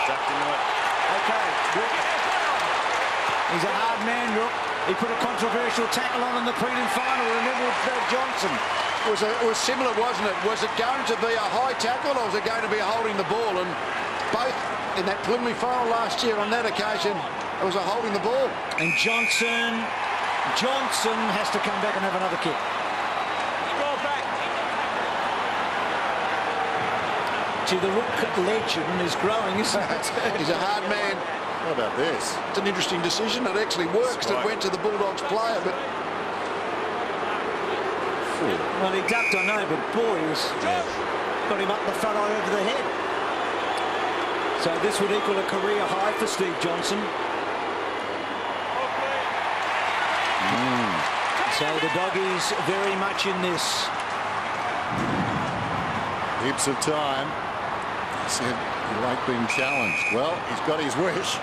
Ducked into it. Okay. Rook. He's a hard man, Rook. He put a controversial tackle on in the prelim final. Remember with Johnson. It was similar, wasn't it? Was it going to be a high tackle or was it going to be holding the ball? And both in that preliminary final last year, on that occasion, it was a holding the ball. And Johnson has to come back and have another kick. Roll back. Gee, the Rook legend is growing, isn't it? He's a hard man. What about this? It's an interesting decision. It actually works. It went to the Bulldogs player, but Well, he ducked, I know, but boy, he got him up the front eye over the head. So this would equal a career high for Steve Johnson. So the Doggies very much in this. Heaps of time. He said he liked being challenged. Well, he's got his wish.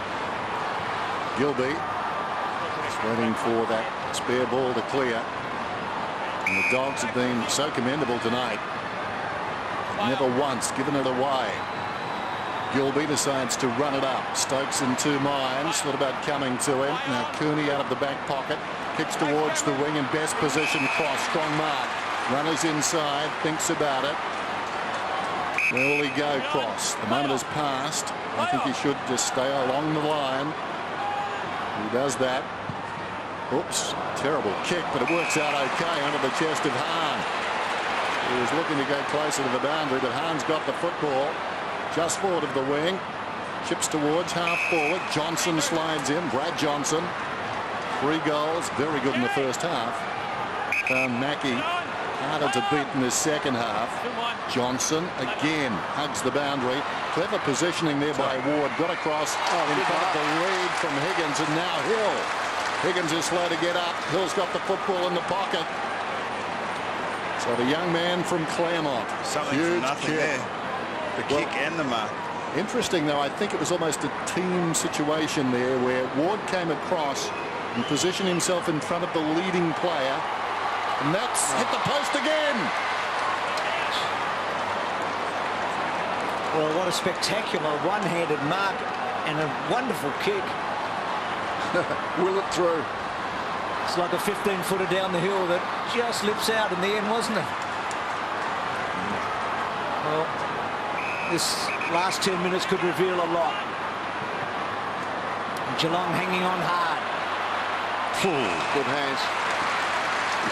Gilby is waiting for that spare ball to clear. And the Dogs have been so commendable tonight. Never once given it away. Gilby decides to run it up. Stokes in two minds. Thought about coming to him. Now Cooney out of the back pocket. Kicks towards the wing in best position. Cross. Strong mark. Runners inside. Thinks about it. Where will he go? Cross. The moment has passed. I think he should just stay along the line. He does that. Oops, terrible kick, but it works out okay under the chest of Hahn. He was looking to go closer to the boundary, but Hahn's got the football just forward of the wing. Chips towards half forward. Johnson slides in. Brad Johnson. 3 goals. Very good in the first half. Found Mackie harder to beat in the second half. Johnson again hugs the boundary. Clever positioning there by Ward. Got across in front of the lead from Higgins, and now Hill. Higgins is slow to get up. Hill's got the football in the pocket. So the young man from Claremont. Something from nothing there. The kick and the mark. Interesting, though, I think it was almost a team situation there where Ward came across and positioned himself in front of the leading player. And that's hit the post again. Well, what a spectacular one-handed mark and a wonderful kick. will it through. It's like a 15-footer down the hill that just lips out in the end, wasn't it? Well, this last 10 minutes could reveal a lot. Geelong hanging on hard. Good hands.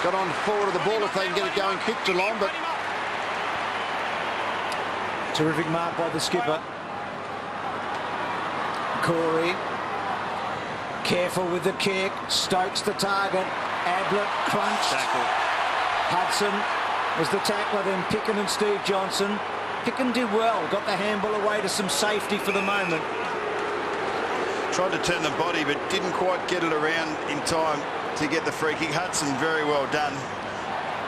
Got on forward of the ball if they can get it going quick, Geelong, but terrific mark by the skipper. Corey. Careful with the kick. Stokes the target. Ablett crunched. Tackle. Hudson was the tackler, then Picken and Steve Johnson. Picken did well. Got the handball away to some safety for the moment. Tried to turn the body, but didn't quite get it around in time to get the free kick. Hudson, very well done.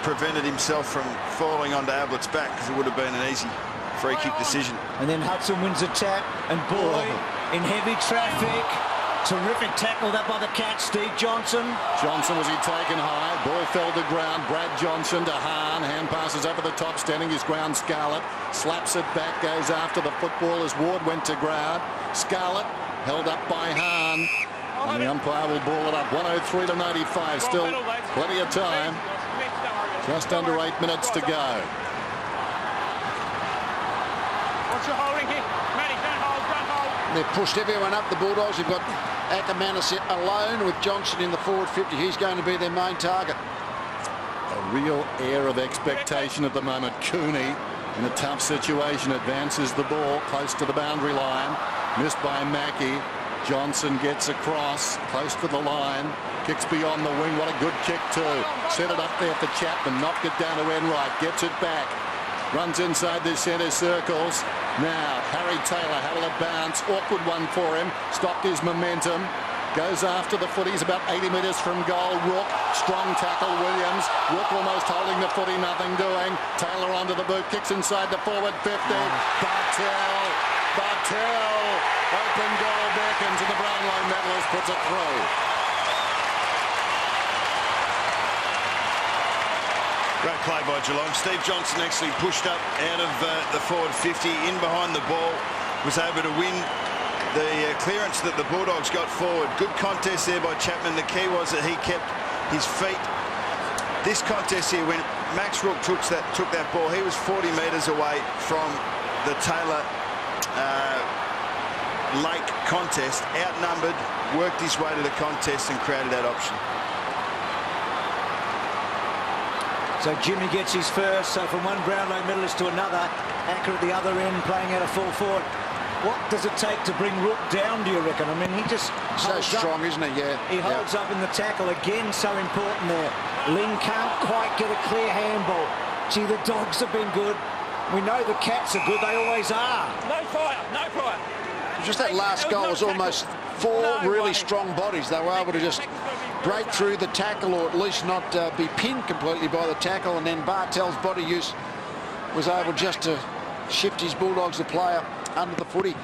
Prevented himself from falling onto Ablett's back because it would have been an easy free kick decision. And then Hudson wins a tap, and boy, in heavy traffic. Terrific tackle that by the catch, Steve Johnson. Johnson, was he taken high? Ball fell to ground. Brad Johnson to Hahn. Hand passes over the top, standing his ground. Scarlett slaps it back, goes after the football as Ward went to ground. Scarlett held up by Hahn. And the umpire will ball it up. 103 to 95. Still plenty of time. Just under 8 minutes to go. What's your holding here? Matty, don't hold. they've pushed everyone up, the Bulldogs. They've got Ackermanis alone with Johnson in the forward 50. He's going to be their main target. A real air of expectation at the moment. Cooney in a tough situation advances the ball close to the boundary line. Missed by Mackie. Johnson gets across close to the line. Kicks beyond the wing. What a good kick too. Set it up there for Chapman. Knocked it down to Enright. Gets it back. Runs inside the centre circles. Now Harry Taylor had a bounce. Awkward one for him. Stopped his momentum. Goes after the footies about 80 metres from goal. Rook, strong tackle. Williams. Rook almost holding the footy, nothing doing. Taylor onto the boot, kicks inside the forward 50. Bartel. Open goal beckons and the Brownlow medalist puts it through. Great play by Geelong. Steve Johnson actually pushed up out of the forward 50, in behind the ball, was able to win the clearance that the Bulldogs got forward. Good contest there by Chapman. The key was that he kept his feet. This contest here, when Max Rook took that ball, he was 40 metres away from the Taylor Lake contest, outnumbered, worked his way to the contest and created that option. So Jimmy gets his first. So from one Brownlow medalist to another, Acker at the other end playing out of full forward. What does it take to bring Rook down, do you reckon? I mean, he just so strong, isn't he? Yeah. He holds up in the tackle again, so important there. Ling can't quite get a clear handball. Gee, the Dogs have been good. We know the Cats are good. They always are. No fire, no fire. Just that last goal was almost four really strong bodies. They were able to just break through the tackle, or at least not be pinned completely by the tackle, and then Bartell's body use was able just to shift his Bulldogs, the player, under the footy.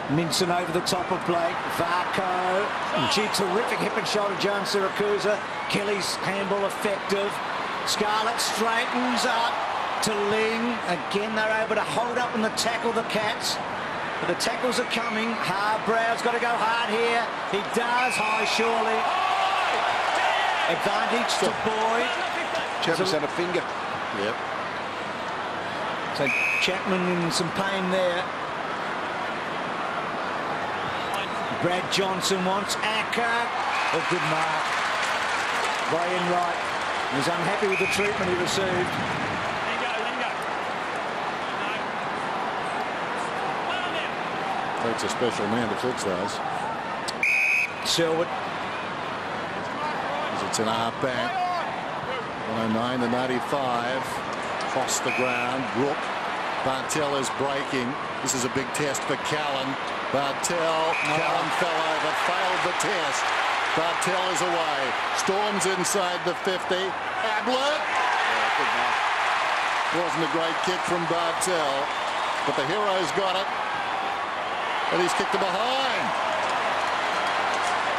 Minson over the top of Blake. Varco. Gee, terrific hip and shoulder, John Siracusa. Kelly's handball effective. Scarlett straightens up to Ling. Again, they're able to hold up in the tackle, the Cats. But the tackles are coming. Brow's got to go hard here. He does. High, surely. Advantage to Boyd. Chapman's had a finger. Yep. So Chapman in some pain there. Brad Johnson wants Acker. A good mark. By Enright. He was unhappy with the treatment he received. Takes a special man to fix those. Selwood. As it's an half back. 109 to 95. Across the ground. Rook. Bartell is breaking. This is a big test for Callan. Bartell. Callan fell over. Failed the test. Bartell is away. Storms inside the 50. Ablett. Wasn't a great kick from Bartell, but the Heroes got it. And he's kicked it behind.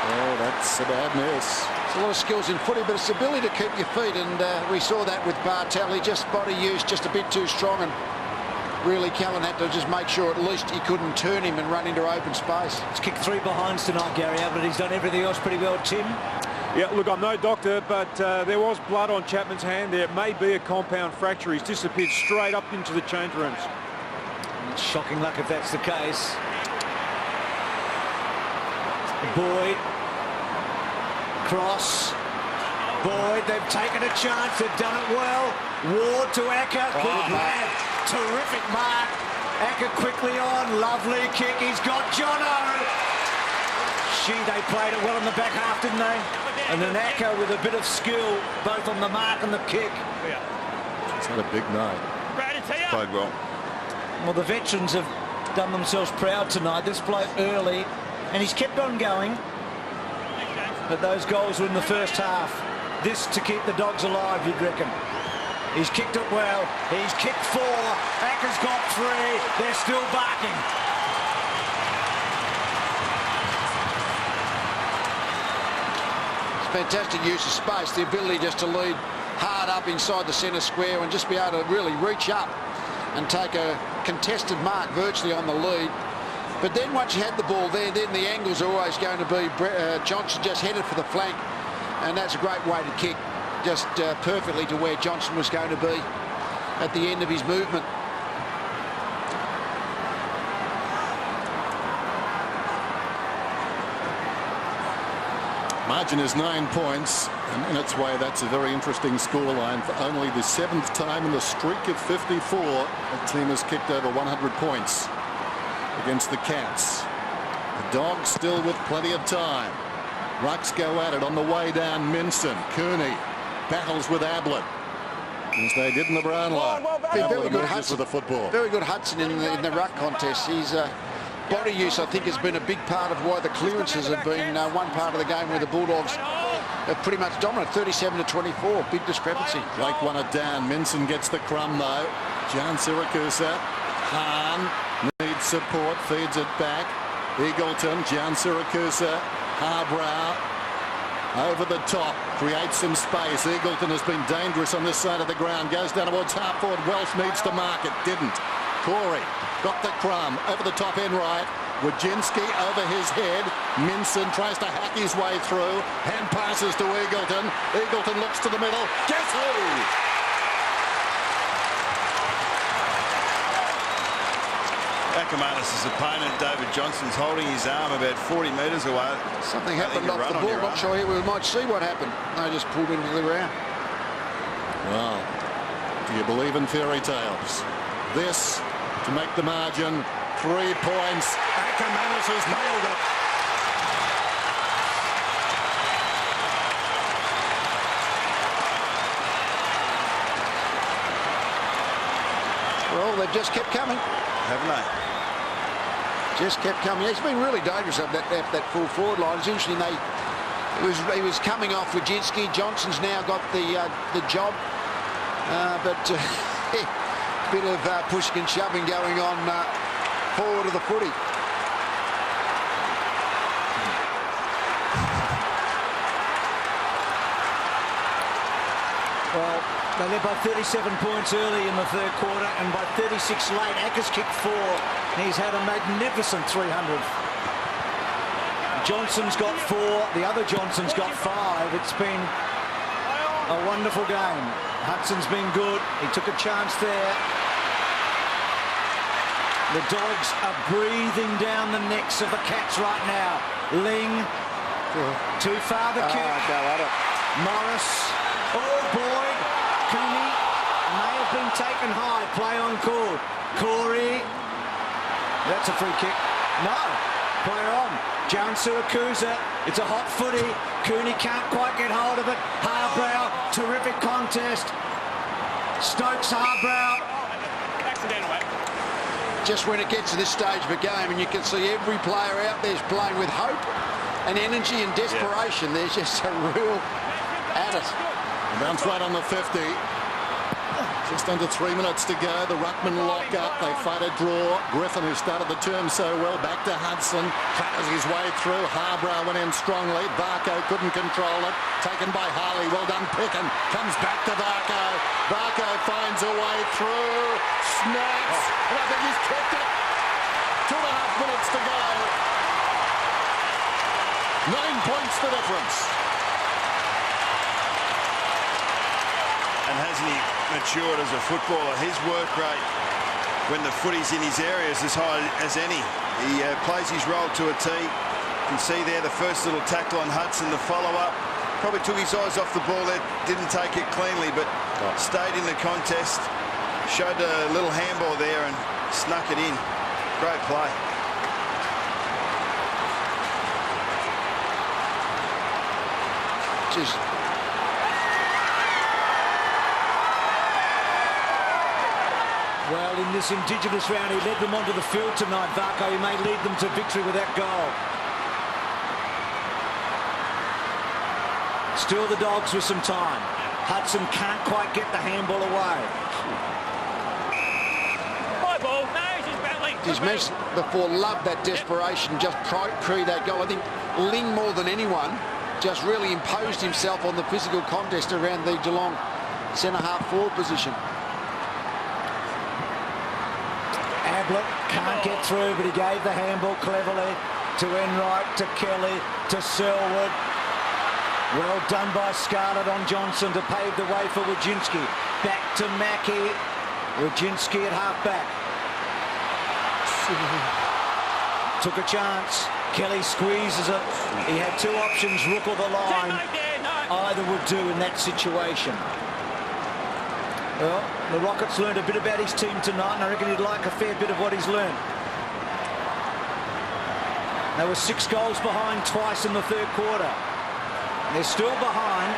Oh, that's a bad miss. There's a lot of skills in footy, but it's the ability to keep your feet, and we saw that with Bartell. He just body use just a bit too strong, and really Callan had to just make sure at least he couldn't turn him and run into open space. He's kicked 3 behinds tonight, Gary Ablett. He's done everything else pretty well, Tim. Yeah, look, I'm no doctor, but there was blood on Chapman's hand there. It may be a compound fracture. He's disappeared straight up into the change rooms. It's shocking luck if that's the case. Boyd. Cross. Boyd, they've taken a chance. They've done it well. Ward to Acker. Good man. Terrific mark. Acker quickly on. Lovely kick. He's got Jono. They played it well in the back half, didn't they? And then Acker with a bit of skill, both on the mark and the kick. He's had a big night. Played well. Well, the veterans have done themselves proud tonight. This bloke early, and he's kept on going. But those goals were in the first half. This to keep the Dogs alive, you'd reckon. He's kicked it well. He's kicked 4. Acker's got 3. They're still barking. Fantastic use of space, the ability just to lead hard up inside the centre square and just be able to really reach up and take a contested mark virtually on the lead. But then once you had the ball there, then the angles are always going to be Johnson just headed for the flank, and that's a great way to kick, just perfectly to where Johnson was going to be at the end of his movement. Margin is 9 points, and in its way that's a very interesting scoreline. For only the 7th time in the streak of 54, a team has kicked over 100 points against the Cats. The Dogs still with plenty of time. Rucks go at it on the way down. Minson, Cooney battles with Ablett, as they did in the Brownlow. Very good Hudson with the football. Very good Hudson in the ruck contest. His body use, I think, has been a big part of why the clearances have been one part of the game where the Bulldogs are pretty much dominant. 37 to 24, big discrepancy. Blake won it down. Minson gets the crumb though. John Siracusa. Hahn needs support, feeds it back. Eagleton, John Siracusa, Harbrow. Over the top, creates some space. Eagleton has been dangerous on this side of the ground. Goes down towards half forward. Welsh needs to mark it. Didn't. Corey got the crumb. Over the top end right. Wojcinski over his head. Minson tries to hack his way through. Hand passes to Eagleton. Eagleton looks to the middle. Guess who? Akermanis' opponent, David Johnson's holding his arm about 40 metres away. Something happened off the ball. Not sure we might see what happened. They just pulled into the ground. Well, do you believe in fairy tales? This to make the margin 3 points. Akermanis has nailed it. Well, they've just kept coming, haven't they? Just kept coming. He's been really dangerous up that full forward line. It's interesting. He was coming off Wojcinski. Johnson's now got the job, but bit of pushing and shoving going on forward of the footy. Well, they led by 37 points early in the third quarter, and by 36 late. Acker's kicked 4. He's had a magnificent 300. Johnson's got 4. The other Johnson's got 5. It's been a wonderful game. Hudson's been good. He took a chance there. The Dogs are breathing down the necks of the Cats right now. Ling, too far the kick. Go at it. Morris, oh Boyd, Cooney may have been taken high. Play on call. Corey, that's a free kick. No, play on. Jones Siracusa, it's a hot footy. Cooney can't quite get hold of it. Harbrow, terrific contest. Stokes Harbrow. Just when it gets to this stage of a game and you can see every player out there's playing with hope and energy and desperation, there's just a real at it. Bounce right on the 50. Just under 3 minutes to go. The ruckman lock up. They fight a draw. Griffin, who started the term so well, back to Hudson. Clatters his way through. Harbrow went in strongly. Barco couldn't control it. Taken by Harley. Well done, Pickin. Comes back to Barco. Barco finds a way through. Snaps. And I think he's kicked it. 2.5 minutes to go. 9 points the difference. And hasn't he matured as a footballer? His work rate when the footy's in his area is as high as any. He plays his role to a T. You can see there the first little tackle on Hudson, the follow-up. Probably took his eyes off the ball there, didn't take it cleanly, but stayed in the contest. Showed a little handball there and snuck it in. Great play. Just Well, in this Indigenous round, he led them onto the field tonight, Varco. He may lead them to victory with that goal. Still the Dogs with some time. Hudson can't quite get the handball away. High ball. No, he's just battling. His mess before loved that desperation, just pre that goal. I think Ling, more than anyone, just really imposed himself on the physical contest around the Geelong centre-half forward position. Ablett can't get through, but he gave the handball cleverly to Enright, to Kelly, to Selwood. Well done by Scarlett on Johnson to pave the way for Wojcinski. Back to Mackie. Wojcinski at half-back. Took a chance. Kelly squeezes it. He had 2 options, Rook or the line. Either would do in that situation. Well, the Rockets learned a bit about his team tonight, and I reckon he'd like a fair bit of what he's learned. They were 6 goals behind twice in the third quarter. They're still behind.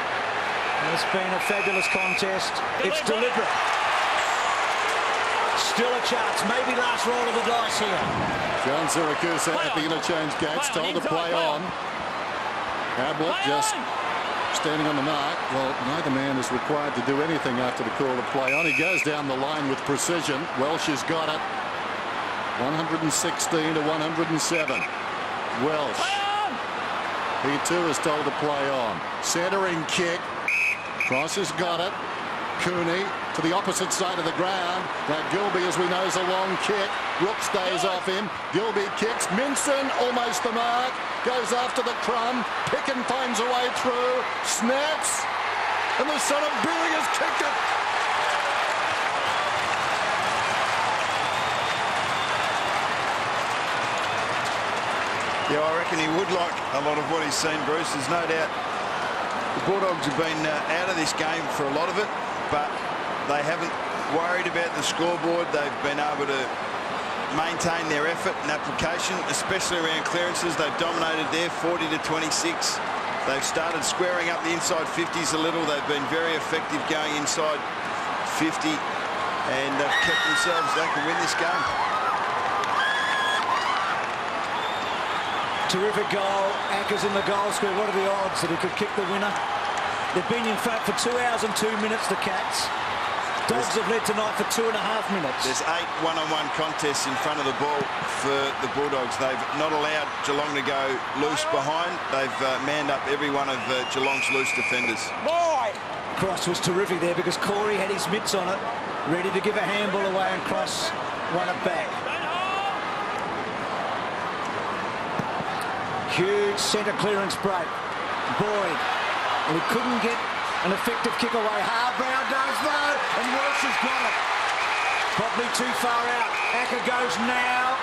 It's been a fabulous contest. It's deliberate. Still a chance. Maybe last roll of the dice here. John Siracusa at the interchange gates, told to play on. Ablett just standing on the mark. Well, neither man is required to do anything after the call of play on. He goes down the line with precision. Welsh has got it. 116 to 107. Welsh He too is told to play on. Centering kick. Cross has got it. Cooney to the opposite side of the ground. Now Gilby, as we know, is a long kick. Rook stays off him. Gilby kicks. Minson almost the mark. Goes after the crumb. Picken finds a way through. Snaps. And the son of Billy has kicked it. Yeah, I reckon he would like a lot of what he's seen, Bruce. There's no doubt the Bulldogs have been out of this game for a lot of it, but they haven't worried about the scoreboard. They've been able to maintain their effort and application, especially around clearances. They've dominated there, 40 to 26. They've started squaring up the inside 50s a little. They've been very effective going inside 50, and they've kept themselves. They can win this game. Terrific goal. Acker's in the goal square. What are the odds that he could kick the winner? They've been in front for 2 hours and 2 minutes, the Cats. Dogs have led tonight for 2.5 minutes. There's 8 one-on-one contests in front of the ball for the Bulldogs. They've not allowed Geelong to go loose behind. They've manned up every one of Geelong's loose defenders. Cross was terrific there because Corey had his mitts on it, ready to give a handball away, and Cross won it back. Huge centre clearance break. Boyd. And he couldn't get an effective kick away. Harbrow does though, and Walsh has got it. Probably too far out. Acker goes now.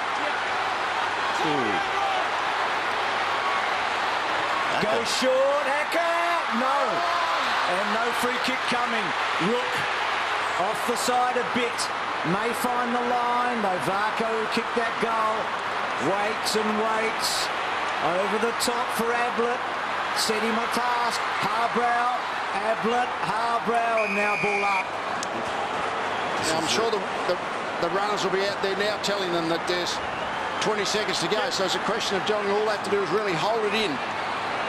Goes short. Acker. No. And no free kick coming. Rook off the side a bit. May find the line. Though Varco kicked that goal. Waits and waits. Over the top for Ablett. Set him a task. Harbrow, Ablett, Harbrow, and now ball up. Now, I'm sure the runners will be out there now telling them that there's 20 seconds to go. So it's a question of Geelong. All they have to do is really hold it in.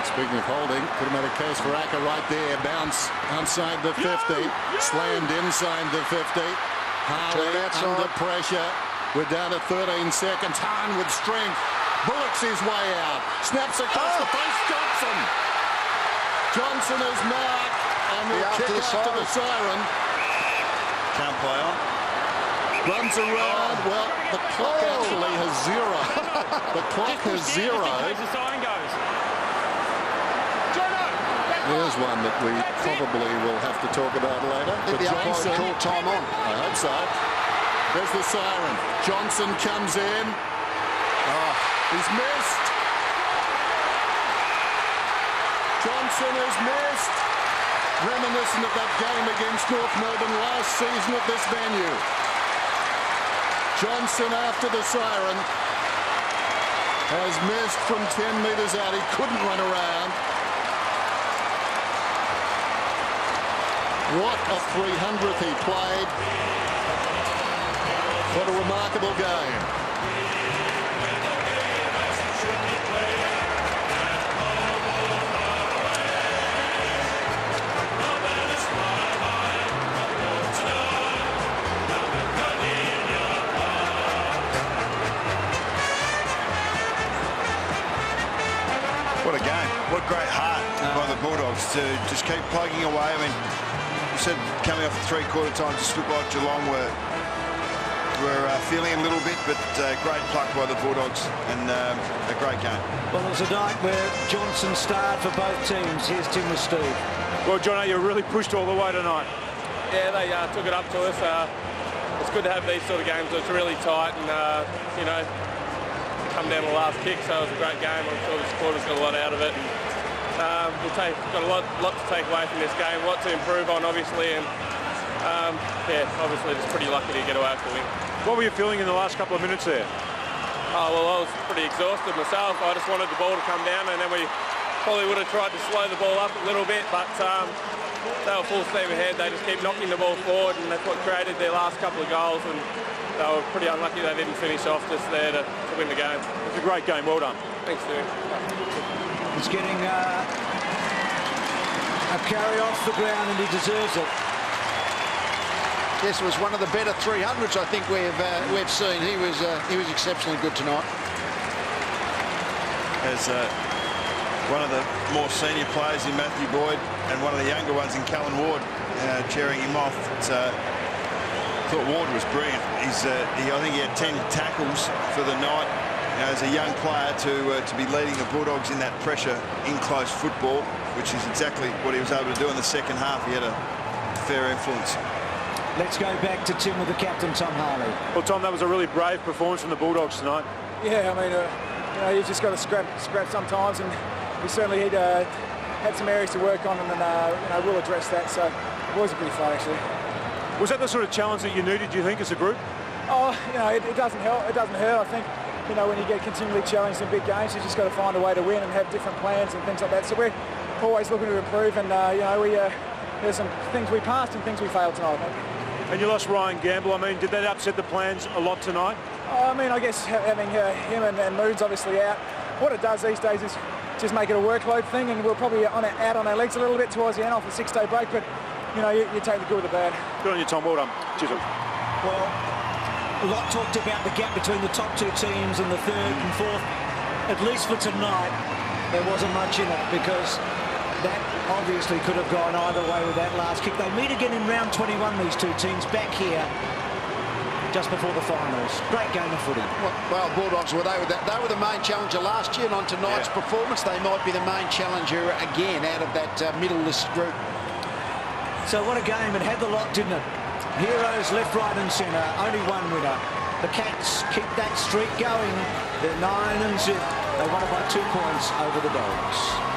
Speaking of holding, could have made a case for Acker right there. Bounce outside the 50. Slammed inside the 50. Harley under pressure. We're down to 13 seconds. Hahn with strength. Bullocks his way out. Snaps across the face. Johnson. Johnson is marked. And will kick after the siren. Can't play on. Runs around. Well, the clock actually has zero. The clock has zero. The siren goes. There's one that we probably will have to talk about later. But the umpire called time on. I hope so. There's the siren. Johnson comes in. He's missed. Johnson has missed. Reminiscent of that game against North Melbourne last season at this venue. Johnson, after the siren, has missed from 10 metres out. He couldn't run around. What a 300th he played. What a remarkable game. What a game. What great heart by the Bulldogs to just keep plugging away. I mean, you said coming off the three-quarter time, just looked like Geelong were feeling a little bit, but great pluck by the Bulldogs and a great game. Well, it was a night where Johnson starred for both teams. Here's Tim with Steve. Well, Jono, you really pushed all the way tonight. Yeah, they took it up to us. It's good to have these sort of games. It's really tight and, you know, come down to the last kick, so it was a great game. I'm sure the supporters got a lot out of it. And, we've got a lot to take away from this game, a lot to improve on, obviously, and yeah, obviously just pretty lucky to get away with the win. What were you feeling in the last couple of minutes there? Oh, well, I was pretty exhausted myself. I just wanted the ball to come down, and then we probably would have tried to slow the ball up a little bit, but they were full steam ahead. They just keep knocking the ball forward, and that's what created their last couple of goals, and they were pretty unlucky they didn't finish off just there to win the game. It was a great game. Well done. Thanks, Stu. He's getting a carry off the ground, and he deserves it. This was one of the better 300s I think we've seen. He was exceptionally good tonight. As one of the more senior players in Matthew Boyd and one of the younger ones in Callan Ward cheering him off. I thought Ward was brilliant. I think he had 10 tackles for the night. As a young player to be leading the Bulldogs in that pressure in close football, which is exactly what he was able to do in the second half. He had a fair influence. Let's go back to Tim with the captain, Tom Harley. Well, Tom, that was a really brave performance from the Bulldogs tonight. Yeah, I mean, you've just got to scrap sometimes, and he certainly had some areas to work on, and we'll address that. So it was a pretty fun, actually. Was that the sort of challenge that you needed, do you think, as a group? Oh, it doesn't help. It doesn't hurt. I think, when you get continually challenged in big games, you just got to find a way to win and have different plans and things like that. So we're always looking to improve, and there's some things we passed and things we failed tonight, I think. And you lost Ryan Gamble. I mean, did that upset the plans a lot tonight? I guess having him and Moon's obviously out, what it does these days is just make it a workload thing, and we're probably out on our legs a little bit towards the end off the 6-day break, but you take the good with the bad. Good on you, Tom. Well done. Cheers. Well, a lot talked about the gap between the top two teams and the third and fourth. At least for tonight, there wasn't much in it, because that obviously could have gone either way with that last kick. They meet again in round 21, these two teams, back here just before the finals. Great game of footy. Well, Bulldogs, they were the main challenger last year, and on tonight's performance, they might be the main challenger again out of that middle list group. So what a game. It had the lot, didn't it? Heroes left, right and centre. Only one winner. The Cats keep that streak going. They're 9-0. They won it by 2 points over the Dogs.